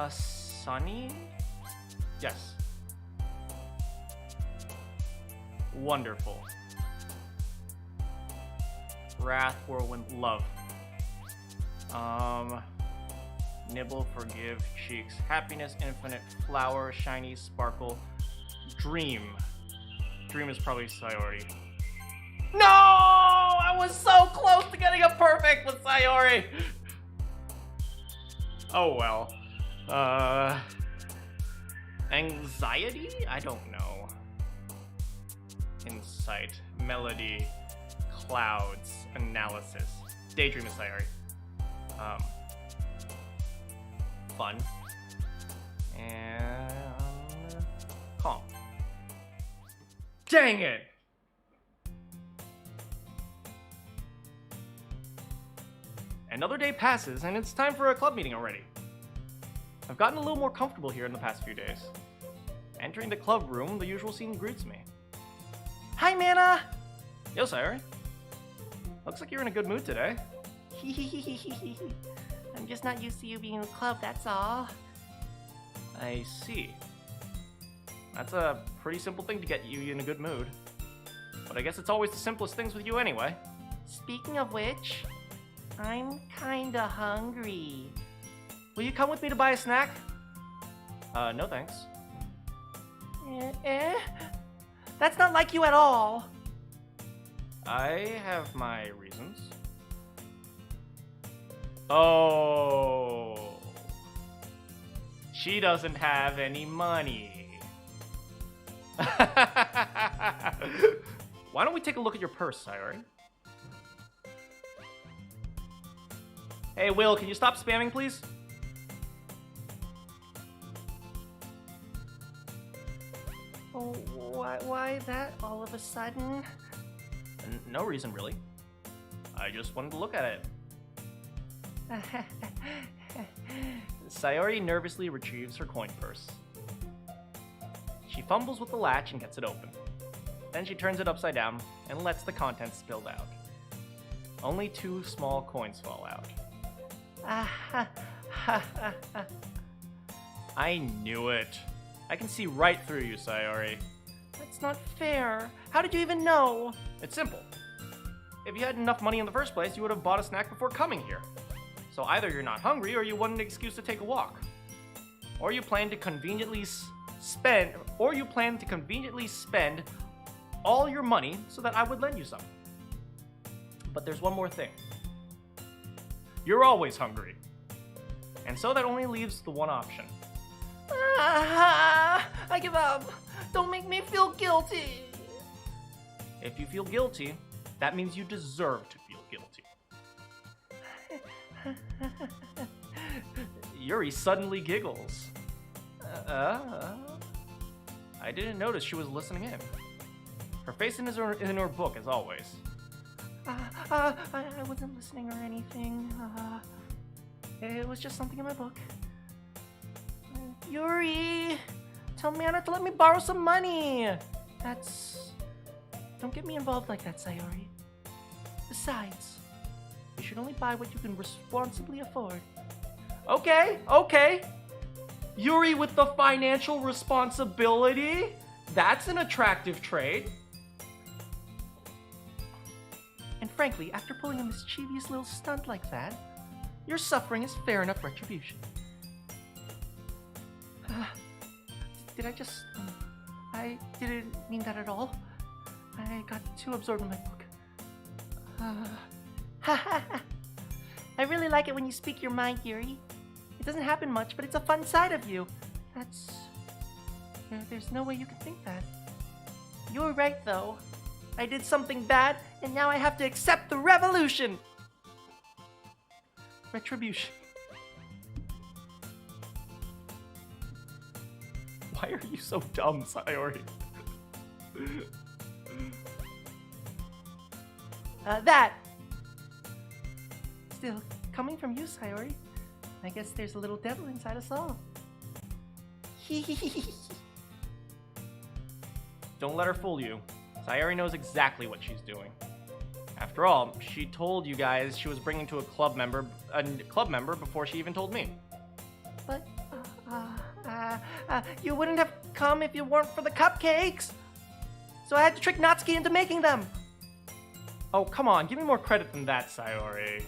Sunny? Yes. Wonderful. Wrath, whirlwind, love. Nibble, forgive, cheeks. Happiness, infinite, flower, shiny, sparkle. Dream. Dream is probably Sayori. No! I was so close to getting a perfect with Sayori! Oh well. Anxiety? I don't know. Insight. Melody. Clouds. Analysis. Daydream is Sayori. Fun. And... calm. Dang it! Another day passes, and it's time for a club meeting already. I've gotten a little more comfortable here in the past few days. Entering the club room, the usual scene greets me. Hi, Mana! Yo, Sayori. Looks like you're in a good mood today. I'm just not used to you being in the club, that's all. I see. That's a pretty simple thing to get you in a good mood. But I guess it's always the simplest things with you anyway. Speaking of which, I'm kinda hungry. Will you come with me to buy a snack? No thanks. That's not like you at all. I have my reasons. Oh. She doesn't have any money. Why don't we take a look at your purse, Sayori? Hey, Will, can you stop spamming, please? Oh, why that all of a sudden? No reason, really. I just wanted to look at it. Sayori nervously retrieves her coin purse. She fumbles with the latch and gets it open. Then she turns it upside down and lets the contents spill out. Only 2 small coins fall out. I knew it. I can see right through you, Sayori. That's not fair. How did you even know? It's simple. If you had enough money in the first place, you would have bought a snack before coming here. So either you're not hungry or you want an excuse to take a walk. Or you plan to conveniently spend all your money so that I would lend you some. But there's one more thing. You're always hungry. And so that only leaves the one option. I give up. Don't make me feel guilty. If you feel guilty, that means you deserve to feel guilty. Yuri suddenly giggles. I didn't notice she was listening in. Her face is in her book, as always. I wasn't listening or anything. It was just something in my book. Yuri, tell Mana to let me borrow some money. Don't get me involved like that, Sayori. Besides, you should only buy what you can responsibly afford. Okay. Yuri with the financial responsibility? That's an attractive trait. And frankly, after pulling a mischievous little stunt like that, your suffering is fair enough retribution. I didn't mean that at all. I got too absorbed in my book. I really like it when you speak your mind, Yuri. It doesn't happen much, but it's a fun side of you. There's no way you can think that. You're right, though. I did something bad, and now I have to accept the revolution. Retribution. Why are you so dumb, Sayori? That! Still, coming from you, Sayori, I guess there's a little devil inside us all. Don't let her fool you. Sayori knows exactly what she's doing. After all, she told you guys she was bringing to a club member before she even told me. But, you wouldn't have come if you weren't for the cupcakes. So I had to trick Natsuki into making them. Oh, come on, give me more credit than that, Sayori.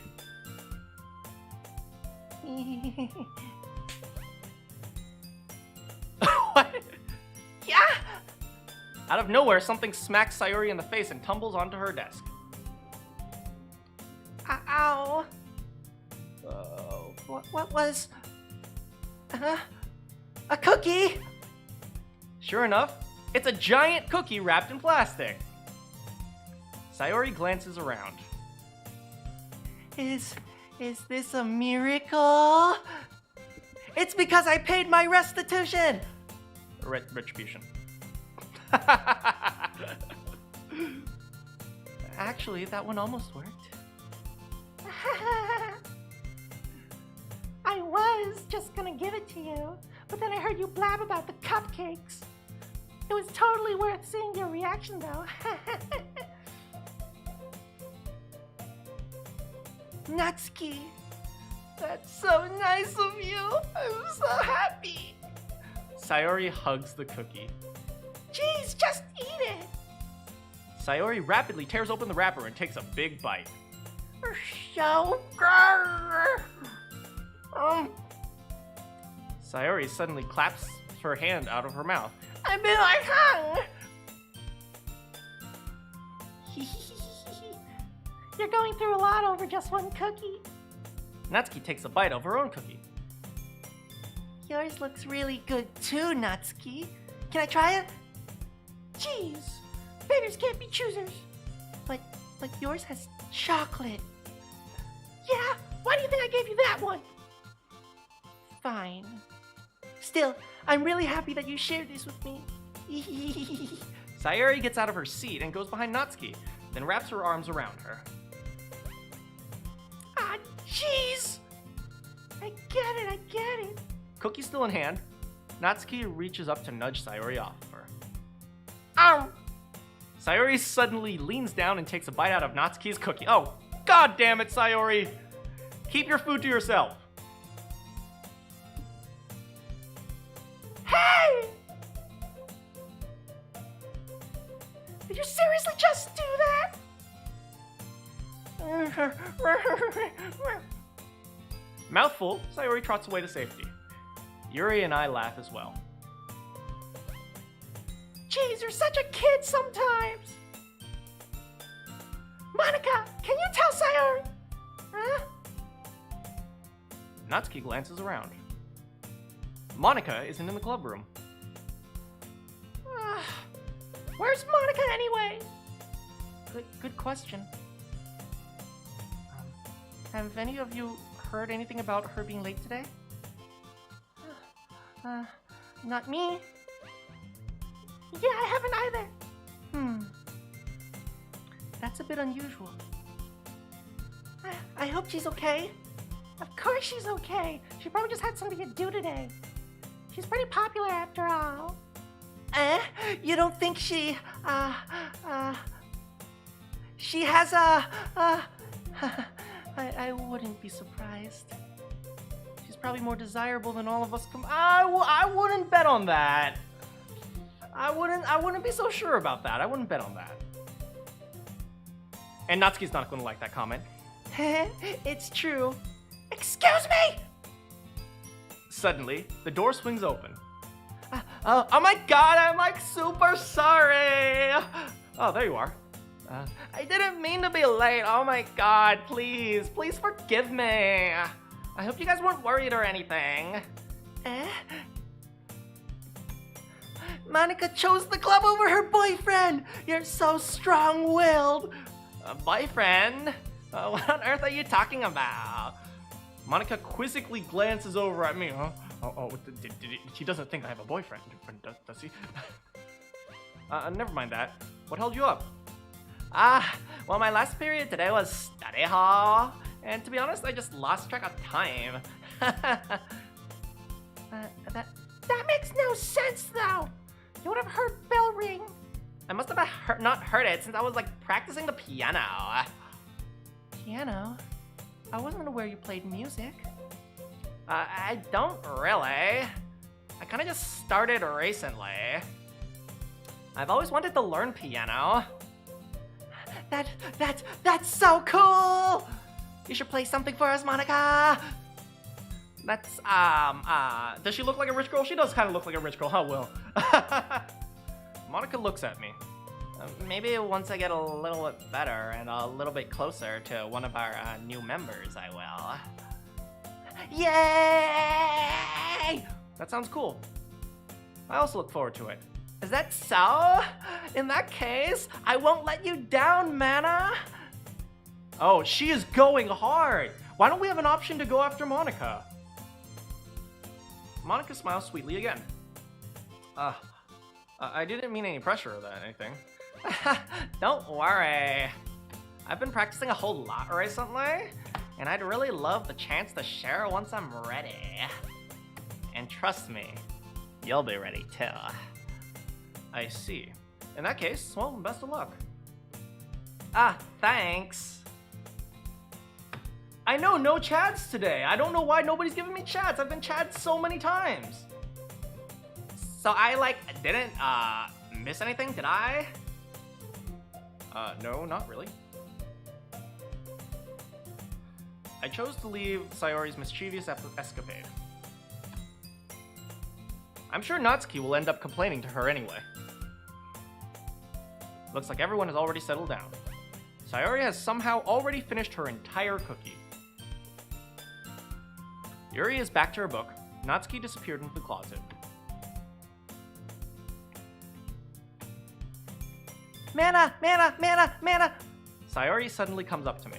What? Yeah! Out of nowhere, something smacks Sayori in the face and tumbles onto her desk. Ow. What was... a cookie? Sure enough, it's a giant cookie wrapped in plastic. Sayori glances around. Is this a miracle? It's because I paid my restitution! Retribution. Actually, that one almost worked. I was just gonna give it to you, but then I heard you blab about the cupcakes. It was totally worth seeing your reaction, though. Natsuki, that's so nice of you. I'm so happy. Sayori hugs the cookie. Jeez, just eat it. Sayori rapidly tears open the wrapper and takes a big bite. So Sayori suddenly claps her hand out of her mouth. I've been like hung. You're going through a lot over just one cookie. Natsuki takes a bite of her own cookie. Yours looks really good too, Natsuki. Can I try it? Jeez, beggars can't be choosers. But yours has chocolate. Yeah, why do you think I gave you that one? Fine. Still, I'm really happy that you shared this with me. Sayori gets out of her seat and goes behind Natsuki, then wraps her arms around her. Ah, jeez! I get it. Cookie still in hand, Natsuki reaches up to nudge Sayori off of her. Ow! Sayori suddenly leans down and takes a bite out of Natsuki's cookie. Oh, god damn it, Sayori! Keep your food to yourself. Hey! Did you seriously just do that? Mouthful, Sayori trots away to safety. Yuri and I laugh as well. Jeez, you're such a kid sometimes. Monica, can you tell Sayori? Huh? Natsuki glances around. Monica isn't in the club room. Where's Monica anyway? Good question. Have any of you heard anything about her being late today? Not me. Yeah, I haven't either. That's a bit unusual. I hope she's okay. Of course she's okay. She probably just had something to do today. She's pretty popular after all. You don't think she has I wouldn't be surprised. She's probably more desirable than all of us. I wouldn't bet on that. I wouldn't be so sure about that. I wouldn't bet on that. And Natsuki's not going to like that comment. It's true. Excuse me! Suddenly, the door swings open. Oh my god, I'm like super sorry! Oh, there you are. I didn't mean to be late. Oh my god, please forgive me. I hope you guys weren't worried or anything. Monica chose the club over her boyfriend. You're so strong-willed. Boyfriend? What on earth are you talking about? Monica quizzically glances over at me. She doesn't think I have a boyfriend, does she? Never mind that. What held you up? Well, my last period today was study hall, and to be honest, I just lost track of time. That makes no sense, though. You would have heard bell ring. I must have not heard it since I was like practicing the piano. Piano? I wasn't aware you played music. I don't really. I kind of just started recently. I've always wanted to learn piano. That's so cool! You should play something for us, Monica. That's, does she look like a rich girl? She does kind of look like a rich girl, huh, Will? Monica looks at me. Maybe once I get a little bit better and a little bit closer to one of our new members, I will. Yay! That sounds cool. I also look forward to it. Is that so? In that case, I won't let you down, Mana. Oh, she is going hard. Why don't we have an option to go after Monica? Monica smiles sweetly again. I didn't mean any pressure or anything. Don't worry. I've been practicing a whole lot recently, and I'd really love the chance to share once I'm ready. And trust me, you'll be ready too. I see. In that case, well, best of luck. Thanks. I know, no chads today. I don't know why nobody's giving me chats. I've been chads so many times. So I, didn't, miss anything, did I? No, not really. I chose to leave Sayori's mischievous escapade. I'm sure Natsuki will end up complaining to her anyway. Looks like everyone has already settled down. Sayori has somehow already finished her entire cookie. Yuri is back to her book, Natsuki disappeared into the closet. Mana! Mana! Mana! Mana! Sayori suddenly comes up to me.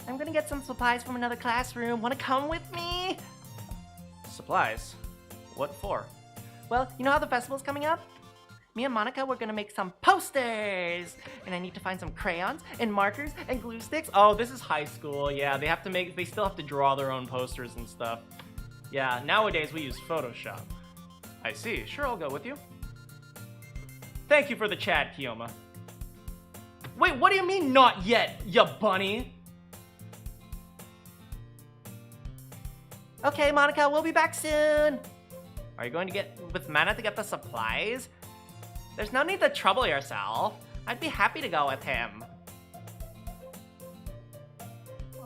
I'm gonna get some supplies from another classroom. Wanna come with me? Supplies? What for? Well, you know how the festival's coming up? Me and Monica, we're gonna make some posters! And I need to find some crayons and markers and glue sticks. Oh, this is high school. Yeah, they still have to draw their own posters and stuff. Yeah, nowadays we use Photoshop. I see. Sure, I'll go with you. Thank you for the chat, Kiyoma. Wait, what do you mean not yet, ya bunny? Okay, Monica, we'll be back soon. Are you going to get with Mana to get the supplies? There's no need to trouble yourself. I'd be happy to go with him.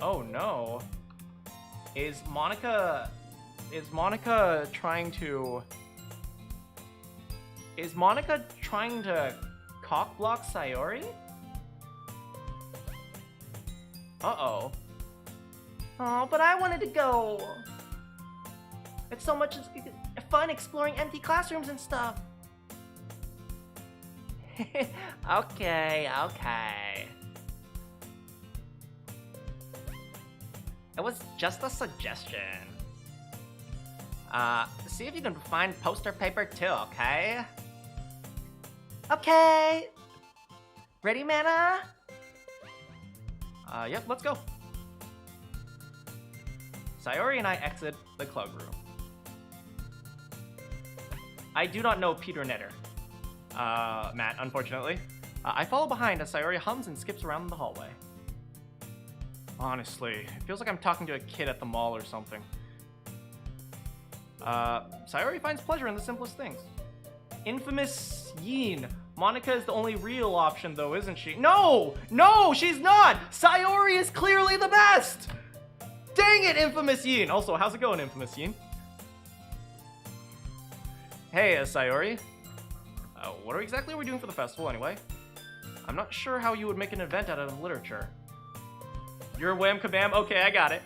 Oh no. Is Monica trying to cock block Sayori? Uh-oh. Oh, but I wanted to go. It's so much fun exploring empty classrooms and stuff. Okay. It was just a suggestion. See if you can find poster paper too, okay? Okay. Ready, Mana? Yep, let's go. Sayori and I exit the club room. I do not know Peter Netter. Matt, unfortunately. I follow behind as Sayori hums and skips around the hallway. Honestly, it feels like I'm talking to a kid at the mall or something. Sayori finds pleasure in the simplest things. Infamous Yin. Monica is the only real option though, isn't she? No, she's not! Sayori is clearly the best! Dang it, Infamous Yin! Also, how's it going, Infamous Yin? Hey, Sayori. What exactly are we doing for the festival, anyway? I'm not sure how you would make an event out of literature. You're wham kabam? Okay, I got it.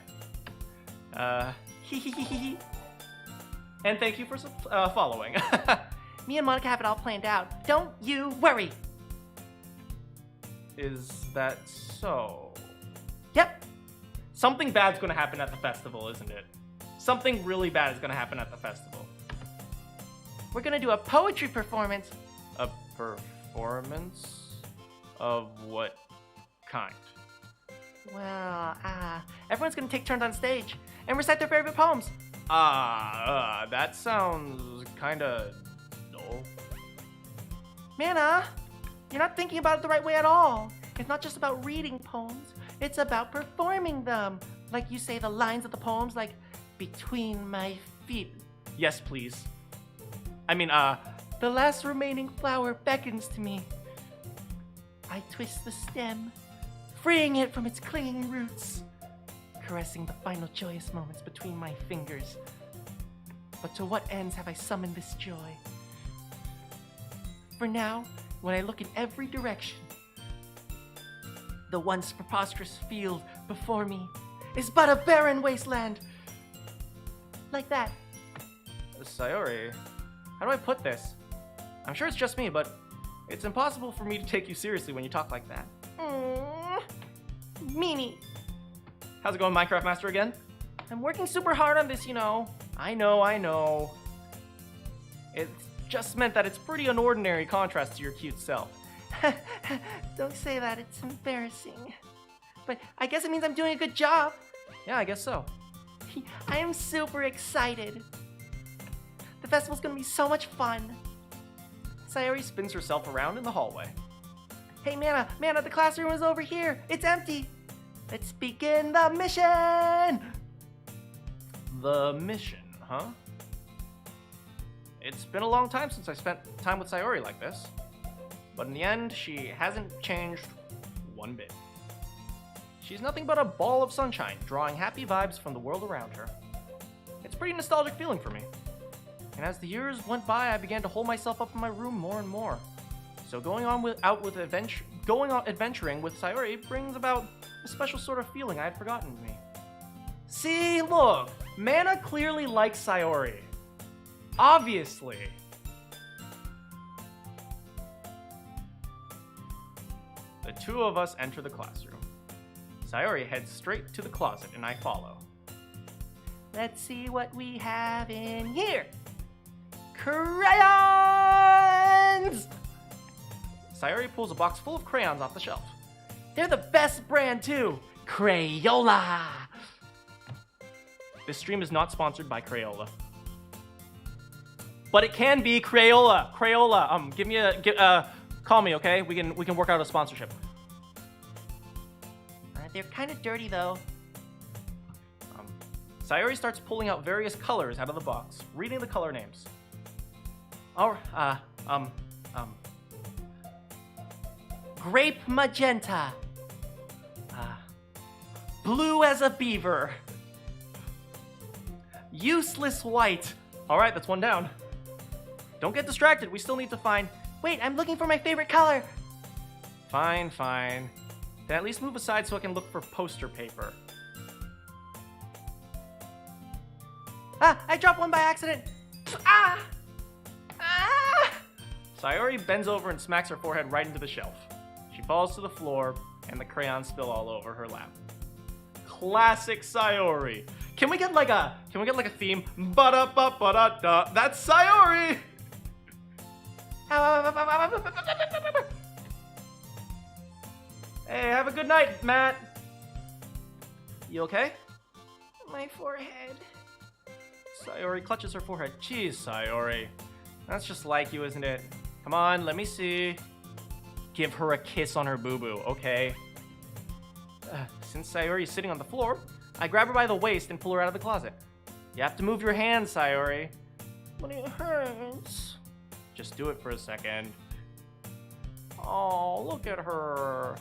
And thank you for following. Me and Monica have it all planned out. Don't you worry. Is that so? Yep. Something bad's gonna happen at the festival, isn't it? Something really bad is gonna happen at the festival. We're gonna do a poetry performance. A performance? Of what kind? Well, everyone's gonna take turns on stage and recite their favorite poems. That sounds kinda dull. Mana, you're not thinking about it the right way at all. It's not just about reading poems, it's about performing them. Like you say the lines of the poems, like, between my feet. Yes, please. I mean, the last remaining flower beckons to me. I twist the stem, freeing it from its clinging roots, caressing the final joyous moments between my fingers. But to what ends have I summoned this joy? For now, when I look in every direction, the once preposterous field before me is but a barren wasteland. Like that. Sayori, how do I put this? I'm sure it's just me, but it's impossible for me to take you seriously when you talk like that. Meanie. How's it going, Minecraft Master again? I'm working super hard on this, you know. I know. It's just meant that it's pretty an ordinary contrast to your cute self. Don't say that, it's embarrassing. But I guess it means I'm doing a good job. Yeah, I guess so. I am super excited. The festival's gonna be so much fun. Sayori spins herself around in the hallway. Hey, Mana, the classroom is over here. It's empty. Let's begin the mission! The mission, huh? It's been a long time since I spent time with Sayori like this. But in the end, she hasn't changed one bit. She's nothing but a ball of sunshine, drawing happy vibes from the world around her. It's a pretty nostalgic feeling for me. And as the years went by, I began to hold myself up in my room more and more. So going adventuring with Sayori brings about a special sort of feeling I had forgotten in me. See, look, Mana clearly likes Sayori. Obviously. The two of us enter the classroom. Sayori heads straight to the closet and I follow. Let's see what we have in here. Crayons! Sayori pulls a box full of crayons off the shelf. They're the best brand too. Crayola! This stream is not sponsored by Crayola. But it can be Crayola. Crayola. Give me a call me, okay? We can work out a sponsorship. They're kind of dirty though. Sayori starts pulling out various colors out of the box, reading the color names. Grape magenta. Blue as a beaver. Useless white. All right, that's one down. Don't get distracted. We still need to find... Wait, I'm looking for my favorite color. Fine. Then at least move aside so I can look for poster paper. I dropped one by accident. Ah! Sayori bends over and smacks her forehead right into the shelf. She falls to the floor, and the crayons spill all over her lap. Classic Sayori. Can we get like a theme? Ba-da-ba-ba-da-da. That's Sayori. Hey, have a good night, Matt. You okay? My forehead. Sayori clutches her forehead. Jeez, Sayori. That's just like you, isn't it? Come on, let me see. Give her a kiss on her boo-boo, okay? Since Sayori is sitting on the floor, I grab her by the waist and pull her out of the closet. You have to move your hands, Sayori. But it hurts. Just do it for a second. Oh, look at her.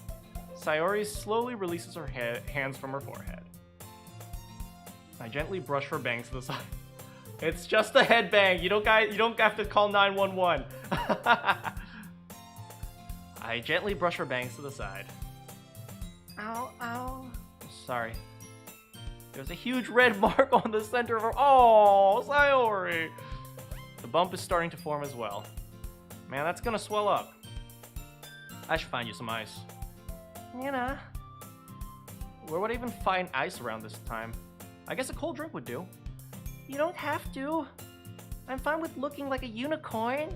Sayori slowly releases her hands from her forehead. I gently brush her bangs to the side. It's just a headbang. You don't have to call 911. I gently brush her bangs to the side. Ow, ow. Sorry. There's a huge red mark on the center of her. Oh, Sayori. The bump is starting to form as well. Man, that's gonna swell up. I should find you some ice. Nana. Where would I even find ice around this time? I guess a cold drink would do. You don't have to. I'm fine with looking like a unicorn.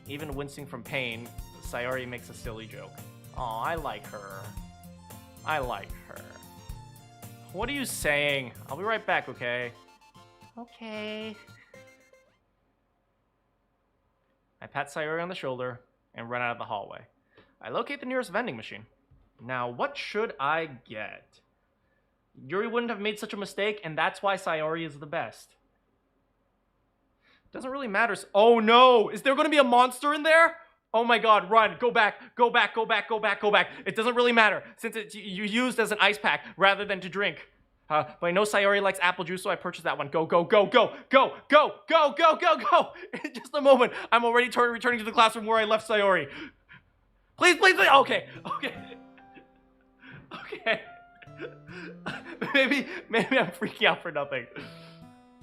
Even wincing from pain, Sayori makes a silly joke. Aw, I like her. What are you saying? I'll be right back, okay? Okay. I pat Sayori on the shoulder and run out of the hallway. I locate the nearest vending machine. Now, what should I get? Yuri wouldn't have made such a mistake, and that's why Sayori is the best. Doesn't really matter. Oh no! Is there going to be a monster in there? Oh my god, run! Go back! It doesn't really matter, since it's you used as an ice pack rather than to drink. But I know Sayori likes apple juice, so I purchased that one. Go! In just a moment, I'm already returning to the classroom where I left Sayori. Please! Okay. Maybe I'm freaking out for nothing.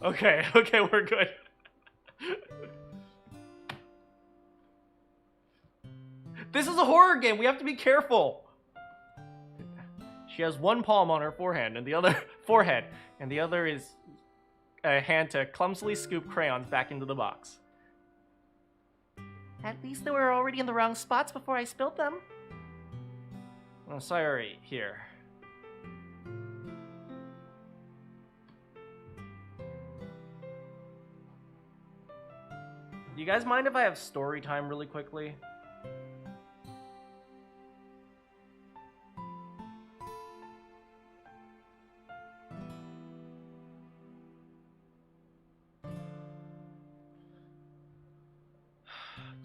Okay, we're good. This is a horror game. We have to be careful. She has one palm on her forehead, and the other is a hand to clumsily scoop crayons back into the box. At least they were already in the wrong spots before I spilled them. Oh, sorry. Here. Do you guys mind if I have story time really quickly?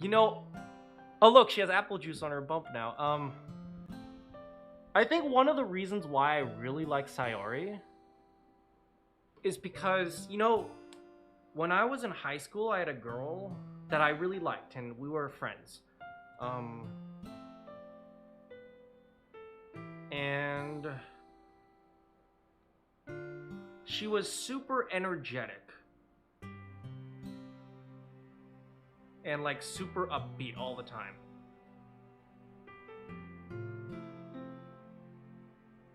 You know, oh look, she has apple juice on her bump now. I think one of the reasons why I really like Sayori is because, you know, when I was in high school, I had a girl that I really liked, and we were friends. And she was super energetic. And like super upbeat all the time.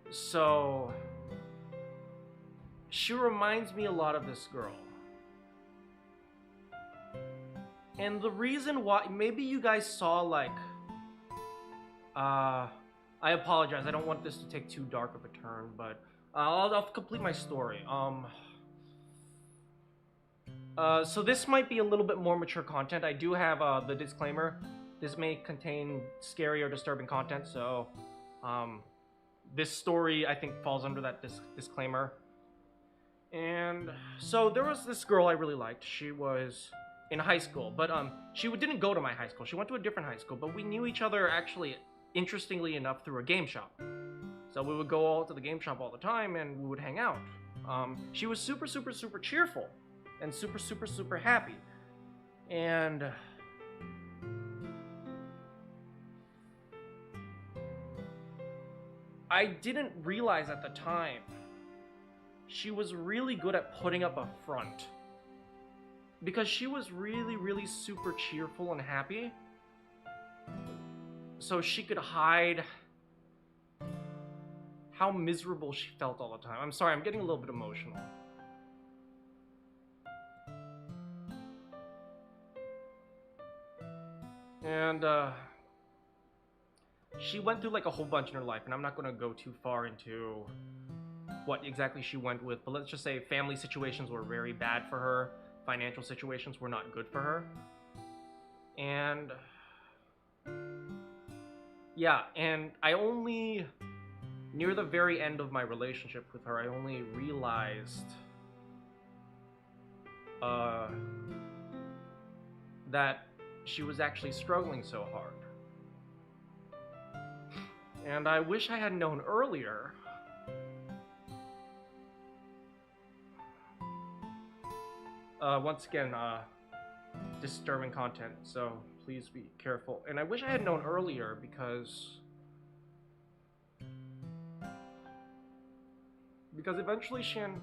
So she reminds me a lot of this girl. And the reason why, maybe you guys saw like, I apologize, I don't want this to take too dark of a turn, but I'll complete my story. So this might be a little bit more mature content. I do have the disclaimer. This may contain scary or disturbing content, so this story I think falls under that disclaimer. And so there was this girl I really liked. She was in high school, but she didn't go to my high school. She went to a different high school, but we knew each other actually, interestingly enough, through a game shop. So we would go all to the game shop all the time, and we would hang out. She was super, super, super cheerful, and super, super, super happy. And I didn't realize at the time she was really good at putting up a front. Because she was really, really super cheerful and happy. So she could hide how miserable she felt all the time. I'm sorry, I'm getting a little bit emotional. And she went through like a whole bunch in her life, and I'm not gonna go too far into what exactly she went with, but let's just say family situations were very bad for her. Financial situations were not good for her. And yeah, and I only, near the very end of my relationship with her, I only realized that she was actually struggling so hard. And I wish I had known earlier. Once again, disturbing content, so please be careful. And I wish I had known earlier because eventually Shan...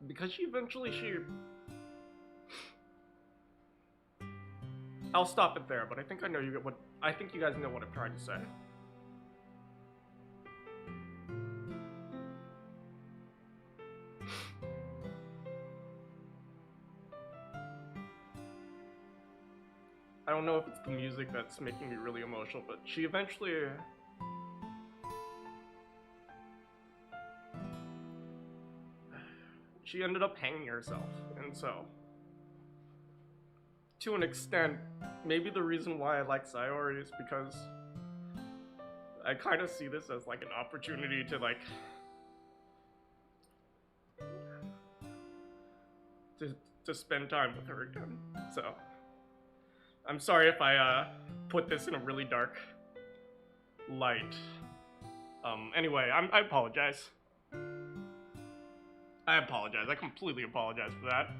Because she... I'll stop it there, but I think I know I think you guys know what I'm trying to say. I don't know if it's the music that's making me really emotional, but she eventually... She ended up hanging herself, and so... To an extent, maybe the reason why I like Sayori is because I kind of see this as like an opportunity to like... to spend time with her again, so... I'm sorry if I put this in a really dark light. Anyway, I apologize. I apologize. I completely apologize for that.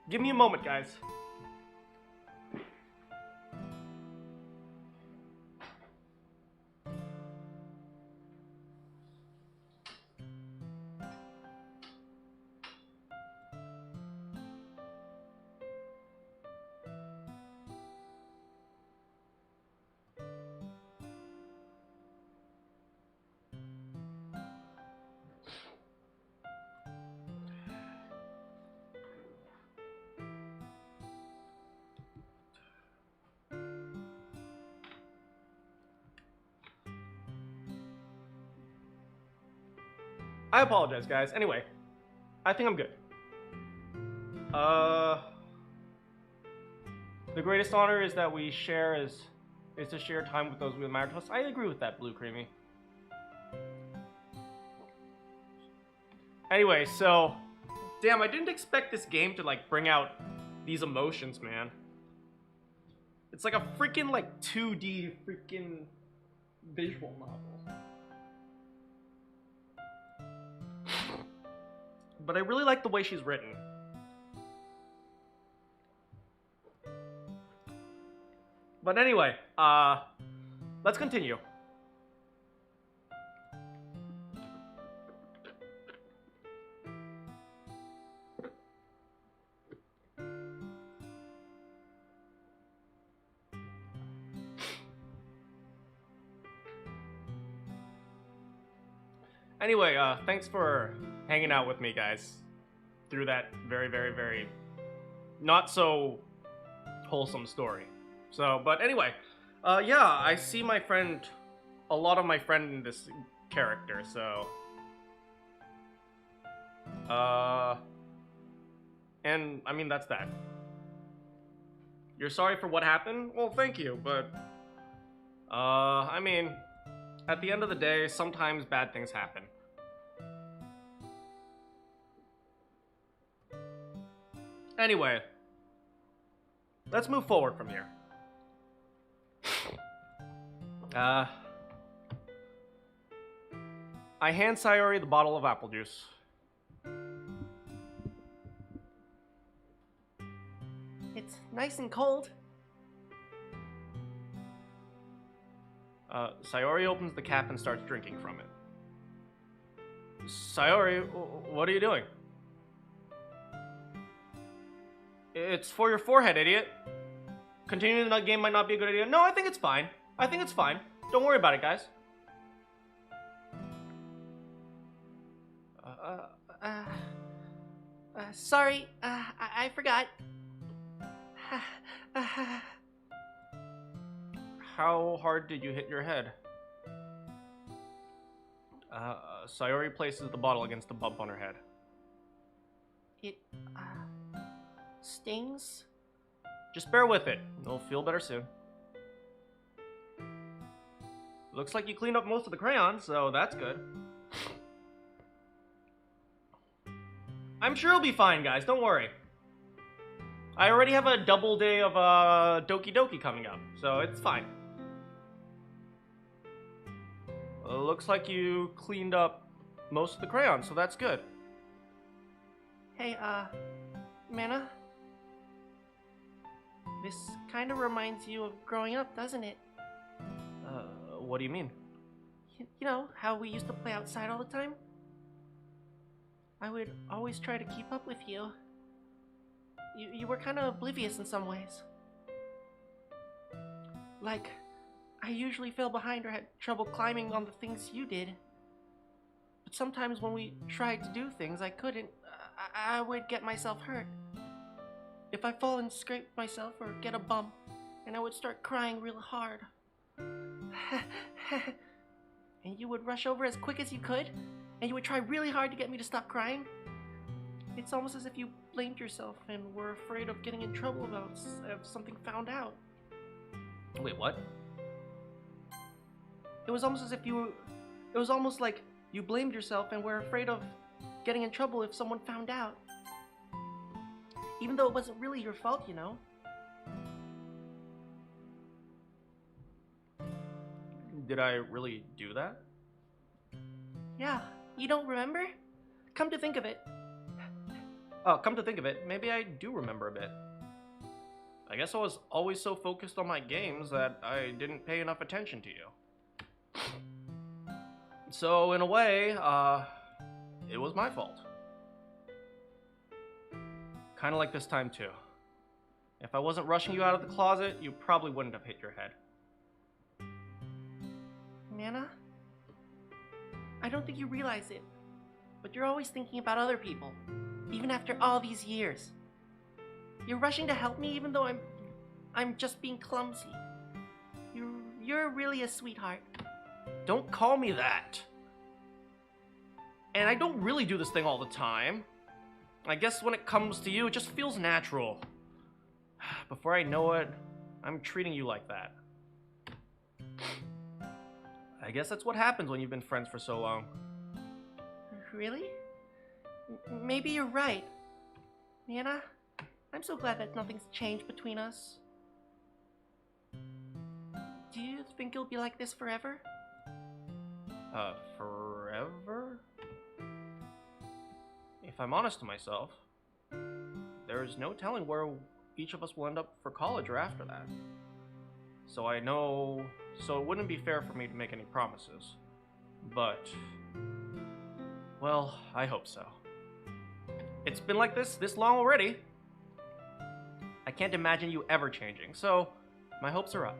Give me a moment, guys. I apologize, guys. Anyway, I think I'm good. The greatest honor is that we share as is to share time with those who matter to us. I agree with that, Blue Creamy. Anyway, so... Damn, I didn't expect this game to, like, bring out these emotions, man. It's like a freaking, like, 2D freaking visual novel. But I really like the way she's written. But anyway, let's continue. Anyway, thanks for hanging out with me, guys, through that very, very, very not so wholesome story. So, but anyway, yeah, I see my friend, a lot of my friend in this character, so, and I mean, that's that. You're sorry for what happened? Well, thank you, but, I mean, at the end of the day, sometimes bad things happen. Anyway, let's move forward from here. I hand Sayori the bottle of apple juice. It's nice and cold. Sayori opens the cap and starts drinking from it. Sayori, what are you doing? It's for your forehead, idiot. Continuing the game might not be a good idea. No, I think it's fine. I think it's fine. Don't worry about it, guys. Sorry, I forgot. How hard did you hit your head? Sayori places the bottle against the bump on her head. It, stings? Just bear with it. You'll feel better soon. Looks like you cleaned up most of the crayons, so that's good. I'm sure it'll be fine, guys. Don't worry. I already have a double day of Doki Doki coming up, so it's fine. Looks like you cleaned up most of the crayons, so that's good. Hey, Mana? This kind of reminds you of growing up, doesn't it? What do you mean? You know, how we used to play outside all the time? I would always try to keep up with you. You were kind of oblivious in some ways. Like, I usually fell behind or had trouble climbing on the things you did. But sometimes when we tried to do things I couldn't, I would get myself hurt. If I fall and scrape myself or get a bump, and I would start crying real hard. And you would rush over as quick as you could, and you would try really hard to get me to stop crying. It's almost as if you blamed yourself and were afraid of getting in trouble about something found out. Wait, what? It was almost as if you were... It was almost like you blamed yourself and were afraid of getting in trouble if someone found out. Even though it wasn't really your fault, you know. Did I really do that? Yeah, you don't remember? Come to think of it. Oh, come to think of it, maybe I do remember a bit. I guess I was always so focused on my games that I didn't pay enough attention to you. So, in a way, it was my fault. Kinda like this time, too. If I wasn't rushing you out of the closet, you probably wouldn't have hit your head. Mana? I don't think you realize it, but you're always thinking about other people, even after all these years. You're rushing to help me even though I'm just being clumsy. You're really a sweetheart. Don't call me that. And I don't really do this thing all the time. I guess when it comes to you, it just feels natural. Before I know it, I'm treating you like that. I guess that's what happens when you've been friends for so long. Really? Maybe you're right. Nana, I'm so glad that nothing's changed between us. Do you think you'll be like this forever? Forever? If I'm honest to myself, there's no telling where each of us will end up for college or after that. So it wouldn't be fair for me to make any promises. But, well, I hope so. It's been like this long already. I can't imagine you ever changing, so my hopes are up.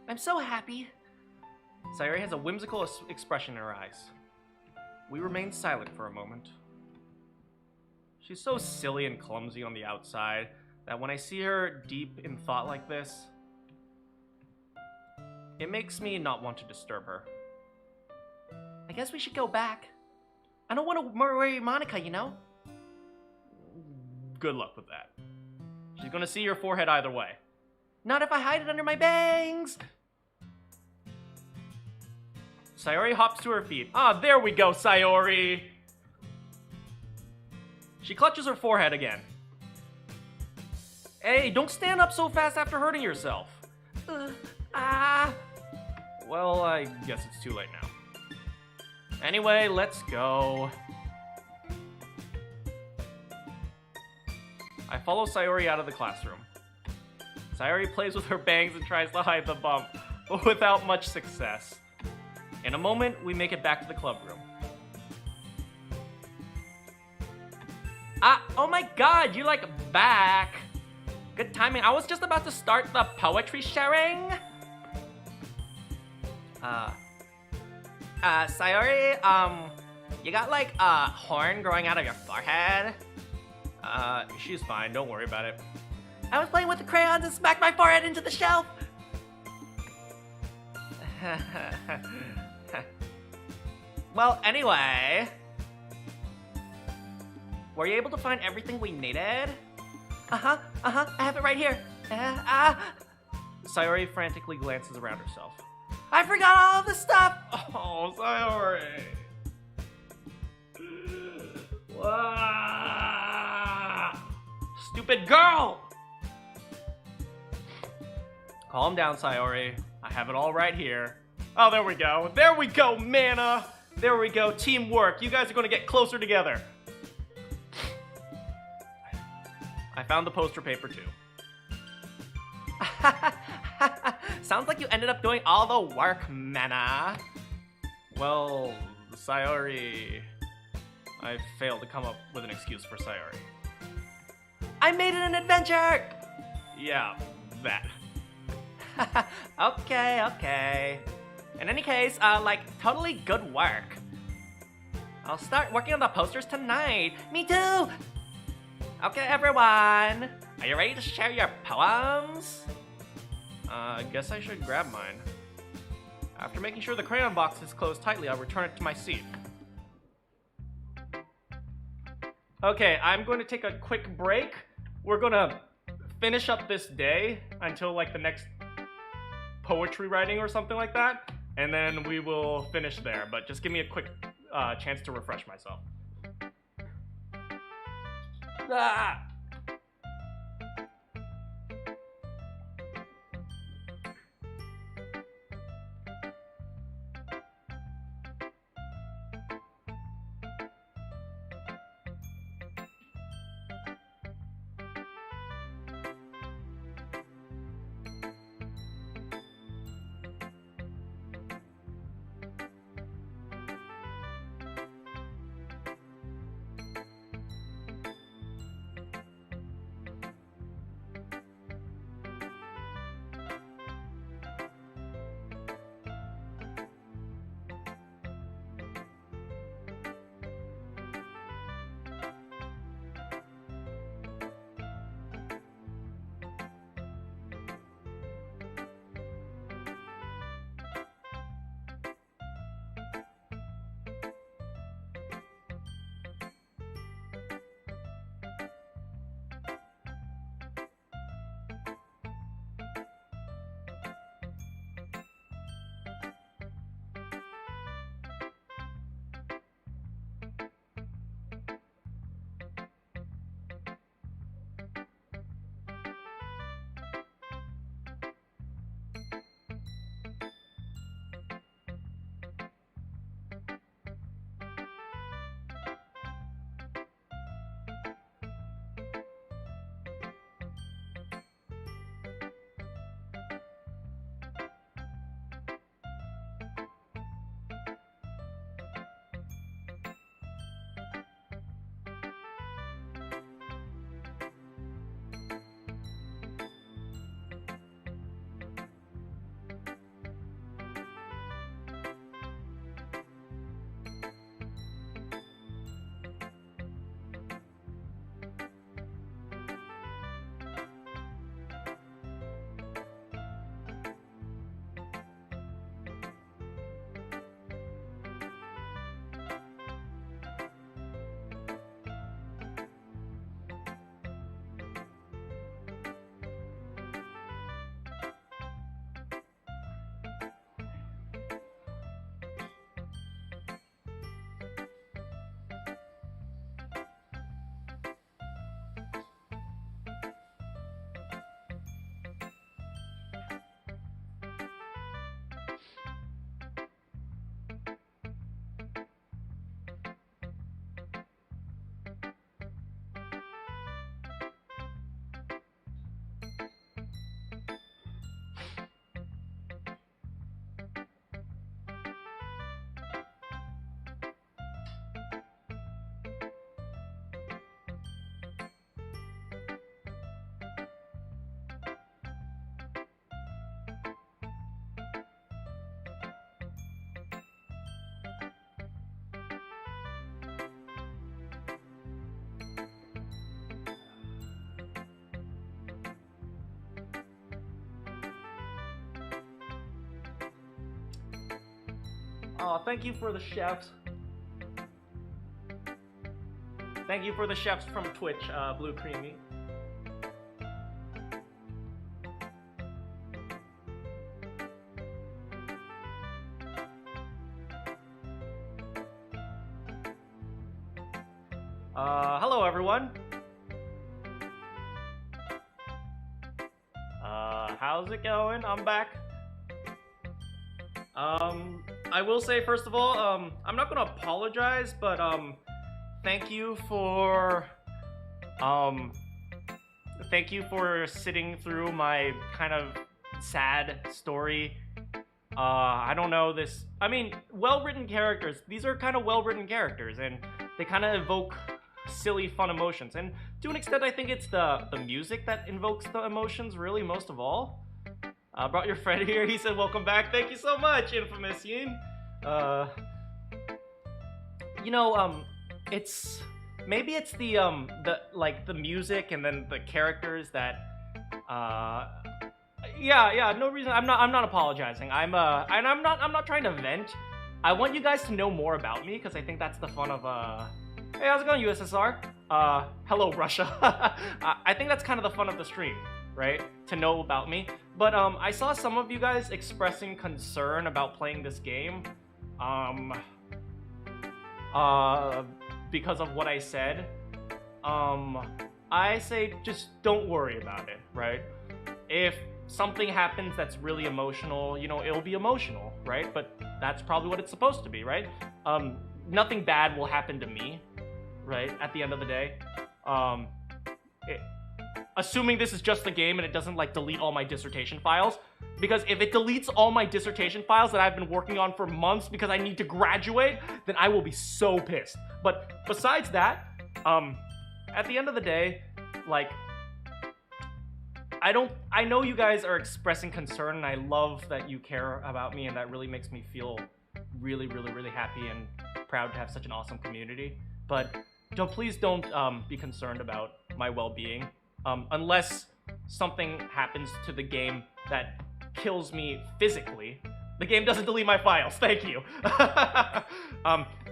I'm so happy. Sayori has a whimsical expression in her eyes. We remain silent for a moment. She's so silly and clumsy on the outside that when I see her deep in thought like this, it makes me not want to disturb her. I guess we should go back. I don't want to worry Monica, you know? Good luck with that. She's gonna see your forehead either way. Not if I hide it under my bangs! Sayori hops to her feet. Ah, there we go, Sayori! She clutches her forehead again. Hey, don't stand up so fast after hurting yourself. Well, I guess it's too late now. Anyway, let's go. I follow Sayori out of the classroom. Sayori plays with her bangs and tries to hide the bump, but without much success. In a moment, we make it back to the club room. Oh my god, you like back. Good timing. I was just about to start the poetry sharing. Sayori, you got like a horn growing out of your forehead? She's fine, don't worry about it. I was playing with the crayons and smacked my forehead into the shelf. Well, anyway, were you able to find everything we needed? I have it right here. Sayori frantically glances around herself. I forgot all of the stuff! Oh, Sayori. Stupid girl! Calm down, Sayori. I have it all right here. Oh, there we go. There we go, Mana! There we go, teamwork. You guys are gonna get closer together. I found the poster paper too. Sounds like you ended up doing all the work, Mana. Well, Sayori... I failed to come up with an excuse for Sayori. I made it an adventure! Yeah, that. Okay. In any case, totally good work. I'll start working on the posters tonight. Me too! Okay, everyone. Are you ready to share your poems? I guess I should grab mine. After making sure the crayon box is closed tightly, I'll return it to my seat. Okay, I'm going to take a quick break. We're gonna finish up this day until like the next poetry writing or something like that, and then we will finish there, but just give me a quick chance to refresh myself. Aw, thank you for the chefs. Thank you for the chefs from Twitch, Blue Creamy. Hello everyone. How's it going? I'm back. I will say first of all, I'm not gonna apologize, but thank you for sitting through my kind of sad story. I don't know this. I mean, well-written characters. These are kind of well-written characters, and they kind of evoke silly, fun emotions. And to an extent, I think it's the music that invokes the emotions, really, most of all. Brought your friend here. He said, "Welcome back." Thank you so much, Infamous Yin. You know, it's maybe it's the music and then the characters that yeah, no reason. I'm not apologizing. I'm not trying to vent. I want you guys to know more about me because I think that's the fun of hey, how's it going, USSR? Hello, Russia. I think that's kind of the fun of the stream, right? To know about me. But I saw some of you guys expressing concern about playing this game. Because of what I said. I say just don't worry about it, right? If something happens that's really emotional, you know, it'll be emotional, right? But that's probably what it's supposed to be, right? Nothing bad will happen to me, right? At the end of the day. Assuming this is just the game and it doesn't like delete all my dissertation files, because if it deletes all my dissertation files that I've been working on for months because I need to graduate, then I will be so pissed. But besides that, at the end of the day, like, I know you guys are expressing concern, and I love that you care about me, and that really makes me feel really, really, really happy and proud to have such an awesome community. But please don't be concerned about my well-being. Unless something happens to the game that kills me physically. The game doesn't delete my files, thank you.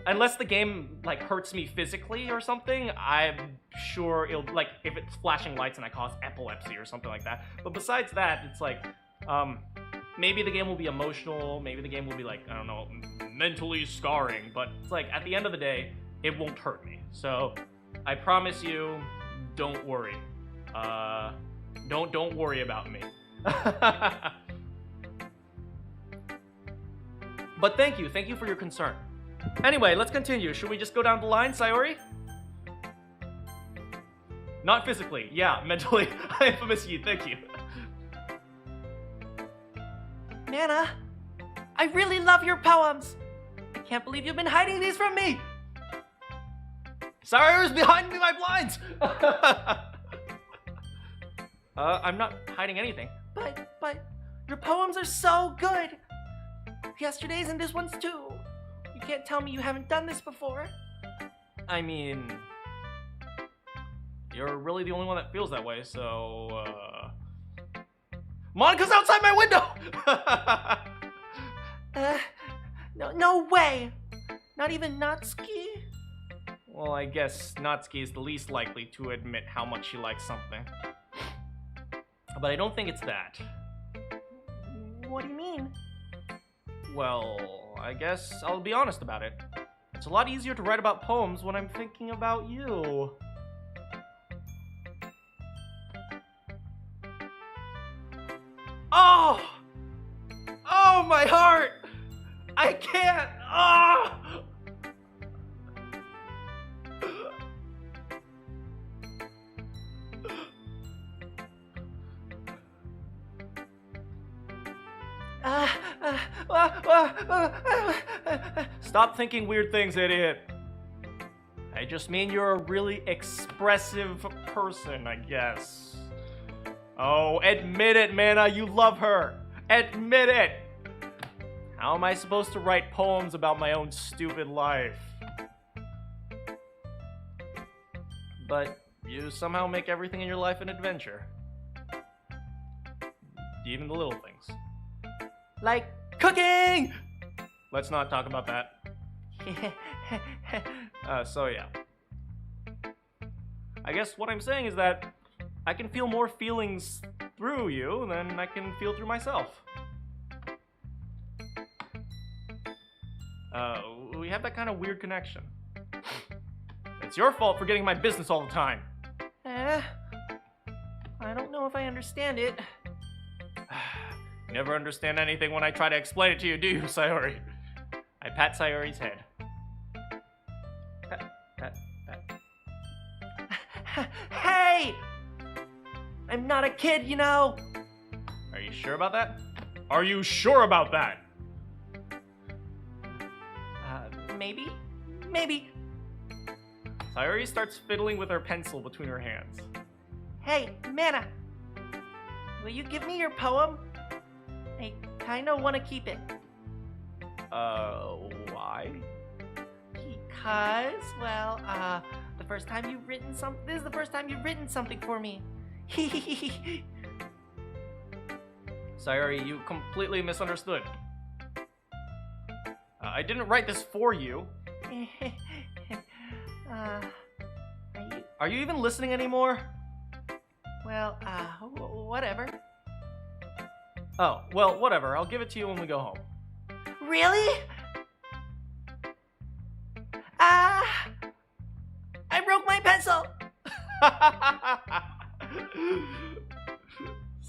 Unless the game like hurts me physically or something, I'm sure it'll, like, if it's flashing lights and I cause epilepsy or something like that. But besides that, it's like, maybe the game will be emotional, maybe the game will be like, I don't know, mentally scarring, but it's like, at the end of the day, it won't hurt me. So, I promise you, don't worry. Don't worry about me. But thank you for your concern. Anyway, let's continue. Should we just go down the line, Sayori? Not physically, yeah, mentally. Infamous you, thank you. Nana, I really love your poems. I can't believe you've been hiding these from me. Sayori's behind me, my blinds! I'm not hiding anything. But, your poems are so good. Yesterday's and this one's too. You can't tell me you haven't done this before. I mean, you're really the only one that feels that way, so, Monika's outside my window! No way. Not even Natsuki? Well, I guess Natsuki is the least likely to admit how much she likes something. But I don't think it's that. What do you mean? Well, I guess I'll be honest about it. It's a lot easier to write about poems when I'm thinking about you. Oh! Oh, my heart! I can't! Oh! Stop thinking weird things, idiot. I just mean you're a really expressive person, I guess. Oh, admit it, Mana, you love her. Admit it. How am I supposed to write poems about my own stupid life? But you somehow make everything in your life an adventure. Even the little things. Like cooking! let's not talk about that. So yeah. I guess what I'm saying is that I can feel more feelings through you than I can feel through myself. We have that kind of weird connection. It's your fault for getting my business all the time. I don't know if I understand it. You never understand anything when I try to explain it to you, do you, Sayori? I pat Sayori's head. Pat, pat, pat. Hey! I'm not a kid, you know. Are you sure about that? Are you sure about that? Maybe? Maybe. Sayori starts fiddling with her pencil between her hands. Hey, Mana. Will you give me your poem? I kinda wanna keep it. Why? Because, well, the first time you've written something. This is the first time you've written something for me. Sayori, you completely misunderstood. I didn't write this for you. Are you even listening anymore? Well, whatever. Oh, well, whatever. I'll give it to you when we go home. Really? I broke my pencil!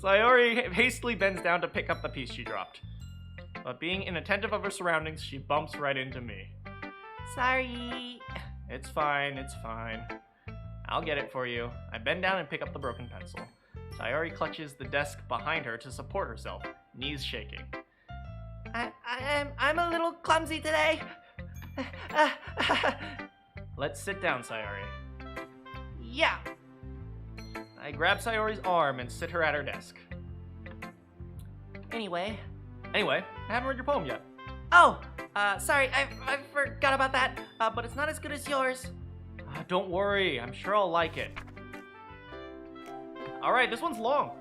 Sayori hastily bends down to pick up the piece she dropped. But being inattentive of her surroundings, she bumps right into me. Sorry. It's fine, it's fine. I'll get it for you. I bend down and pick up the broken pencil. Sayori clutches the desk behind her to support herself, knees shaking. I'm a little clumsy today. Let's sit down, Sayori. Yeah. I grab Sayori's arm and sit her at her desk. Anyway, I haven't read your poem yet. Oh, sorry, I forgot about that, but it's not as good as yours. Don't worry, I'm sure I'll like it. Alright, this one's long.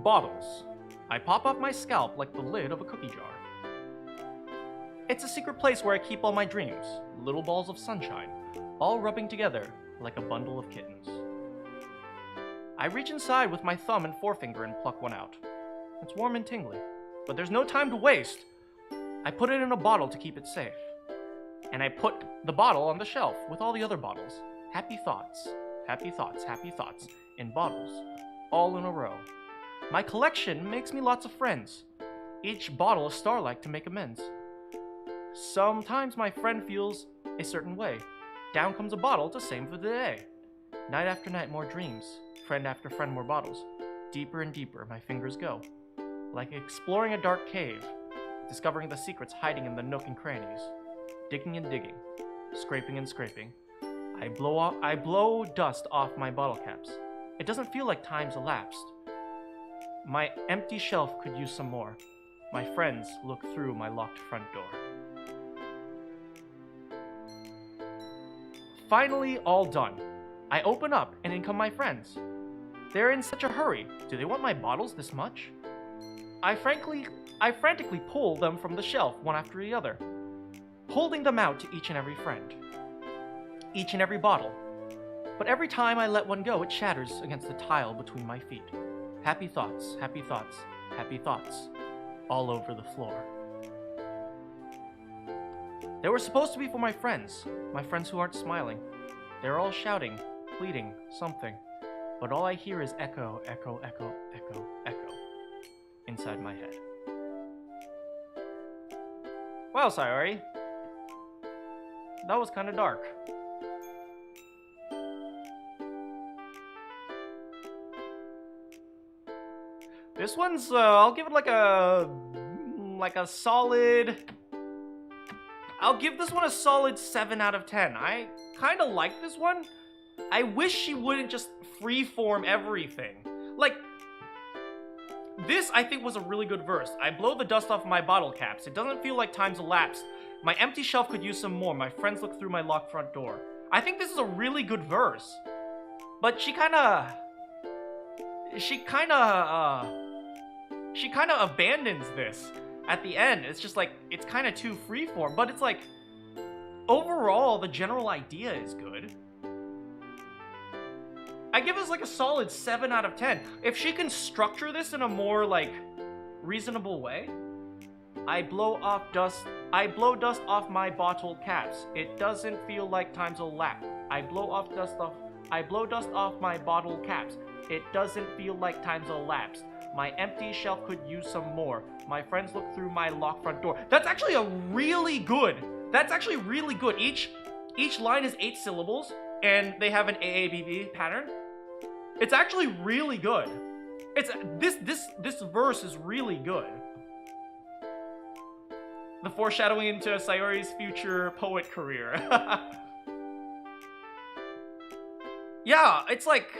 Bottles. I pop off my scalp like the lid of a cookie jar. It's a secret place where I keep all my dreams, little balls of sunshine, all rubbing together like a bundle of kittens. I reach inside with my thumb and forefinger and pluck one out. It's warm and tingly, but there's no time to waste. I put it in a bottle to keep it safe. And I put the bottle on the shelf with all the other bottles. Happy thoughts, happy thoughts, happy thoughts, in bottles, all in a row. My collection makes me lots of friends. Each bottle a starlight to make amends. Sometimes my friend feels a certain way. Down comes a bottle to save for the day. Night after night, more dreams. Friend after friend, more bottles. Deeper and deeper, my fingers go. Like exploring a dark cave, discovering the secrets hiding in the nook and crannies. Digging and digging, scraping and scraping. I blow dust off my bottle caps. It doesn't feel like time's elapsed. My empty shelf could use some more. My friends look through my locked front door. Finally, all done. I open up, and in come my friends. They're in such a hurry. Do they want my bottles this much? I frantically pull them from the shelf, one after the other, holding them out to each and every friend. Each and every bottle. But every time I let one go, it shatters against the tile between my feet. Happy thoughts, happy thoughts, happy thoughts, all over the floor. They were supposed to be for my friends who aren't smiling. They're all shouting, pleading, something. But all I hear is echo, echo, echo, echo, echo, inside my head. Wow, Sayori. That was kind of dark. This one's, I'll give it like a solid... I'll give this one a solid 7 out of 10. I kind of like this one. I wish she wouldn't just freeform everything. Like, this I think was a really good verse. I blow the dust off my bottle caps. It doesn't feel like time's elapsed. My empty shelf could use some more. My friends look through my locked front door. I think this is a really good verse. But she kind of abandons this. at the end. It's just like, it's kind of too freeform, but it's like, overall, the general idea is good. I give this like a solid 7 out of 10. If she can structure this in a more like reasonable way, I blow dust off my bottle caps. It doesn't feel like time's elapsed. I blow dust off my bottle caps. It doesn't feel like time's elapsed. My empty shelf could use some more. My friends look through my locked front door. That's actually a really good. That's actually really good. Each line is 8 syllables, and they have an AABB pattern. It's actually really good. It's this verse is really good. The foreshadowing into Sayori's future poet career. Yeah, it's like,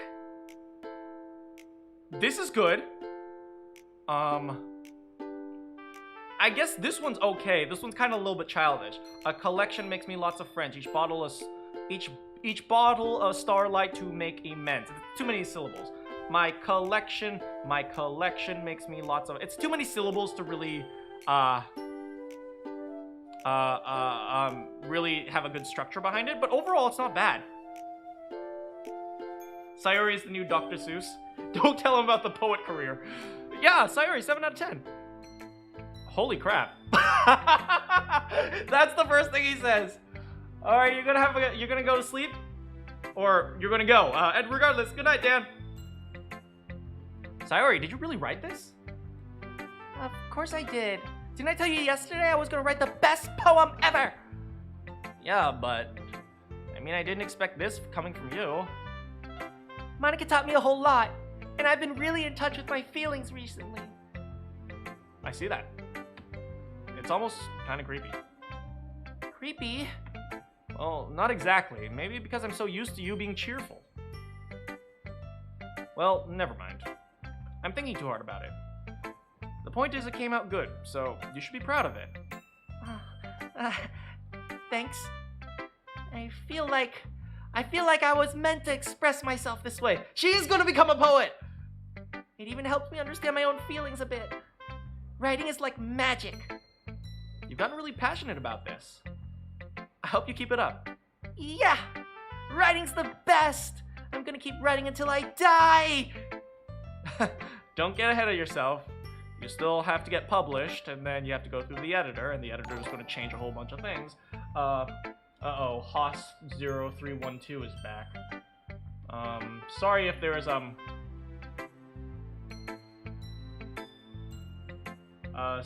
this is good. I guess this one's okay. This one's kind of a little bit childish. A collection makes me lots of friends. Each bottle a starlight to make amends. It's too many syllables. My collection makes me lots of. It's too many syllables to really really have a good structure behind it. But overall, it's not bad. Sayori is the new Dr. Seuss. Don't tell him about the poet career. Yeah, Sayori, 7 out of 10. Holy crap. That's the first thing he says. Alright, you're gonna go to sleep? Or you're gonna go. And regardless, good night, Dan. Sayori, did you really write this? Of course I did. Didn't I tell you yesterday I was gonna write the best poem ever? Yeah, but I mean, I didn't expect this coming from you. Manakyn taught me a whole lot, and I've been really in touch with my feelings recently. I see that. It's almost kind of creepy. Creepy? Well, not exactly. Maybe because I'm so used to you being cheerful. Well, never mind. I'm thinking too hard about it. The point is it came out good, so you should be proud of it. Thanks. I feel like I was meant to express myself this way. She is gonna become a poet! It even helps me understand my own feelings a bit. Writing is like magic. You've gotten really passionate about this. I hope you keep it up. Yeah! Writing's the best! I'm gonna keep writing until I die! Don't get ahead of yourself. You still have to get published, and then you have to go through the editor, and the editor is going to change a whole bunch of things. Uh-oh, Hoss0312 is back. Sorry if there is,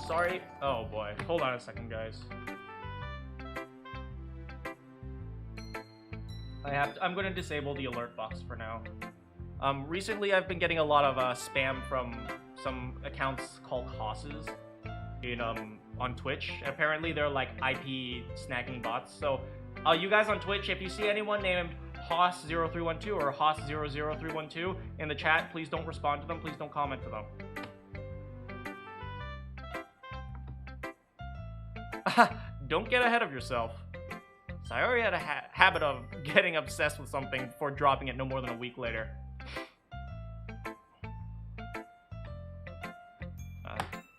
sorry. Oh boy, hold on a second, guys. I'm going to disable the alert box for now. Recently I've been getting a lot of spam from some accounts called Hosses on Twitch. Apparently they're like IP snagging bots. So you guys on Twitch, if you see anyone named Hoss0312 or Hoss00312 in the chat, please don't respond to them. Please don't comment to them. Don't get ahead of yourself. Sayori had a habit of getting obsessed with something before dropping it no more than a week later.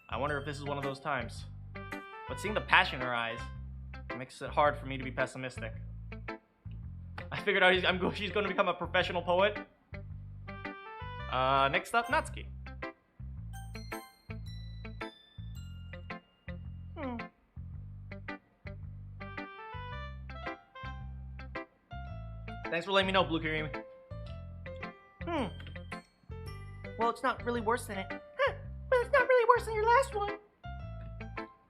I wonder if this is one of those times. But seeing the passion in her eyes makes it hard for me to be pessimistic. I figured out she's going to become a professional poet. Next up, Natsuki. Thanks for letting me know, Blue Cream. Well, it's not really worse than it. But it's not really worse than your last one.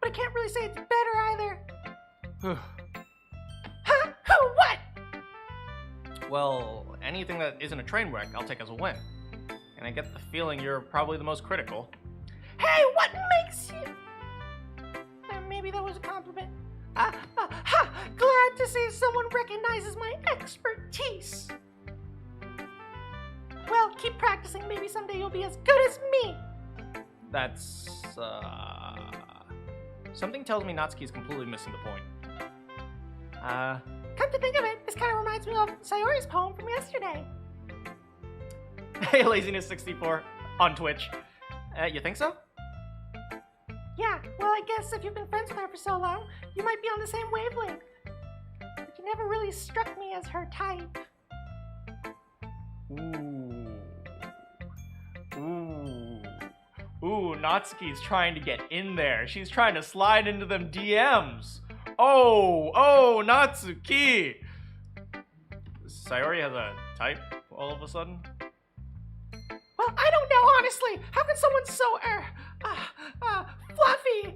But I can't really say it's better either. What? Well, anything that isn't a train wreck, I'll take as a win. And I get the feeling you're probably the most critical. Hey, what makes you... maybe that was a compliment. Glad to see someone recognizes my expertise. Well, keep practicing. Maybe someday you'll be as good as me. That's, something tells me Natsuki's completely missing the point. Come to think of it, this kind of reminds me of Sayori's poem from yesterday. Hey, Laziness64 on Twitch. You think so? Yeah, well, I guess if you've been friends with her for so long, you might be on the same wavelength. But you never really struck me as her type. Ooh, Natsuki's trying to get in there. She's trying to slide into them DMs. Oh, Natsuki! Sayori has a type all of a sudden? Well, I don't know, honestly. How can someone so, fluffy,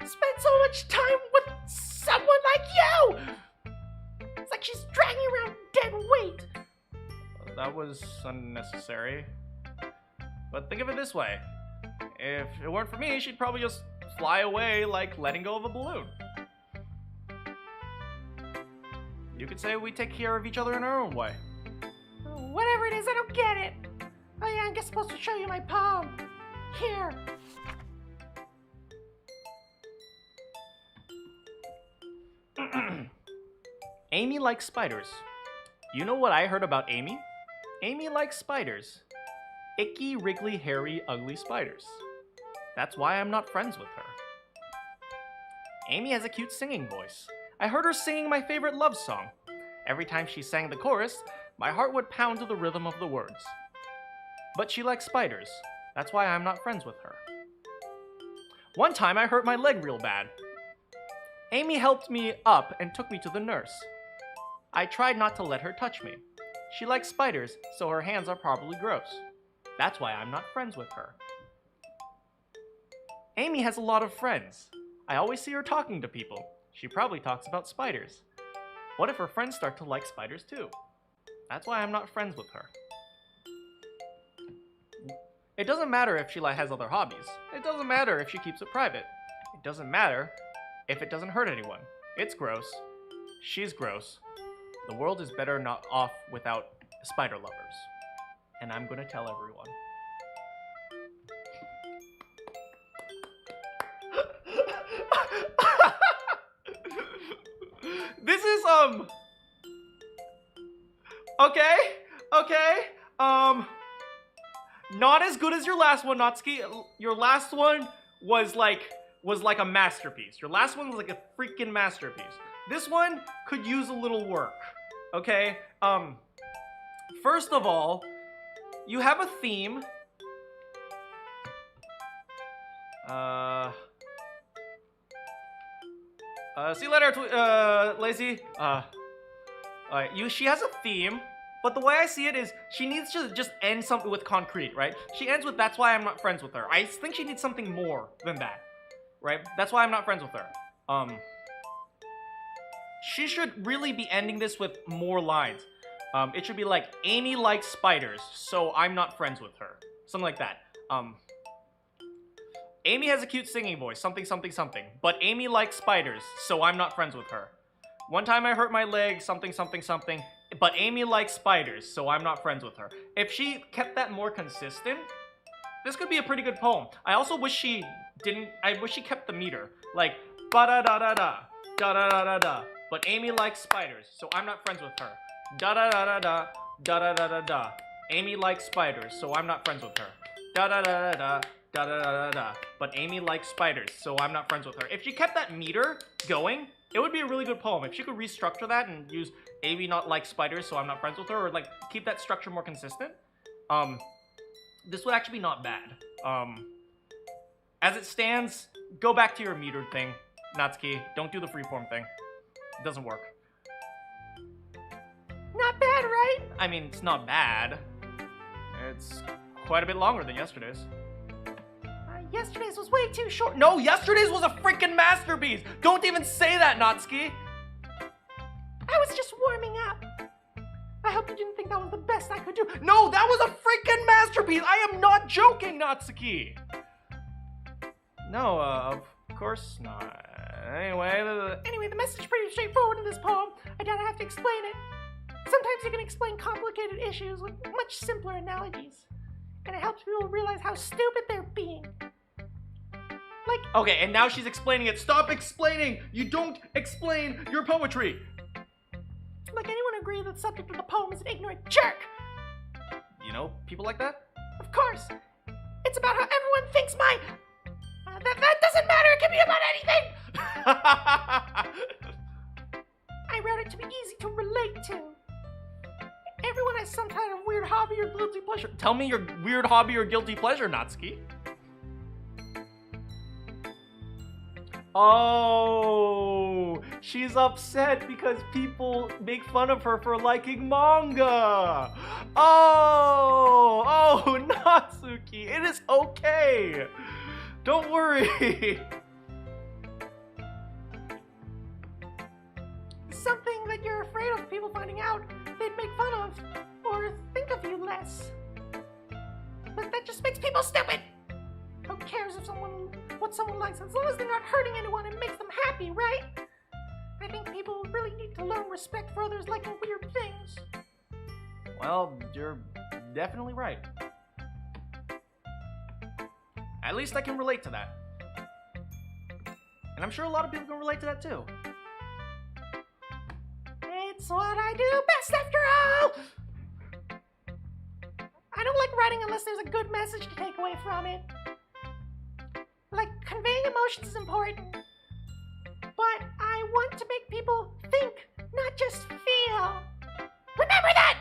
spend so much time with someone like you? It's like she's dragging around dead weight. That was unnecessary. But think of it this way. If it weren't for me, she'd probably just fly away like letting go of a balloon. You could say we take care of each other in our own way. Whatever it is, I don't get it. Oh yeah, I'm supposed to show you my poem. Here. Amy likes spiders. You know what I heard about Amy? Amy likes spiders. Icky, wriggly, hairy, ugly spiders. That's why I'm not friends with her. Amy has a cute singing voice. I heard her singing my favorite love song. Every time she sang the chorus, my heart would pound to the rhythm of the words. But she likes spiders. That's why I'm not friends with her. One time I hurt my leg real bad. Amy helped me up and took me to the nurse. I tried not to let her touch me. She likes spiders, so her hands are probably gross. That's why I'm not friends with her. Amy has a lot of friends. I always see her talking to people. She probably talks about spiders. What if her friends start to like spiders too? That's why I'm not friends with her. It doesn't matter if she has other hobbies. It doesn't matter if she keeps it private. It doesn't matter if it doesn't hurt anyone. It's gross. She's gross. The world is better not off without spider lovers. And I'm gonna tell everyone. This is, okay, not as good as your last one, Natsuki. Your last one was like a masterpiece. Your last one was like a freaking masterpiece. This one could use a little work, okay? First of all, you have a theme. See you later, Lacey. She has a theme, but the way I see it is she needs to just end something with concrete, right? She ends with, that's why I'm not friends with her. I think she needs something more than that, right? That's why I'm not friends with her. She should really be ending this with more lines. It should be like, Amy likes spiders, so I'm not friends with her. Something like that. Amy has a cute singing voice, something, something, something. But Amy likes spiders, so I'm not friends with her. One time I hurt my leg, something, something, something. But Amy likes spiders, so I'm not friends with her. If she kept that more consistent, this could be a pretty good poem. I also wish she kept the meter. Like, ba-da-da-da-da, da-da-da-da-da. But Amy likes spiders, so I'm not friends with her. Da-da-da-da-da, da-da-da-da-da. Amy likes spiders, so I'm not friends with her. Da-da-da-da-da. Da-da-da-da-da. But Amy likes spiders, so I'm not friends with her. If she kept that meter going, it would be a really good poem. If she could restructure that and use Amy not like spiders, so I'm not friends with her, or like keep that structure more consistent, this would actually be not bad. As it stands, go back to your metered thing, Natsuki. Don't do the freeform thing. It doesn't work. Not bad, right? I mean, it's not bad. It's quite a bit longer than yesterday's. Yesterday's was way too short. No, yesterday's was a freaking masterpiece! Don't even say that, Natsuki! I was just warming up. I hope you didn't think that was the best I could do. No, that was a freaking masterpiece! I am not joking, Natsuki! No, of course not. Anyway, the message is pretty straightforward in this poem. I don't have to explain it. Sometimes you can explain complicated issues with much simpler analogies. And it helps people realize how stupid they're being. Like, okay, and now she's explaining it. Stop explaining! You don't explain your poetry! Like, anyone agree that the subject of the poem is an ignorant jerk? You know people like that? Of course! It's about how everyone thinks my That doesn't matter. It can be about anything. I wrote it to be easy to relate to. Everyone has some kind of weird hobby or guilty pleasure. Tell me your weird hobby or guilty pleasure, Natsuki. Oh, she's upset because people make fun of her for liking manga. Oh, Natsuki, it is okay. Don't worry. Something that you're afraid of people finding out they'd make fun of or think of you less. But that just makes people stupid. Who cares if what someone likes, as long as they're not hurting anyone and makes them happy, right? I think people really need to learn respect for others liking weird things. Well, you're definitely right. At least I can relate to that. And I'm sure a lot of people can relate to that too. It's what I do best after all! I don't like writing unless there's a good message to take away from it. Like, conveying emotions is important. But I want to make people think, not just feel. Remember that!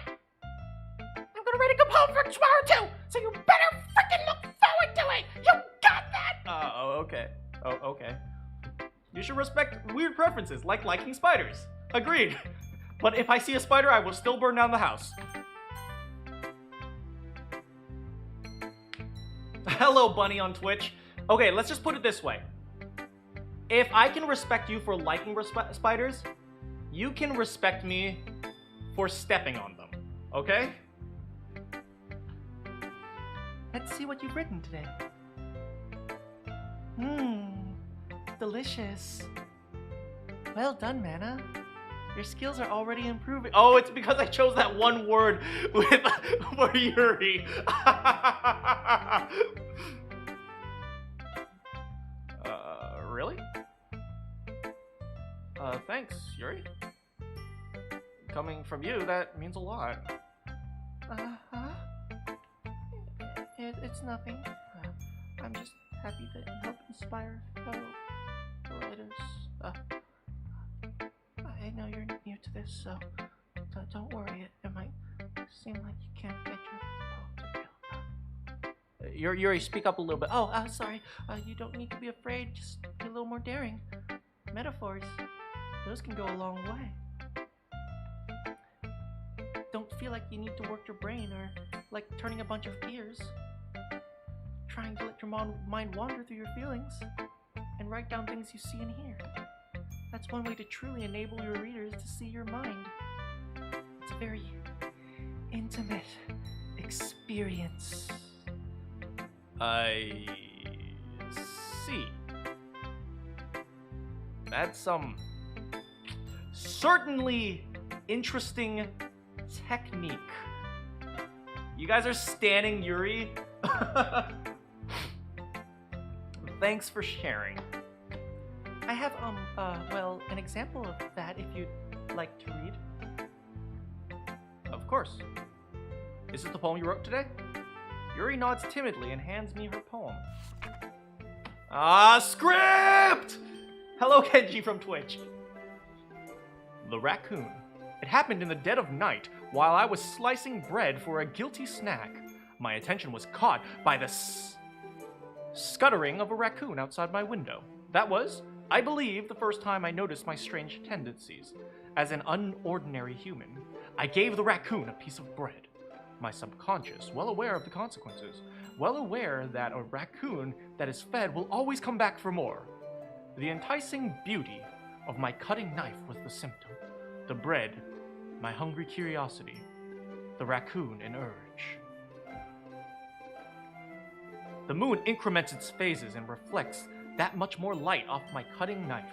I'm gonna write a good poem for tomorrow too, so you better freaking look forward to it! You got that? Okay. Oh, okay. You should respect weird preferences, like liking spiders. Agreed. But if I see a spider, I will still burn down the house. Hello, Bunny on Twitch. Okay, let's just put it this way. If I can respect you for liking spiders, you can respect me for stepping on them, okay? Let's see what you've written today. Delicious. Well done, Mana. Your skills are already improving. Oh, it's because I chose that one word for Yuri. Really? Thanks, Yuri. Coming from you, that means a lot. It's nothing. I'm just happy to help inspire fellow writers. I know you're new to this, so don't worry. It might seem like you can't get your poem to feel. Yuri, speak up a little bit. Oh, sorry. You don't need to be afraid. Just be a little more daring. Metaphors, those can go a long way. Don't feel like you need to work your brain or like turning a bunch of gears. Trying to let your mind wander through your feelings and write down things you see and hear. That's one way to truly enable your readers to see your mind. It's a very intimate experience. I see. That's certainly interesting technique. You guys are standing Yuri. Thanks for sharing. I have, well, an example of that if you'd like to read. Of course. Is this the poem you wrote today? Yuri nods timidly and hands me her poem. Script! Hello, Kenji from Twitch. The Raccoon. It happened in the dead of night while I was slicing bread for a guilty snack. My attention was caught by the scuttering of a raccoon outside my window. That was, I believe, the first time I noticed my strange tendencies. As an unordinary human, I gave the raccoon a piece of bread. My subconscious, well aware of the consequences, well aware that a raccoon that is fed will always come back for more. The enticing beauty of my cutting knife was the symptom. The bread, my hungry curiosity. The raccoon, an urge. The moon increments its phases and reflects that much more light off my cutting knife.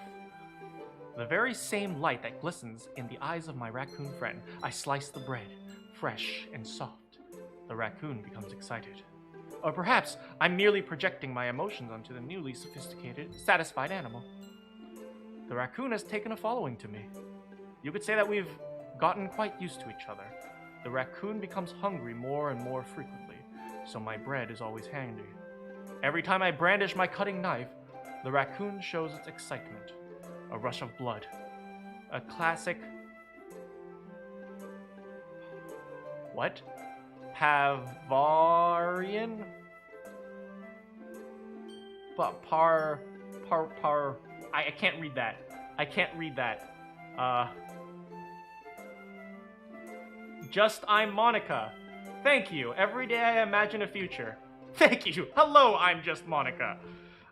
The very same light that glistens in the eyes of my raccoon friend. I slice the bread, fresh and soft. The raccoon becomes excited. Or perhaps I'm merely projecting my emotions onto the newly sophisticated, satisfied animal. The raccoon has taken a following to me. You could say that we've gotten quite used to each other. The raccoon becomes hungry more and more frequently, so my bread is always handy. Every time I brandish my cutting knife, the raccoon shows its excitement. A rush of blood. A classic... What? Pavarian? I can't read that. I can't read that. Just I'm Monica. Thank you. Every day I imagine a future. Thank you. Hello, I'm just Monica.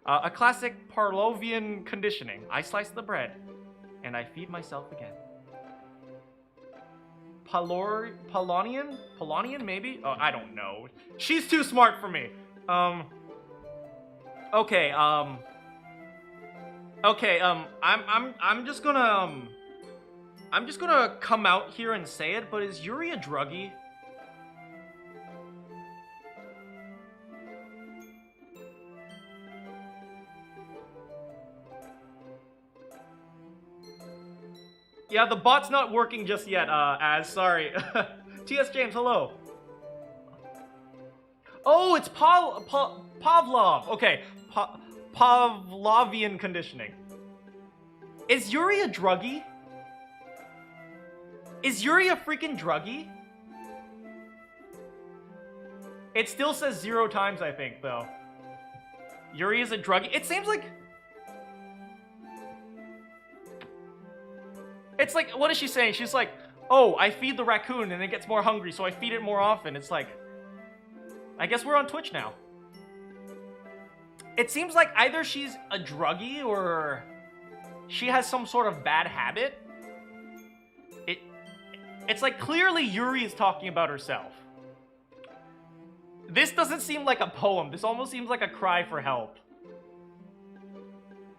A classic Pavlovian conditioning. I slice the bread, and I feed myself again. Polonian, maybe? Oh, I don't know. She's too smart for me. Okay, I'm just gonna come out here and say it, but is Yuri a druggie? Yeah, the bot's not working just yet, sorry. TS James, hello. Oh, it's Pavlov. Okay, Pavlovian conditioning. Is Yuri a druggie? Is Yuri a freaking druggie? It still says 0 times, I think, though. Yuri is a druggie. It seems like... It's like, what is she saying? She's like, oh, I feed the raccoon and it gets more hungry, so I feed it more often. It's like, I guess we're on Twitch now. It seems like either she's a druggie or she has some sort of bad habit. It's like clearly Yuri is talking about herself. This doesn't seem like a poem. This almost seems like a cry for help.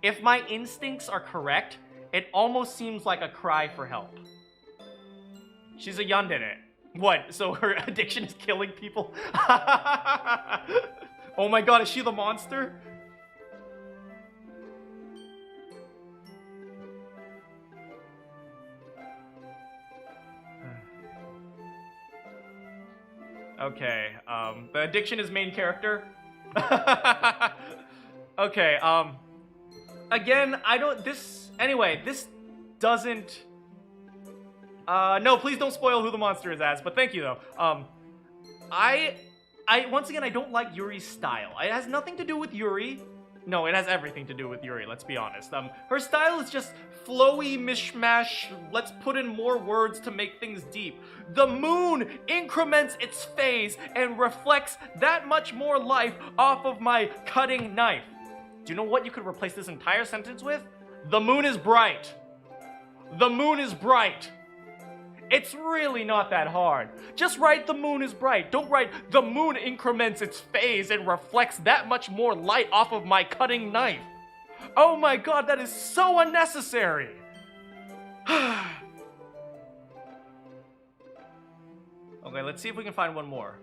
If my instincts are correct, it almost seems like a cry for help. She's a yandere. What? So her addiction is killing people? Oh my god, is she the monster? Okay, the addiction is main character. Okay, again, anyway, this doesn't, no, please don't spoil who the monster is as, but thank you though. Once again, I don't like Yuri's style. It has nothing to do with Yuri. No, it has everything to do with Yuri, let's be honest. Her style is just flowy mishmash, let's put in more words to make things deep. The moon increments its phase and reflects that much more life off of my cutting knife. Do you know what you could replace this entire sentence with? The moon is bright. The moon is bright. It's really not that hard. Just write the moon is bright. Don't write the moon increments its phase and reflects that much more light off of my cutting knife. Oh my god, that is so unnecessary. Okay, let's see if we can find one more.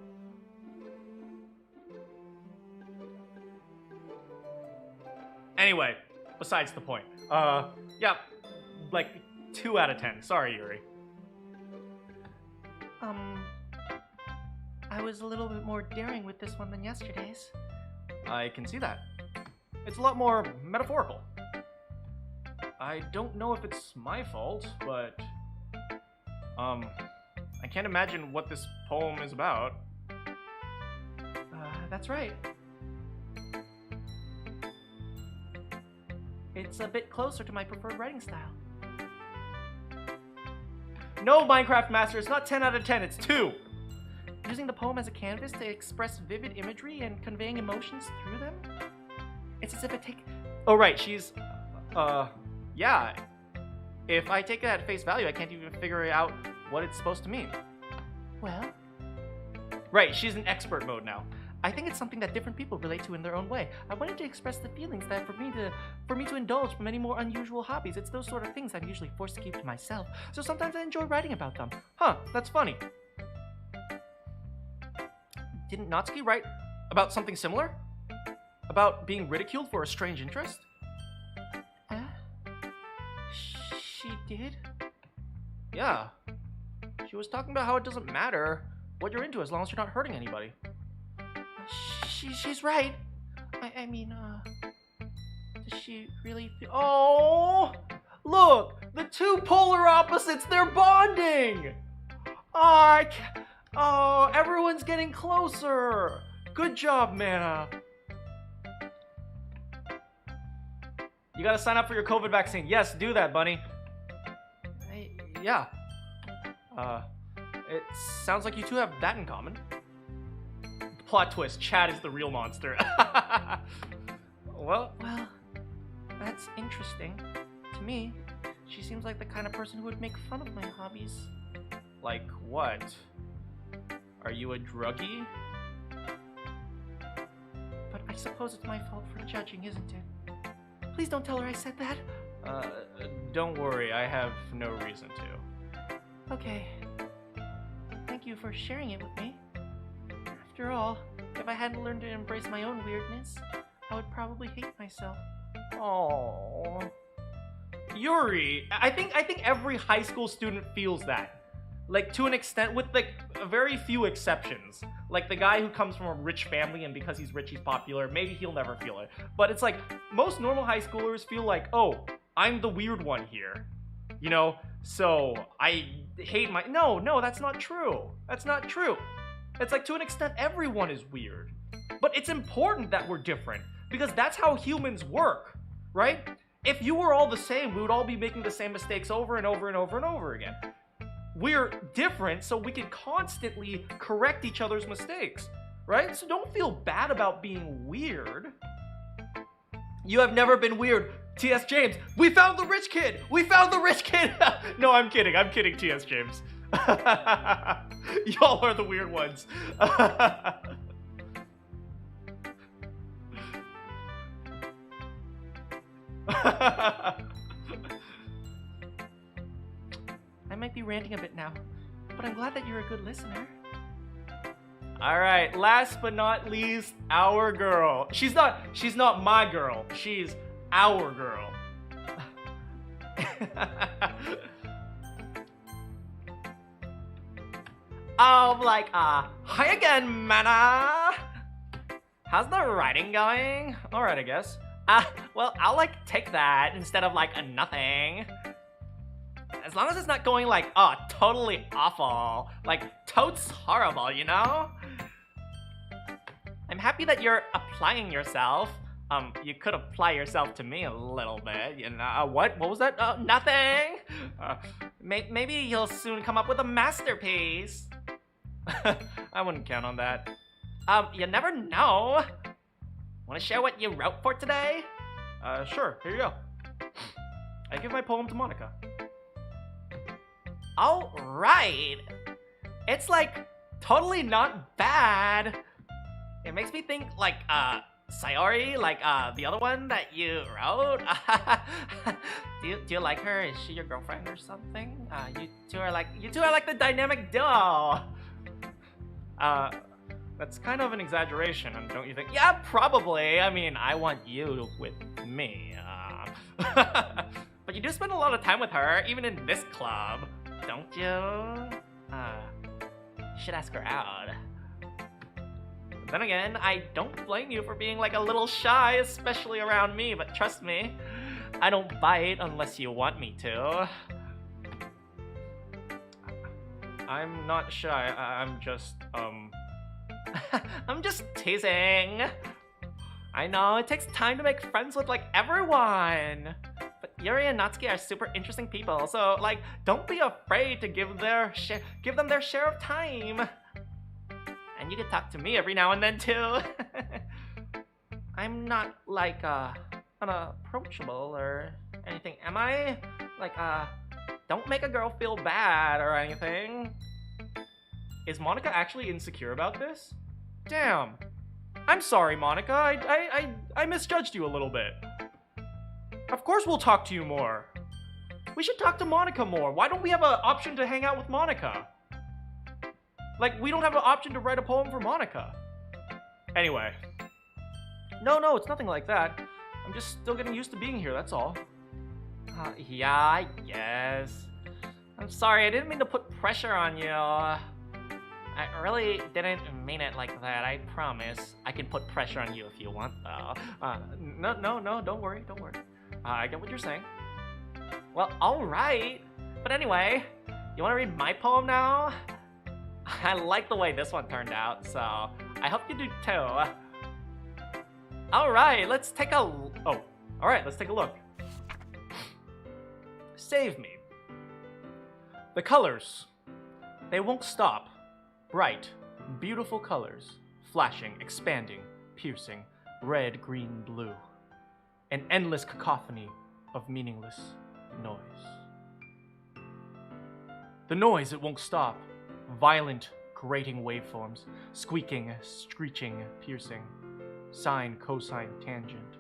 Anyway, besides the point. Yeah, like 2 out of 10. Sorry, Yuri. I was a little bit more daring with this one than yesterday's. I can see that. It's a lot more metaphorical. I don't know if it's my fault, but... I can't imagine what this poem is about. That's right. It's a bit closer to my preferred writing style. No, Minecraft Master, it's not 10 out of 10, it's 2! Using the poem as a canvas to express vivid imagery and conveying emotions through them? It's as if I take... Oh, right, she's... yeah. If I take it at face value, I can't even figure out what it's supposed to mean. Well... Right, she's in expert mode now. I think it's something that different people relate to in their own way. I wanted to express the feelings that for me to indulge many more unusual hobbies. It's those sort of things I'm usually forced to keep to myself, so sometimes I enjoy writing about them. Huh, that's funny. Didn't Natsuki write about something similar? About being ridiculed for a strange interest? She did? Yeah. She was talking about how it doesn't matter what you're into as long as you're not hurting anybody. She's right. I mean, does she really feel... Oh, look, the two polar opposites, they're bonding. Oh, everyone's getting closer. Good job, Mana. You gotta sign up for your COVID vaccine. Yes, do that, Bunny. Yeah. It sounds like you two have that in common. Plot twist, Chad is the real monster. Well, that's interesting. To me, she seems like the kind of person who would make fun of my hobbies. like what? Are you a druggie? But I suppose it's my fault for judging, isn't it? Please don't tell her I said that. Don't worry, I have no reason to. Okay. Thank you for sharing it with me. After all, if I hadn't learned to embrace my own weirdness, I would probably hate myself. Oh, Yuri, I think every high school student feels that. Like, to an extent, with like very few exceptions. Like the guy who comes from a rich family and because he's rich he's popular, maybe he'll never feel it. But it's like, most normal high schoolers feel like, oh, I'm the weird one here. You know? So, I hate my... No, that's not true. That's not true. It's like, to an extent, everyone is weird. But it's important that we're different, because that's how humans work, right? If you were all the same, we would all be making the same mistakes over and over and over and over again. We're different, so we can constantly correct each other's mistakes, right? So don't feel bad about being weird. You have never been weird. T.S. James, we found the rich kid! We found the rich kid! No, I'm kidding, T.S. James. Y'all are the weird ones. I might be ranting a bit now, but I'm glad that you're a good listener. Alright, last but not least, our girl. She's not my girl, she's our girl. Hi again, Mana! How's the writing going? Alright, I guess. Well, I'll take that instead of nothing. As long as it's not going totally awful. Totes horrible, you know? I'm happy that you're applying yourself. You could apply yourself to me a little bit, you know? What was that? Nothing! Maybe you'll soon come up with a masterpiece. I wouldn't count on that. You never know. Want to share what you wrote for today? Sure, here you go. I give my poem to Monica. Alright! It's totally not bad. It makes me think Sayori, the other one that you wrote. Do you like her? Is she your girlfriend or something? You two are like the dynamic duo. That's kind of an exaggeration, don't you think? Yeah, probably. I mean, I want you with me. But you do spend a lot of time with her, even in this club, don't you? You should ask her out. Then again, I don't blame you for being a little shy, especially around me, but trust me, I don't bite unless you want me to. I'm not shy, I'm just, I'm just teasing. I know, it takes time to make friends with everyone. But Yuri and Natsuki are super interesting people, so don't be afraid to give them their share of time. And you can talk to me every now and then too. I'm not unapproachable or anything, am I? Don't make a girl feel bad or anything. Is Monica actually insecure about this? Damn. I'm sorry, Monica. I misjudged you a little bit. Of course we'll talk to you more. We should talk to Monica more. Why don't we have an option to hang out with Monica? We don't have an option to write a poem for Monica. Anyway. No, it's nothing like that. I'm just still getting used to being here, that's all. Yeah, I guess. I'm sorry, I didn't mean to put pressure on you. I really didn't mean it like that, I promise. I can put pressure on you if you want, though. No, don't worry. I get what you're saying. Well, alright. But anyway, you wanna read my poem now? I like the way this one turned out, so I hope you do too. Alright, let's take a look. Save me. The colors, they won't stop. Bright, beautiful colors, flashing, expanding, piercing, red, green, blue. An endless cacophony of meaningless noise. The noise, it won't stop. Violent, grating waveforms, squeaking, screeching, piercing, sine, cosine, tangent.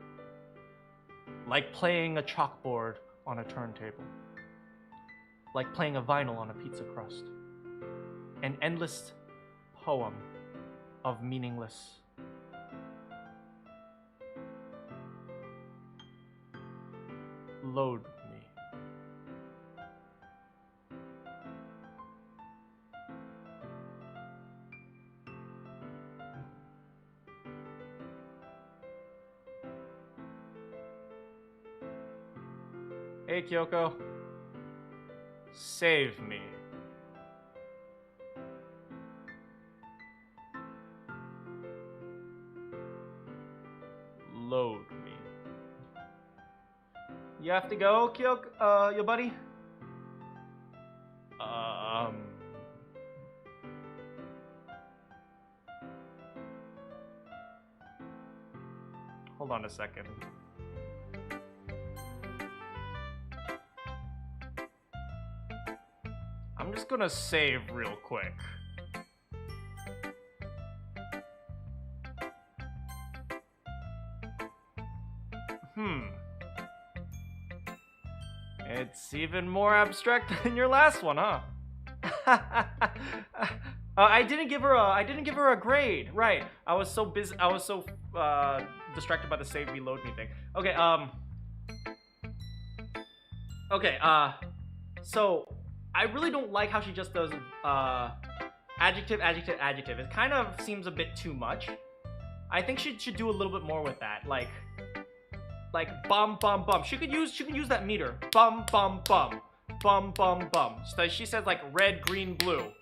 Like playing a chalkboard on a turntable. Like playing a vinyl on a pizza crust. An endless poem of meaningless. Load me. Hey, Kyoko. Save me. Load me. You have to go, Kyoko, your buddy? Hold on a second. I'm just gonna save real quick. It's even more abstract than your last one, huh? I didn't give her a grade. Right. I was so busy. I was so distracted by the save me, load me thing. Okay. Okay. So I really don't like how she just does adjective, adjective, adjective. It kind of seems a bit too much. I think she should do a little bit more with that. Like bum bum bum. She can use that meter. Bum bum bum. Bum bum bum. So she says like red, green, blue.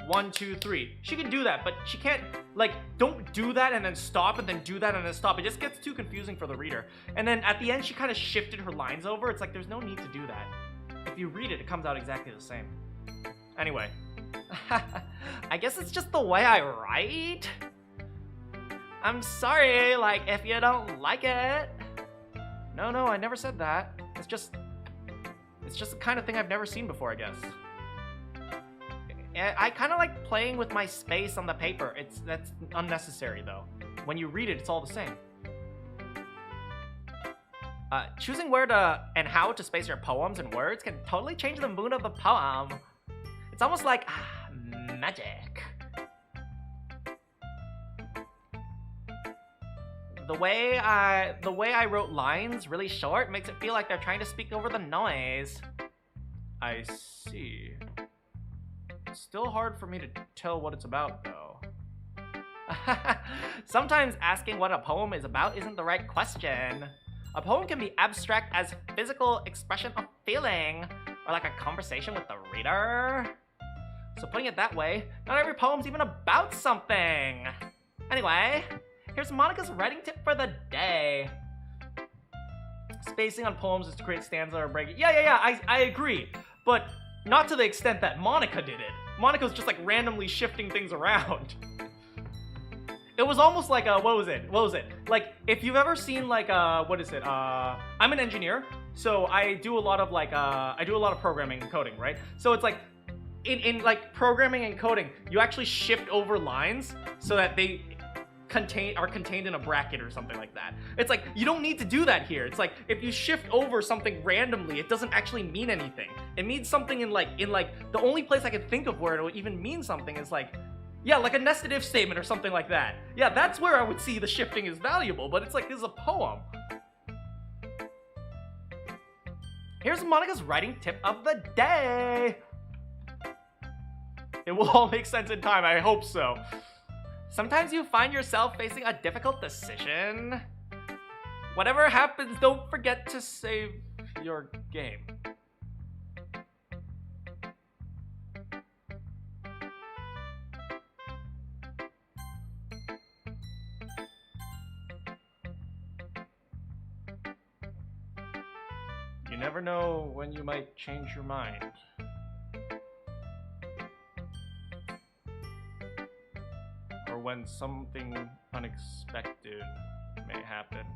1, 2, 3. She can do that, but she can't, like, don't do that and then stop and then do that and then stop. It just gets too confusing for the reader. And then at the end, she kind of shifted her lines over. It's like, there's no need to do that. If you read it, it comes out exactly the same. Anyway. I guess it's just the way I write. I'm sorry, like, if you don't like it. No, I never said that. It's just the kind of thing I've never seen before, I guess. I kind of like playing with my space on the paper. That's unnecessary, though. When you read it, it's all the same. Choosing where to and how to space your poems and words can totally change the mood of the poem. It's almost like magic. The way I wrote lines really short makes it feel like they're trying to speak over the noise. I see. It's still hard for me to tell what it's about, though. Sometimes asking what a poem is about isn't the right question. A poem can be abstract as physical expression of feeling, or like a conversation with the reader. So putting it that way, not every poem's even about something. Anyway, here's Monika's writing tip for the day. Spacing on poems is to create stanza or break it. Yeah, I agree. But not to the extent that Monika did it. Monika's just like randomly shifting things around. It was almost like what was it? Like, if you've ever seen like what is it? I'm an engineer, so I do a lot of programming and coding, right? So it's like in like programming and coding, you actually shift over lines so that they are contained in a bracket or something like that. It's like, you don't need to do that here. It's like, if you shift over something randomly, it doesn't actually mean anything. It means something in like, the only place I can think of where it will even mean something is like, yeah, like a nested if statement or something like that. Yeah, that's where I would see the shifting is valuable, but it's like, this is a poem. Here's Monika's writing tip of the day. It will all make sense in time, I hope so. Sometimes you find yourself facing a difficult decision. Whatever happens, don't forget to save your game. You never know when you might change your mind. Or when something unexpected may happen.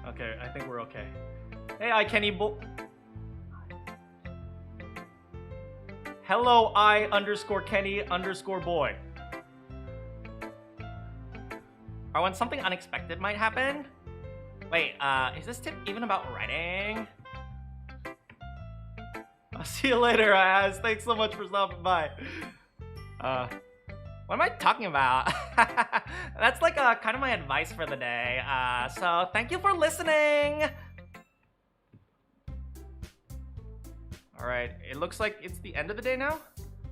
Okay, I think we're okay. Hey, I Kenny Bo. Hello, I_Kenny_boy. Or when something unexpected might happen? Wait, is this tip even about writing? I'll see you later, Az. Thanks so much for stopping by. What am I talking about? That's like kind of my advice for the day. So thank you for listening. All right, it looks like it's the end of the day now.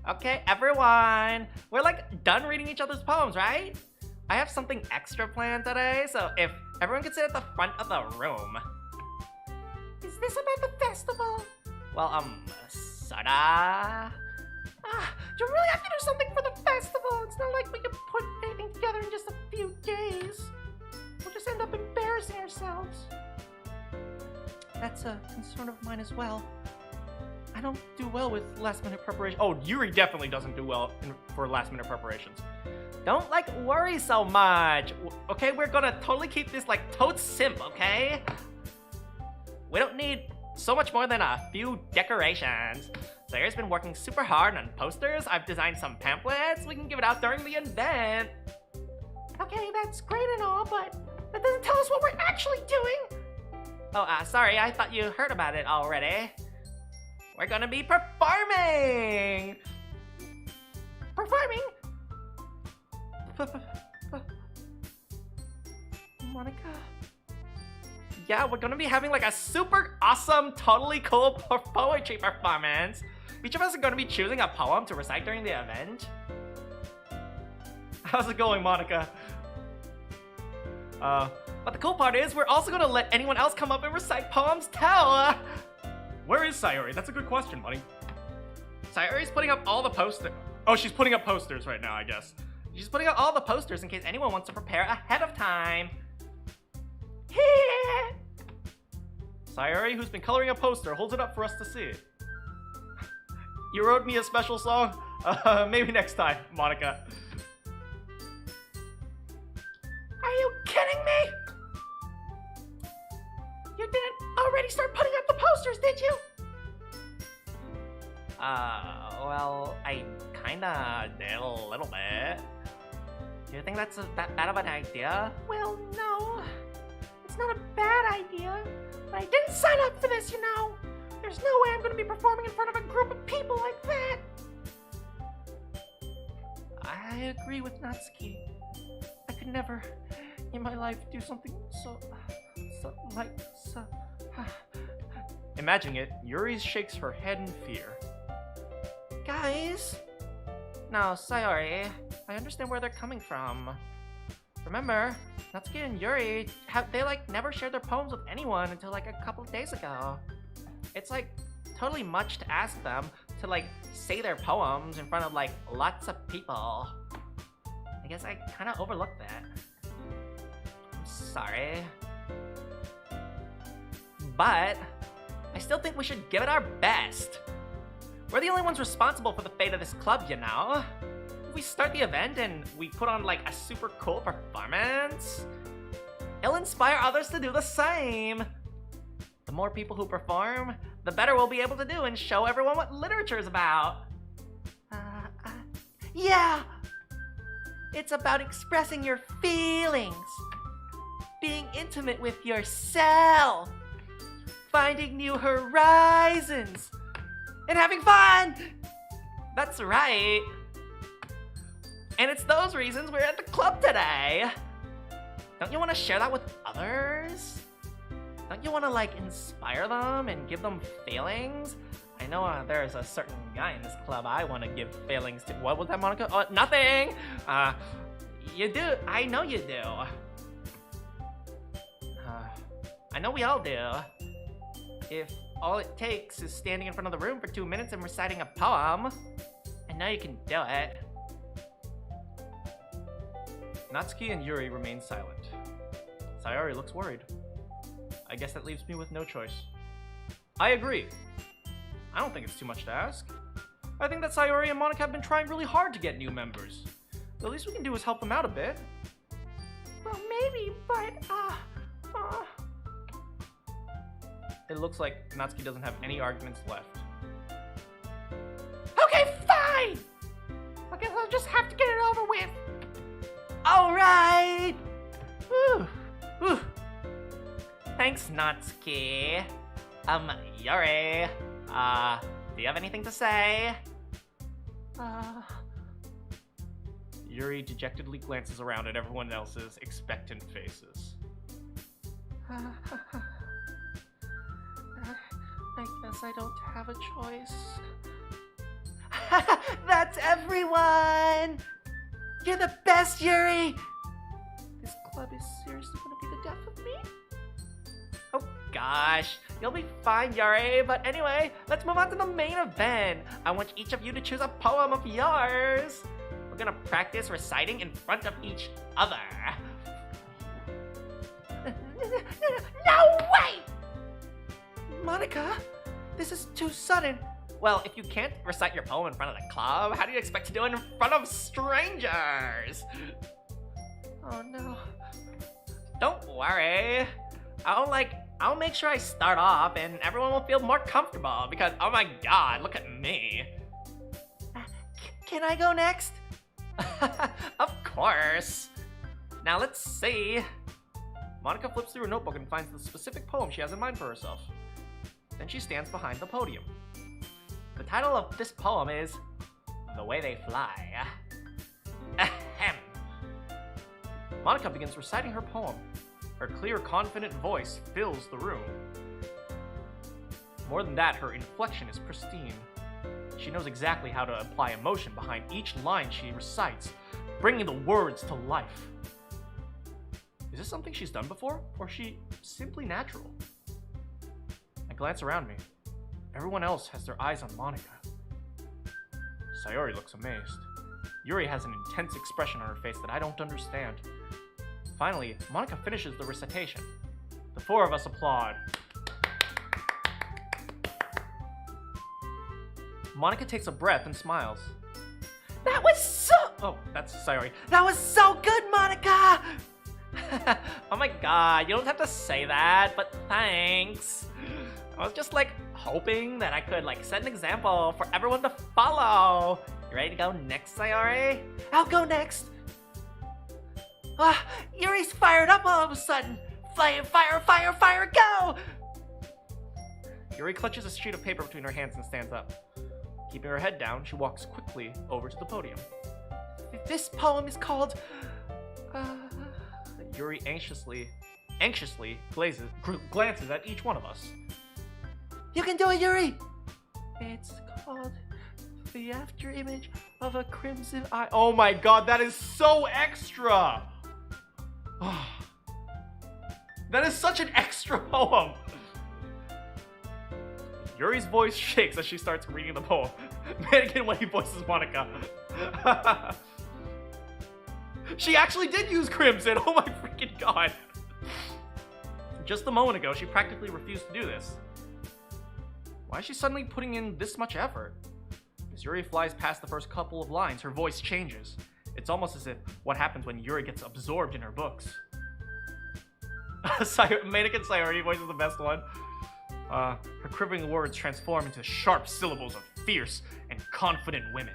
Okay, everyone, we're like done reading each other's poems, right? I have something extra planned today, so if everyone could sit at the front of the room. Is this about the festival? Well, sorta. You really have to do something for the festival. It's not like we can put anything together in just a few days. We'll just end up embarrassing ourselves. That's a concern of mine as well. I don't do well with last-minute preparation. Oh, Yuri definitely doesn't do well for last-minute preparations. Don't, like, worry so much. Okay, we're gonna totally keep this, like, totes simp, okay? We don't need so much more than a few decorations. Sayori's been working super hard on posters. I've designed some pamphlets. We can give it out during the event. Okay, that's great and all, but that doesn't tell us what we're actually doing. Oh, sorry, I thought you heard about it already. We're gonna be performing! Performing? Monica? Yeah, we're gonna be having like a super awesome, totally cool poetry performance. Each of us are gonna be choosing a poem to recite during the event. How's it going, Monica? But the cool part is we're also gonna let anyone else come up and recite poems too. Where is Sayori? That's a good question, buddy. Sayori's putting up all the posters. Oh, she's putting up posters right now, I guess. She's putting up all the posters in case anyone wants to prepare ahead of time. Sayori, who's been coloring a poster, holds it up for us to see. You wrote me a special song? Maybe next time, Monica. Are you kidding me? You didn't already start putting up the posters, did you? Well, I kinda did a little bit. Do you think that's that bad of an idea? Well, no. It's not a bad idea. But I didn't sign up for this, you know. There's no way I'm gonna be performing in front of a group of people like that. I agree with Natsuki. I could never in my life do something so. Imagining it, Yuri shakes her head in fear. Guys? No, Sayori. I understand where they're coming from. Remember, Natsuki and Yuri, they like never shared their poems with anyone until like a couple of days ago. It's like totally much to ask them to like say their poems in front of like lots of people. I guess I kind of overlooked that. I'm sorry. But I still think we should give it our best. We're the only ones responsible for the fate of this club, you know? If we start the event and we put on like a super cool performance, it'll inspire others to do the same. The more people who perform, the better we'll be able to do and show everyone what literature is about. Yeah! It's about expressing your feelings. being intimate with yourself, finding new horizons, and having fun! That's right. And it's those reasons we're at the club today. Don't you want to share that with others? Don't you want to, like, inspire them and give them feelings? I know there's a certain guy in this club I want to give feelings to. What was that, Monica? Oh, nothing! You do. I know you do. I know we all do. If all it takes is standing in front of the room for 2 minutes and reciting a poem, I know you can do it. Natsuki and Yuri remain silent. Sayori looks worried. I guess that leaves me with no choice. I agree. I don't think it's too much to ask. I think that Sayori and Monica have been trying really hard to get new members. The least we can do is help them out a bit. Well, maybe, but, It looks like Natsuki doesn't have any arguments left. Okay, fine! I guess I'll just have to get it over with. Alright! Whew. Whew. Thanks, Natsuki. Yuri, do you have anything to say? Yuri dejectedly glances around at everyone else's expectant faces. I guess I don't have a choice. That's everyone! You're the best, Yuri! This club is seriously gonna be the death of me? Oh gosh, you'll be fine, Yuri. But anyway, let's move on to the main event. I want each of you to choose a poem of yours. We're gonna practice reciting in front of each other. No way! Monica, this is too sudden. Well, if you can't recite your poem in front of the club, how do you expect to do it in front of strangers? Oh no. Don't worry. I'll make sure I start off and everyone will feel more comfortable because, oh my god, look at me. Can I go next? Of course. Now let's see. Monica flips through her notebook and finds the specific poem she has in mind for herself. Then she stands behind the podium. The title of this poem is The Way They Fly. Ahem. Monica begins reciting her poem. Her clear, confident voice fills the room. More than that, her inflection is pristine. She knows exactly how to apply emotion behind each line she recites, bringing the words to life. Is this something she's done before, or is she simply natural? I glance around me. Everyone else has their eyes on Monica. Sayori looks amazed. Yuri has an intense expression on her face that I don't understand. Finally, Monica finishes the recitation. The four of us applaud. Monica takes a breath and smiles. That was so... Oh, that's Sayori. That was so good, Monica! Oh my god, you don't have to say that, but thanks. I was just hoping that I could set an example for everyone to follow. You ready to go next, Sayori? I'll go next. Yuri's fired up all of a sudden. Fire, fire, fire, fire, go! Yuri clutches a sheet of paper between her hands and stands up. Keeping her head down, she walks quickly over to the podium. This poem is called... Yuri anxiously glances at each one of us. You can do it, Yuri! It's called The After Image of a Crimson Eye. Oh my god, that is so extra! That is such an extra poem! Yuri's voice shakes as she starts reading the poem. Manakyn when he voices Monica. She actually did use Crimson! Oh my freaking god! Just a moment ago, she practically refused to do this. Why is she suddenly putting in this much effort? As Yuri flies past the first couple of lines, her voice changes. It's almost as if what happens when Yuri gets absorbed in her books. Manakyn Sayori voice is the best one. Her quivering words transform into sharp syllables of fierce and confident women.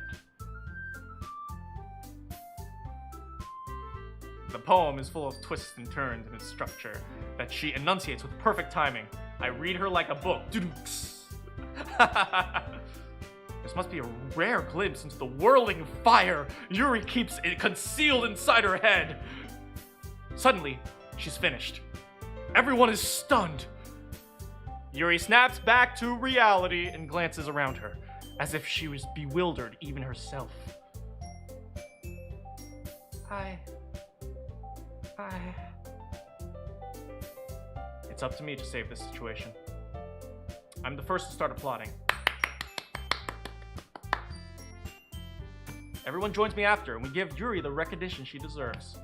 The poem is full of twists and turns in its structure that she enunciates with perfect timing. I read her like a book. This must be a rare glimpse into the whirling fire Yuri keeps it concealed inside her head. Suddenly, she's finished. Everyone is stunned. Yuri snaps back to reality and glances around her, as if she was bewildered even herself. Hi. It's up to me to save this situation. I'm the first to start applauding. Everyone joins me after, and we give Yuri the recognition she deserves.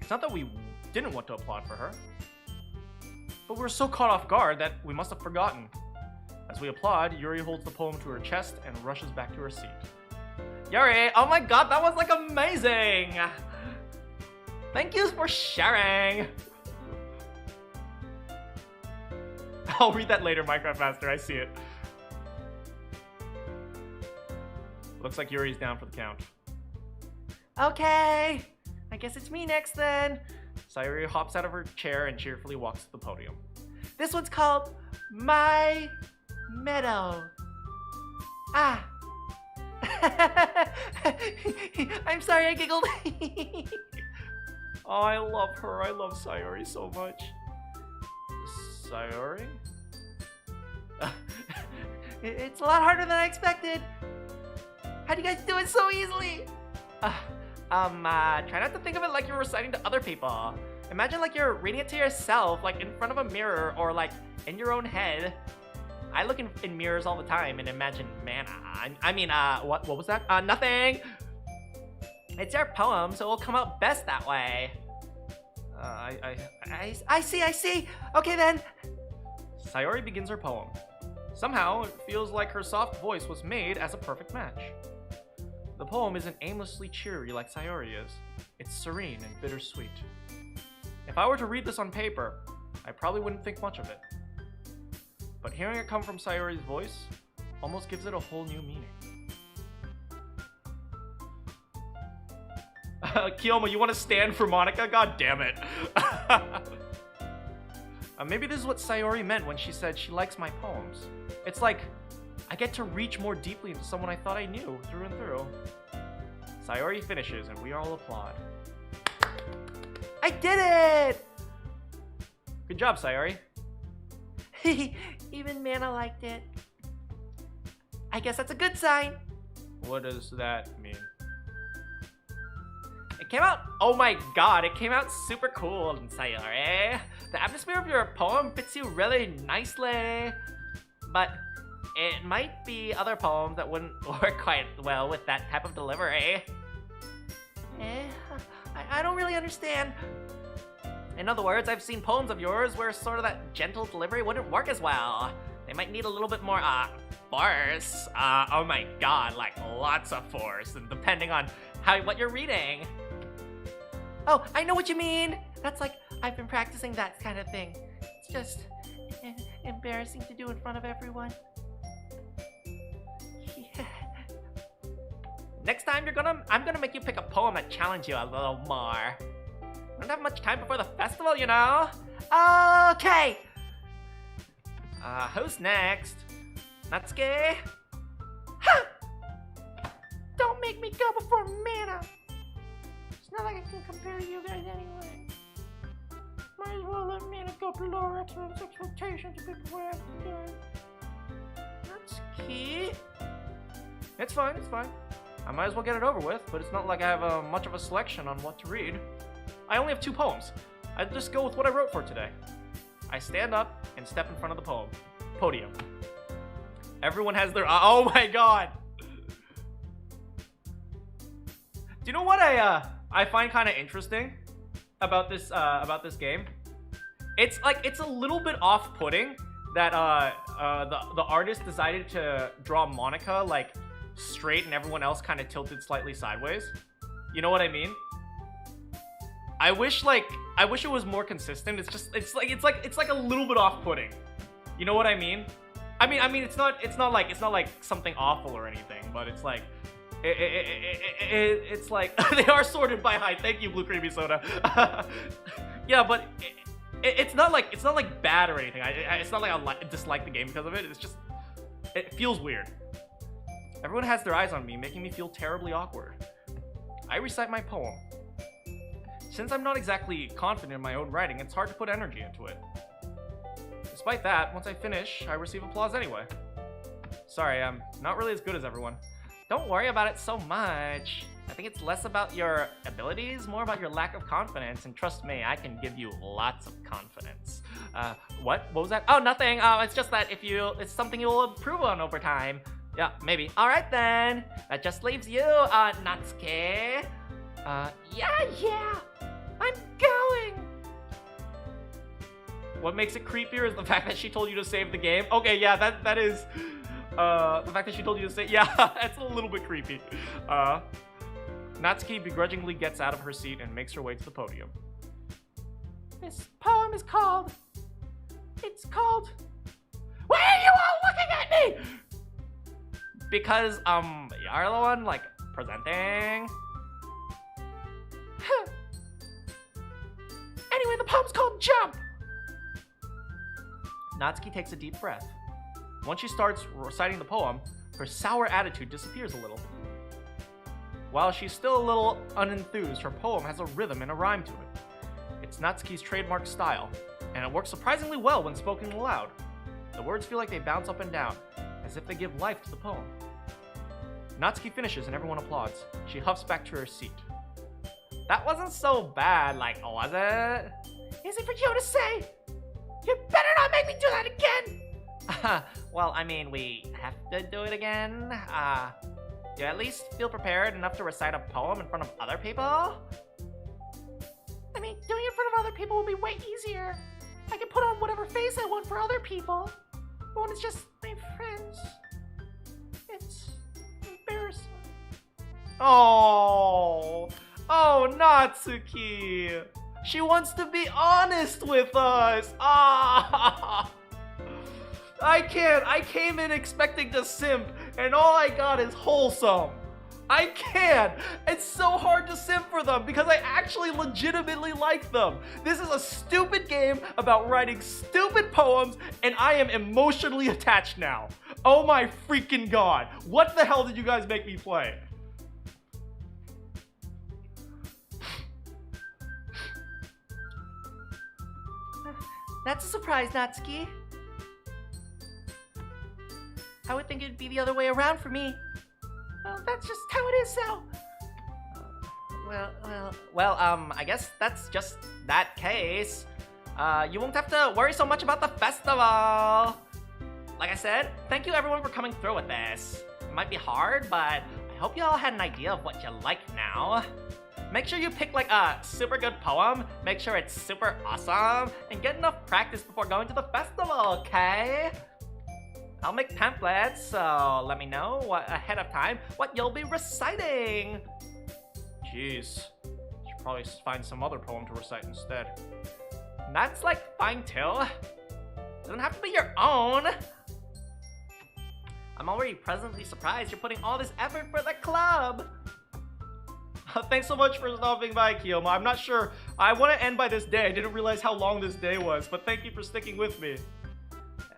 It's not that we didn't want to applaud for her, but we were so caught off guard that we must have forgotten. As we applaud, Yuri holds the poem to her chest and rushes back to her seat. Yuri, oh my god, that was like amazing! Thank you for sharing! I'll read that later, Minecraft Master, I see it. Looks like Yuri's down for the count. Okay, I guess it's me next then. Sayori hops out of her chair and cheerfully walks to the podium. This one's called My Meadow. Ah. I'm sorry I giggled. Oh, I love her. I love Sayori so much. Sayori? It's a lot harder than I expected. How do you guys do it so easily? Try not to think of it like you're reciting to other people. Imagine like you're reading it to yourself, like in front of a mirror or like in your own head. I look in mirrors all the time and imagine mana. What was that? Nothing! It's your poem, so it'll come out best that way. I see. Okay then. Sayori begins her poem. Somehow, it feels like her soft voice was made as a perfect match. The poem isn't aimlessly cheery like Sayori is. It's serene and bittersweet. If I were to read this on paper, I probably wouldn't think much of it. But hearing it come from Sayori's voice almost gives it a whole new meaning. Kiyoma, you want to stand for Monica? God damn it. Maybe this is what Sayori meant when she said she likes my poems. It's like, I get to reach more deeply into someone I thought I knew through and through. Sayori finishes and we all applaud. I did it! Good job, Sayori. Even Mana liked it. I guess that's a good sign. What does that mean? It came out, oh my god, it came out super cool, Sayori. The atmosphere of your poem fits you really nicely. But it might be other poems that wouldn't work quite well with that type of delivery. I don't really understand. In other words, I've seen poems of yours where sort of that gentle delivery wouldn't work as well. They might need a little bit more, force. Oh my god, like lots of force, and depending on what you're reading. Oh, I know what you mean. That's like, I've been practicing that kind of thing. It's just embarrassing to do in front of everyone. Yeah. Next time I'm gonna make you pick a poem that challenges you a little more. I don't have much time before the festival, you know? Okay! Who's next? Natsuki? Ha! Don't make me go before Mana! It's not like I can compare you guys anyway. Might as well let Mana go below our expectations a bit before I have to do it. Natsuki? It's fine. I might as well get it over with, but it's not like I have much of a selection on what to read. I only have 2 poems. I'd just go with what I wrote for today. I stand up and step in front of the podium. Everyone has their, oh my god! Do you know what I find kind of interesting about this game? It's like, it's a little bit off-putting that the artist decided to draw Monica like straight and everyone else kind of tilted slightly sideways. You know what I mean? I wish it was more consistent. It's like a little bit off-putting. You know what I mean? I mean it's not like something awful or anything, but it's like It's like they are sorted by height. Thank you, Blue Creamy Soda. Yeah, but it's not like bad or anything. It's not like I dislike the game because of it. It's just it feels weird. Everyone has their eyes on me, making me feel terribly awkward. I recite my poem. Since I'm not exactly confident in my own writing, it's hard to put energy into it. Despite that, once I finish, I receive applause anyway. Sorry, I'm not really as good as everyone. Don't worry about it so much. I think it's less about your abilities, more about your lack of confidence, and trust me, I can give you lots of confidence. What was that? Oh, nothing. It's just that it's something you'll improve on over time. Yeah, maybe. All right then. That just leaves you, Natsuki. Yeah. I'm going. What makes it creepier is the fact that she told you to save the game. Okay, yeah, that is, the fact that she told you to save, yeah, that's a little bit creepy. Natsuki begrudgingly gets out of her seat and makes her way to the podium. This poem is called... Why are you all looking at me? Because, you're the one, like, presenting. Anyway, the poem's called Jump. Natsuki takes a deep breath. Once she starts reciting the poem, her sour attitude disappears a little. While she's still a little unenthused, her poem has a rhythm and a rhyme to it. It's Natsuki's trademark style, and it works surprisingly well when spoken aloud. The words feel like they bounce up and down, as if they give life to the poem. Natsuki finishes and everyone applauds. She huffs back to her seat. That wasn't so bad, like, was it? Is it for you to say? You better not make me do that again! Well, I mean, we have to do it again. Do you at least feel prepared enough to recite a poem in front of other people? I mean, doing it in front of other people will be way easier. I can put on whatever face I want for other people. But when it's just my friends, it's embarrassing. Oh, Natsuki. She wants to be honest with us. I can't. I came in expecting to simp, and all I got is wholesome. I can't. It's so hard to simp for them because I actually legitimately like them. This is a stupid game about writing stupid poems, and I am emotionally attached now. Oh my freaking god. What the hell did you guys make me play? That's a surprise, Natsuki. I would think it'd be the other way around for me. Well, that's just how it is now. Well, I guess that's just that case. You won't have to worry so much about the festival. Like I said, thank you everyone for coming through with this. It might be hard, but I hope you all had an idea of what you like now. Make sure you pick like a super good poem, make sure it's super awesome, and get enough practice before going to the festival, okay? I'll make pamphlets, so let me know ahead of time what you'll be reciting. Jeez, should probably find some other poem to recite instead. That's like fine too. Doesn't have to be your own. I'm already pleasantly surprised you're putting all this effort for the club. Thanks so much for stopping by, Kiyoma. I'm not sure. I want to end by this day. I didn't realize how long this day was, but thank you for sticking with me. It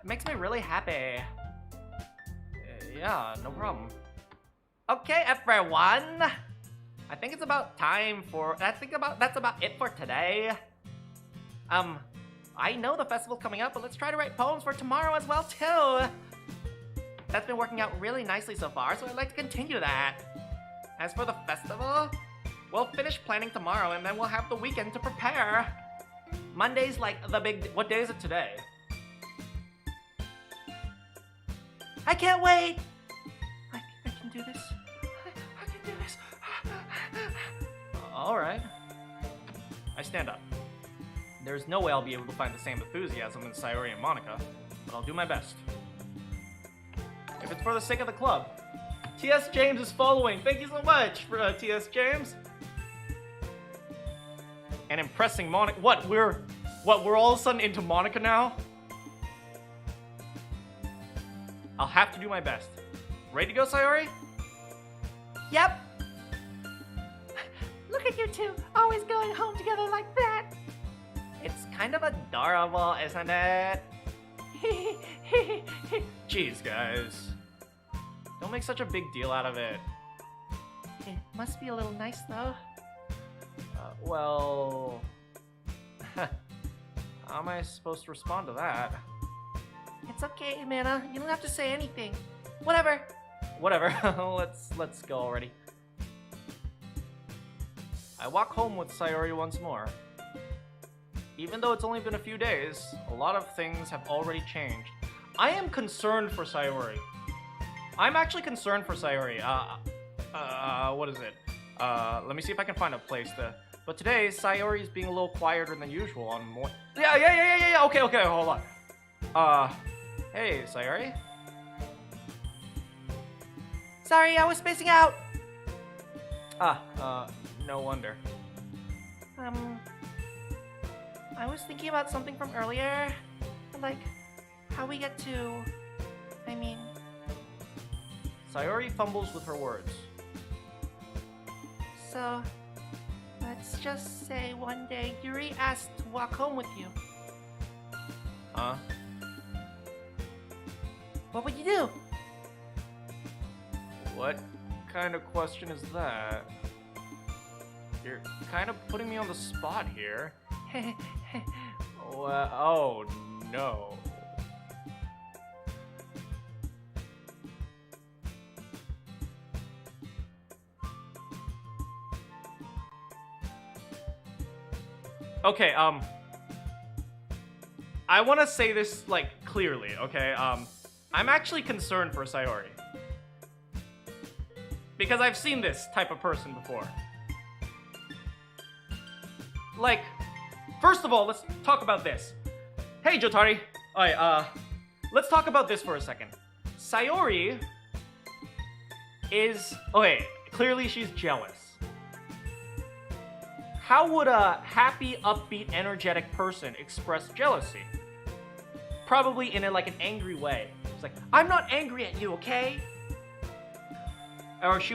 makes me really happy. Yeah, no problem. Okay, everyone. I think it's about time for... that's about it for today. I know the festival's coming up, but let's try to write poems for tomorrow as well, too. That's been working out really nicely so far, so I'd like to continue that. As for the festival, we'll finish planning tomorrow and then we'll have the weekend to prepare. Monday's like the big... what day is it today? I can't wait! I can do this. I can do this. Alright. I stand up. There's no way I'll be able to find the same enthusiasm in Sayori and Monica, but I'll do my best. If it's for the sake of the club. T.S. James is following. Thank you so much for T.S. James. And impressing Monica. What, we're all of a sudden into Monica now? I'll have to do my best. Ready to go, Sayori? Yep. Look at you two, always going home together like that. It's kind of adorable, isn't it? Jeez, guys. Don't make such a big deal out of it. It must be a little nice, though. Well... How am I supposed to respond to that? It's okay, Mana. You don't have to say anything. Whatever. Whatever. let's go already. I walk home with Sayori once more. Even though it's only been a few days, a lot of things have already changed. I am concerned for Sayori. I'm actually concerned for Sayori. What is it? Let me see if I can find a place to... But today, Sayori is being a little quieter than usual on more... Yeah, okay, hold on. Hey, Sayori? Sorry, I was spacing out. No wonder. I was thinking about something from earlier. Like, how we get to... I mean... Sayori fumbles with her words. So, let's just say one day Yuri asked to walk home with you. Huh? What would you do? What kind of question is that? You're kind of putting me on the spot here. Well, oh no. Okay, I want to say this, like, clearly, okay? I'm actually concerned for Sayori. Because I've seen this type of person before. Like, first of all, let's talk about this. Hey, Jotari. Alright, let's talk about this for a second. Sayori is... Okay, clearly she's jealous. How would a happy, upbeat, energetic person express jealousy? Probably in like an angry way. It's like, I'm not angry at you, okay? Or she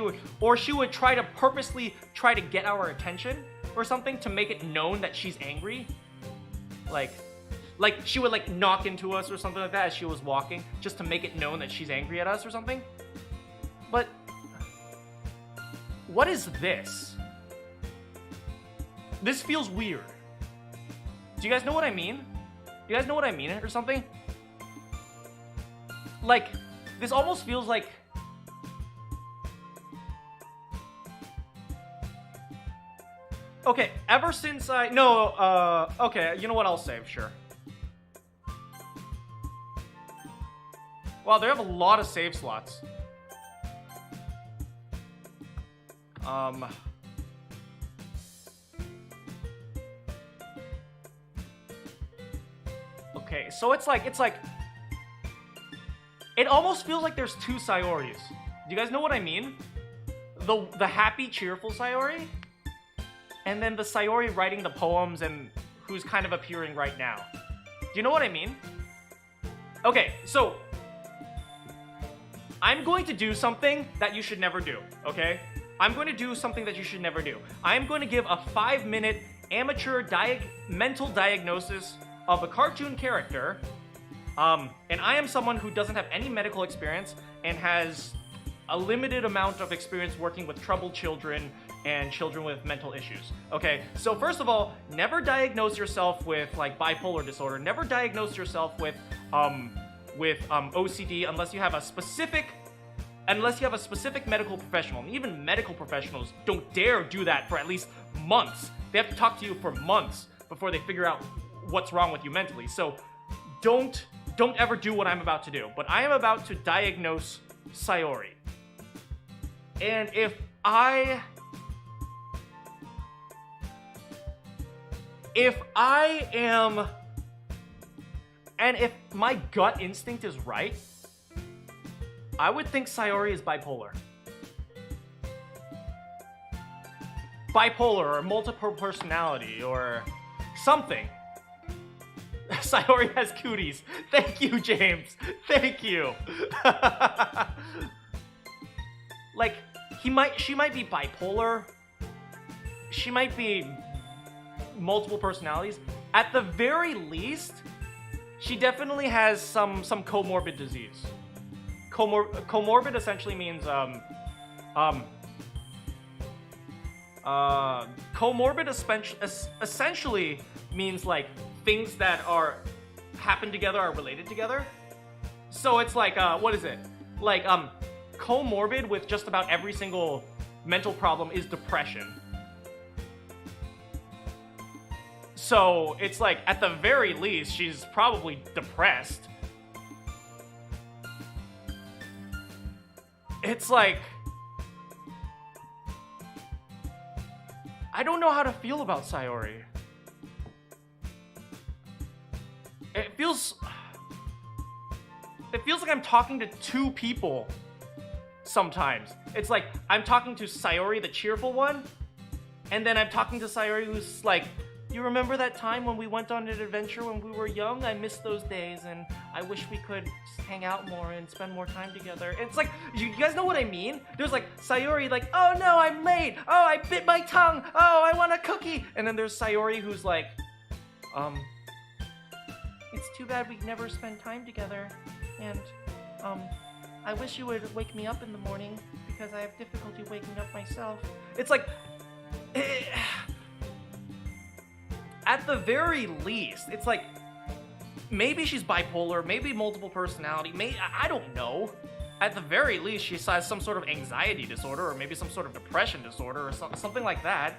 would try to purposely try to get our attention or something to make it known that she's angry. Like she would like knock into us or something like that as she was walking, just to make it known that she's angry at us or something. But what is this? This feels weird. Do you guys know what I mean? Do you guys know what I mean or something? Like, this almost feels like... Okay, ever since I... No, okay, you know what, I'll save, sure. Wow, they have a lot of save slots. Okay, so it's like, it almost feels like there's two Sayoris. Do you guys know what I mean? The happy, cheerful Sayori, and then the Sayori writing the poems and who's kind of appearing right now. Do you know what I mean? Okay, so I'm going to do something that you should never do, okay? I'm going to do something that you should never do. I'm going to give a 5-minute amateur mental diagnosis of a cartoon character, and I am someone who doesn't have any medical experience and has a limited amount of experience working with troubled children and children with mental issues. Okay, so first of all, never diagnose yourself with like bipolar disorder. Never diagnose yourself with OCD unless you have a specific medical professional. And even medical professionals don't dare do that for at least months. They have to talk to you for months before they figure out what's wrong with you mentally. So don't ever do what I'm about to do. But I am about to diagnose Sayori. And if my gut instinct is right, I would think Sayori is bipolar. Bipolar or multiple personality or something. Sayori has cooties. Thank you, James. Thank you. Like, she might be bipolar. She might be multiple personalities. At the very least, she definitely has some comorbid disease. Comorbid essentially means comorbid essentially means like things that happen together are related together. So it's like what is it? Like comorbid with just about every single mental problem is depression. So it's like at the very least she's probably depressed. It's like I don't know how to feel about Sayori. It feels like I'm talking to two people sometimes. It's like I'm talking to Sayori, the cheerful one, and then I'm talking to Sayori who's like, you remember that time when we went on an adventure when we were young? I miss those days, and I wish we could just hang out more and spend more time together. It's like, you guys know what I mean? There's like Sayori like, oh no, I'm late. Oh, I bit my tongue. Oh, I want a cookie. And then there's Sayori who's like, it's too bad we never spend time together. And, I wish you would wake me up in the morning because I have difficulty waking up myself. It's like, at the very least, it's like, maybe she's bipolar, maybe multiple personality, I don't know. At the very least, she has some sort of anxiety disorder, or maybe some sort of depression disorder, or something like that.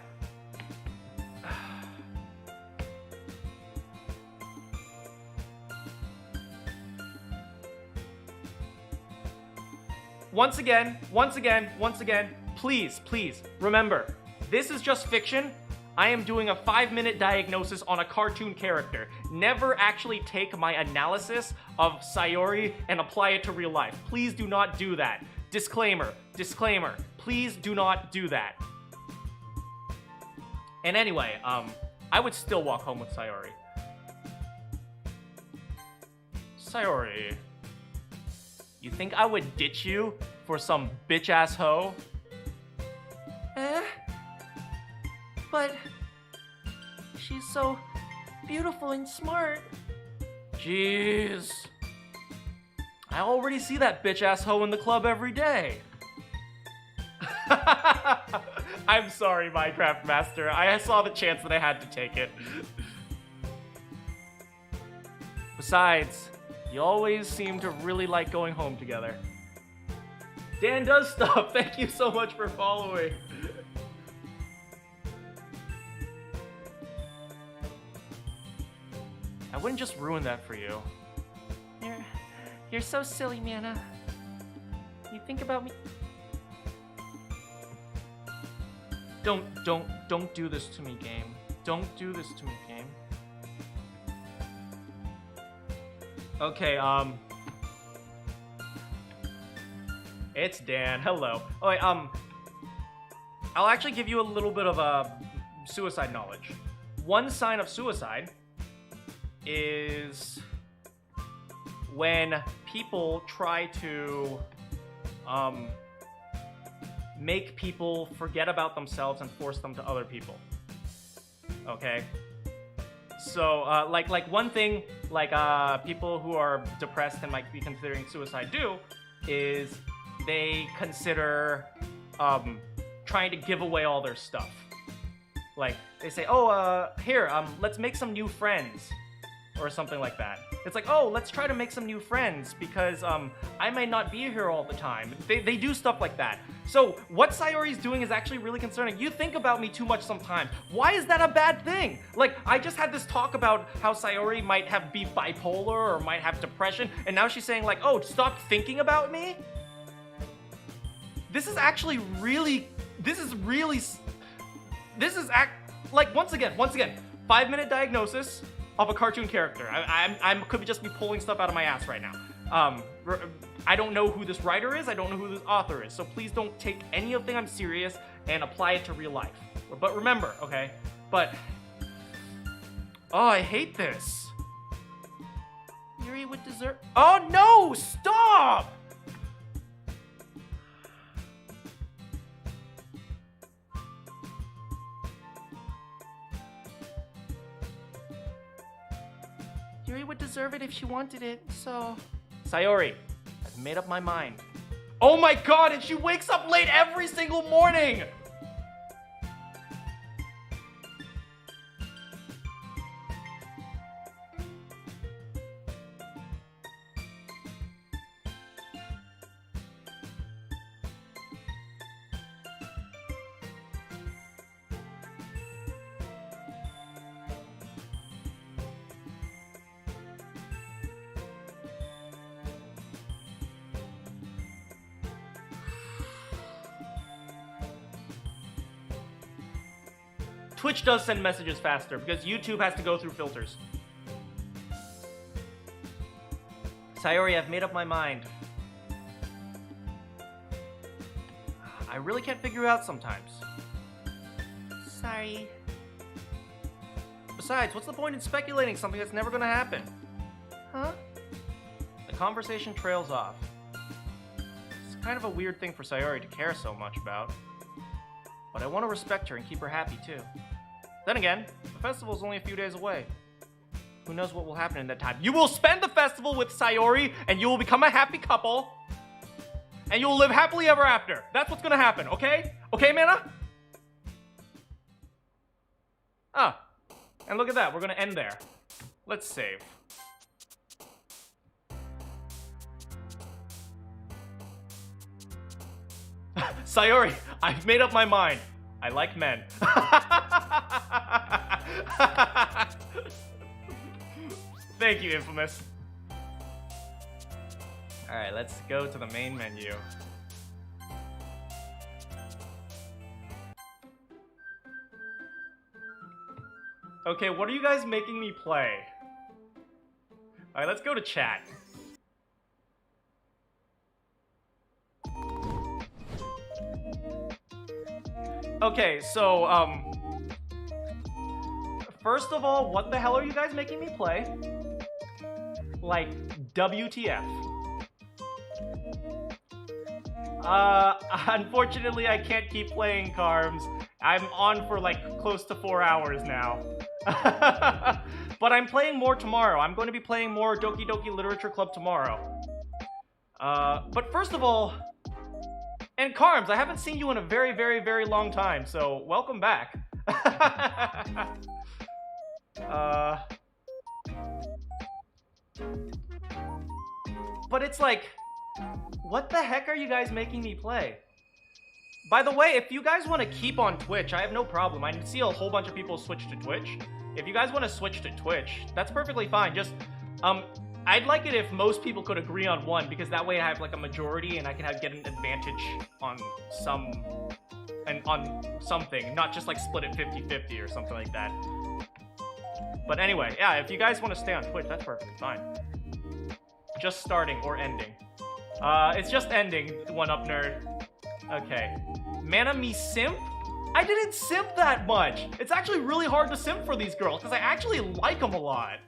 Once again, please, remember, this is just fiction. I am doing a 5-minute diagnosis on a cartoon character. Never actually take my analysis of Sayori and apply it to real life. Please do not do that. Disclaimer, please do not do that. And anyway, I would still walk home with Sayori. Sayori, you think I would ditch you for some bitch-ass hoe? But she's so beautiful and smart. Jeez. I already see that bitch-ass hoe in the club every day. I'm sorry, Minecraft Master. I saw the chance that I had to take it. Besides, you always seem to really like going home together. Dan does stuff. Thank you so much for following. I wouldn't just ruin that for you. You're so silly, Mana. You think about me. Don't do this to me, game. Don't do this to me, game. Okay, it's Dan. Hello. Oh, wait, I'll actually give you a little bit of suicide knowledge. One sign of suicide is when people try to make people forget about themselves and force them to other people. Okay? So, like one thing, like, people who are depressed and might be considering suicide do is they consider, trying to give away all their stuff. Like, they say, oh, here, let's make some new friends. Or something like that. It's like, oh, let's try to make some new friends because, I may not be here all the time. They do stuff like that. So, what Sayori's doing is actually really concerning. You think about me too much sometimes. Why is that a bad thing? Like, I just had this talk about how Sayori might be bipolar or might have depression, and now she's saying like, oh, stop thinking about me? This is actually really, like, once again, 5-minute diagnosis of a cartoon character. I could just be pulling stuff out of my ass right now. I don't know who this writer is, I don't know who this author is, so please don't take any of the thing I'm serious and apply it to real life. But remember, okay? But, oh, I hate this. Yuri would deserve. Oh no, stop! Yuri would deserve it if she wanted it, so... Sayori, I've made up my mind. Oh my god, and she wakes up late every single morning! Twitch does send messages faster because YouTube has to go through filters. Sayori, I've made up my mind. I really can't figure it out sometimes. Sorry. Besides, what's the point in speculating something that's never gonna happen? Huh? The conversation trails off. It's kind of a weird thing for Sayori to care so much about. But I want to respect her and keep her happy too. Then again, the festival's only a few days away. Who knows what will happen in that time? You will spend the festival with Sayori, and you will become a happy couple. And you will live happily ever after. That's what's gonna happen, okay? Okay, Mana? Ah, and look at that, we're gonna end there. Let's save. Sayori, I've made up my mind. I like men. Thank you, Infamous. Alright, let's go to the main menu. Okay, what are you guys making me play? Alright, let's go to chat. Okay, so, first of all, what the hell are you guys making me play? Like, WTF. Unfortunately, I can't keep playing Carms. I'm on for, like, close to 4 hours now. But I'm playing more tomorrow. I'm going to be playing more Doki Doki Literature Club tomorrow. But first of all... And Carms, I haven't seen you in a very, very, very long time, so welcome back. But it's like, what the heck are you guys making me play? By the way, if you guys want to keep on Twitch, I have no problem. I see a whole bunch of people switch to Twitch. If you guys want to switch to Twitch, that's perfectly fine. Just, I'd like it if most people could agree on one, because that way I have like a majority and I can get an advantage on something, not just like split it 50-50 or something like that. But anyway, yeah, if you guys want to stay on Twitch, that's perfectly fine. Just starting or ending. It's just ending, one up nerd. Okay. Mana me simp? I didn't simp that much. It's actually really hard to simp for these girls because I actually like them a lot.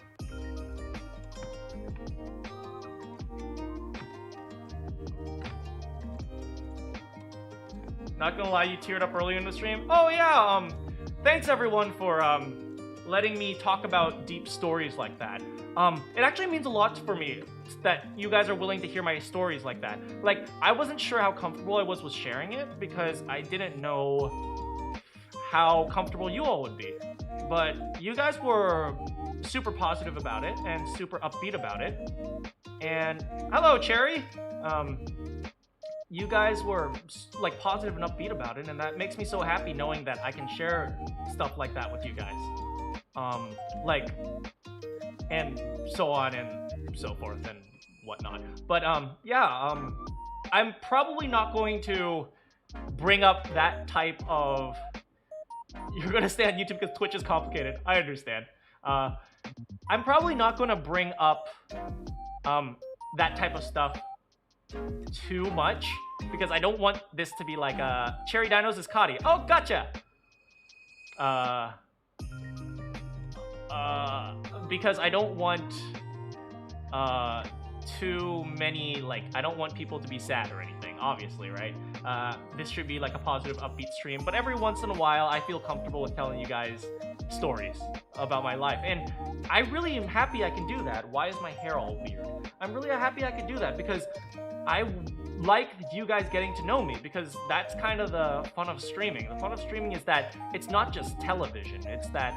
Not gonna lie, you teared up early in the stream. Oh yeah, thanks everyone for letting me talk about deep stories like that. It actually means a lot for me that you guys are willing to hear my stories like that. Like, I wasn't sure how comfortable I was with sharing it because I didn't know how comfortable you all would be. But you guys were super positive about it and super upbeat about it. And hello, Cherry. You guys were like positive and upbeat about it, and that makes me so happy knowing that I can share stuff like that with you guys. Like, and so on and so forth and whatnot. But yeah, I'm probably not going to bring up that type of... You're gonna stay on YouTube because Twitch is complicated. I understand. I'm probably not gonna bring up that type of stuff too much because I don't want this to be like Cherry Dinos is Kadi. Oh, gotcha. Because I don't want too many, like, I don't want people to be sad or anything, obviously, right? This should be like a positive, upbeat stream, but every once in a while I feel comfortable with telling you guys stories about my life, and I really am happy I can do that. Why is my hair all weird? I'm really happy I can do that because I like you guys getting to know me, because that's kind of the fun of streaming. The fun of streaming is that it's not just television, it's that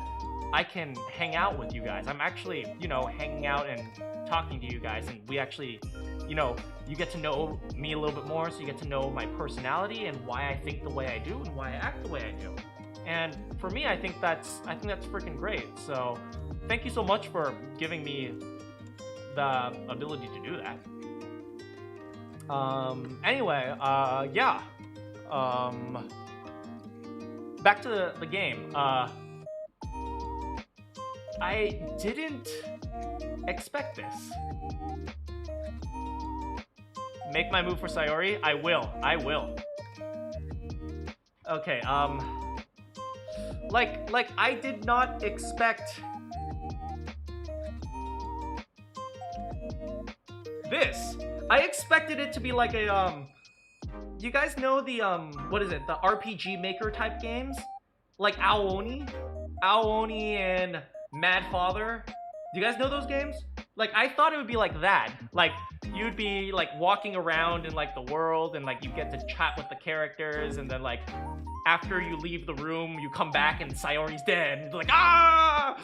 I can hang out with you guys. I'm actually, you know, hanging out and talking to you guys, and we actually, you know, you get to know me a little bit more, so you get to know my personality and why I think the way I do and why I act the way I do. And for me, I think that's freaking great. So thank you so much for giving me the ability to do that. Anyway, yeah. Back to the game. I didn't expect this. Make my move for Sayori? I will. Okay, like I did not expect this. I expected it to be like a, you guys know the, what is it? The RPG Maker type games? Like Aoni and Mad Father. Do you guys know those games? Like, I thought it would be like that. Like, you'd be like walking around in like the world, and like you get to chat with the characters, and then like after you leave the room, you come back and Sayori's dead, and you're like, ah!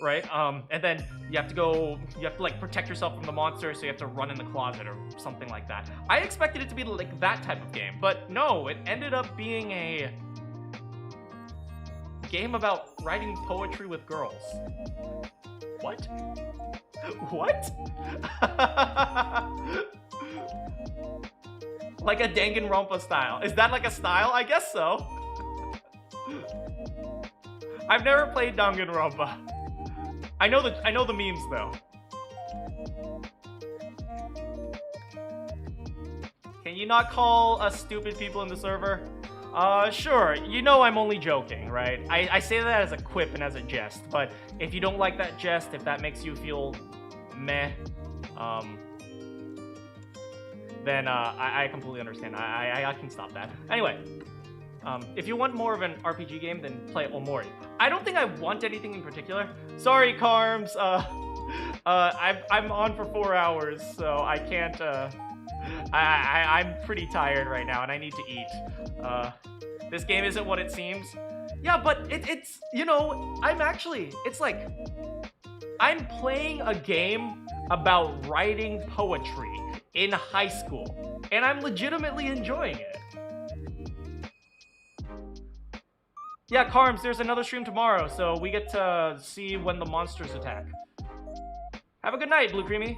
Right? And then you have to like protect yourself from the monster, so you have to run in the closet or something like that. I expected it to be like that type of game, but no, it ended up being a game about writing poetry with girls. What? What? Like a Danganronpa style. Is that like a style? I guess so. I've never played Danganronpa. I know the memes though. Can you not call us stupid people in the server? Sure, you know I'm only joking, right? I say that as a quip and as a jest, but if you don't like that jest, if that makes you feel meh, then I completely understand. I can stop that. Anyway, if you want more of an RPG game, then play Omori. I don't think I want anything in particular. Sorry, Carms. I'm on for 4 hours, so I can't. I'm pretty tired right now, and I need to eat. This game isn't what it seems. Yeah, but it's, you know, it's like, I'm playing a game about writing poetry in high school, and I'm legitimately enjoying it. Yeah, Carms, there's another stream tomorrow, so we get to see when the monsters attack. Have a good night, Blue Creamy.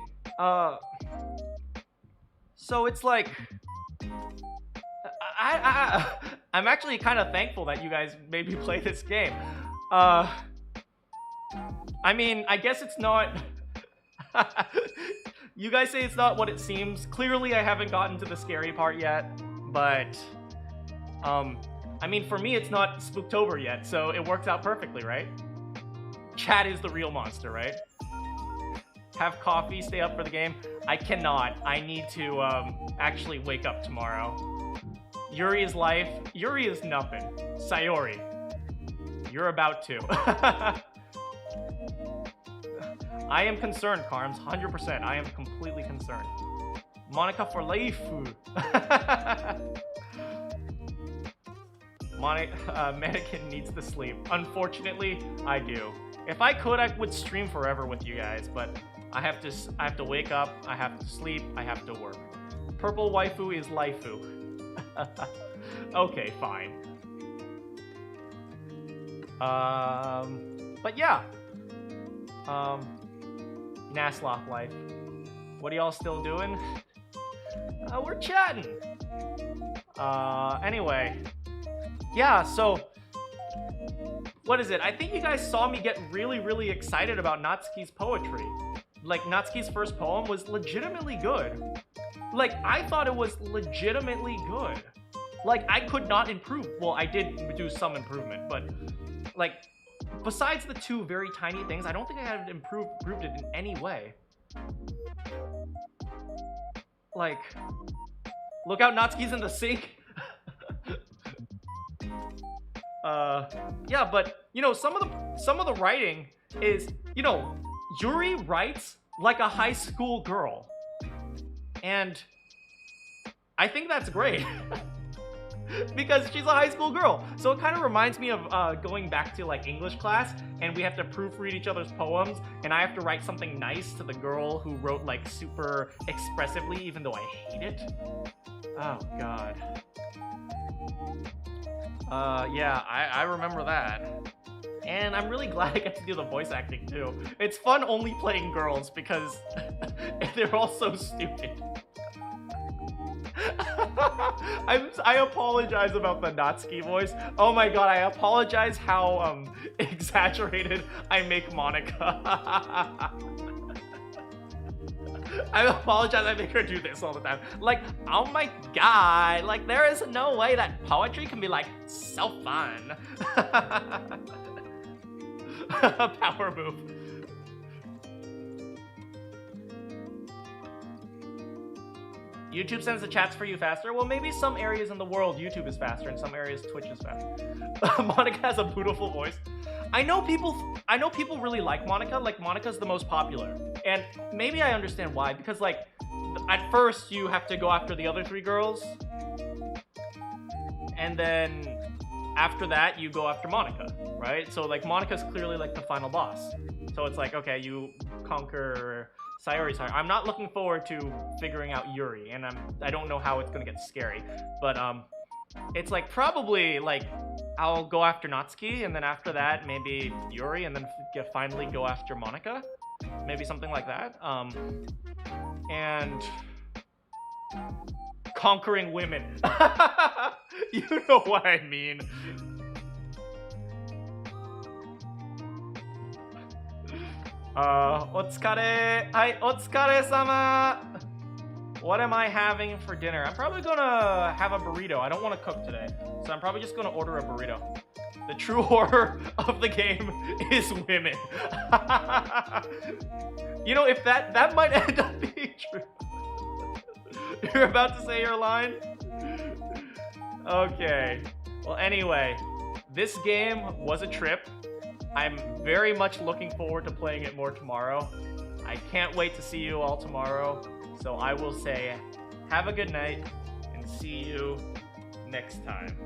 So it's like, I'm actually kind of thankful that you guys made me play this game. I mean, I guess it's not... You guys say it's not what it seems. Clearly, I haven't gotten to the scary part yet, but... I mean, for me, it's not Spooktober yet, so it works out perfectly, right? Chat is the real monster, right? Have coffee, stay up for the game. I cannot. I need to actually wake up tomorrow. Yuri is life. Yuri is nothing. Sayori, you're about to. I am concerned, Carms. 100%. I am completely concerned. Monica for life. Manakyn needs to sleep. Unfortunately, I do. If I could, I would stream forever with you guys, but I have to wake up, I have to sleep, I have to work. Purple waifu is laifu. Okay, fine. But yeah. Nasloth life. What are y'all still doing? We're chatting. Anyway. Yeah, so what is it? I think you guys saw me get really, really excited about Natsuki's poetry. Like, Natsuki's first poem was legitimately good. Like, I thought it was legitimately good. Like, I could not improve. Well, I did do some improvement, but, like, besides the two very tiny things, I don't think I had improved it in any way. Like, look out, Natsuki's in the sink. Yeah, but you know, some of the writing is, you know, Yuri writes like a high school girl. And I think that's great. Because she's a high school girl. So it kind of reminds me of going back to like English class, and we have to proofread each other's poems, and I have to write something nice to the girl who wrote like super expressively, even though I hate it. Oh god. Yeah, I remember that. And I'm really glad I get to do the voice acting too. It's fun only playing girls because they're all so stupid. I apologize about the Natsuki voice. Oh my god, I apologize how exaggerated I make Monika. I apologize I make her do this all the time. Like, oh my god, like there is no way that poetry can be like so fun. Power move. YouTube sends the chats for you faster. Well, maybe some areas in the world YouTube is faster, and some areas Twitch is faster. Monika has a beautiful voice. I know people really like Monika. Like, Monika's the most popular, and maybe I understand why. Because like, at first you have to go after the other 3 girls, and then after that you go after Monika, right? So like, Monika's clearly like the final boss. So it's like, okay, you conquer Sayori's heart. I'm not looking forward to figuring out Yuri, and I don't know how it's gonna get scary, but it's like probably like I'll go after Natsuki, and then after that maybe Yuri, and then finally go after Monika, maybe something like that. And conquering women. You know what I mean. Otsukare. Hi, otsukare-sama. What am I having for dinner? I'm probably gonna have a burrito. I don't want to cook today, so I'm probably just gonna order a burrito. The true horror of the game is women. You know, if that might end up being true. You're about to say your line? Okay. Well, anyway, this game was a trip. I'm very much looking forward to playing it more tomorrow. I can't wait to see you all tomorrow. So I will say, have a good night, and see you next time.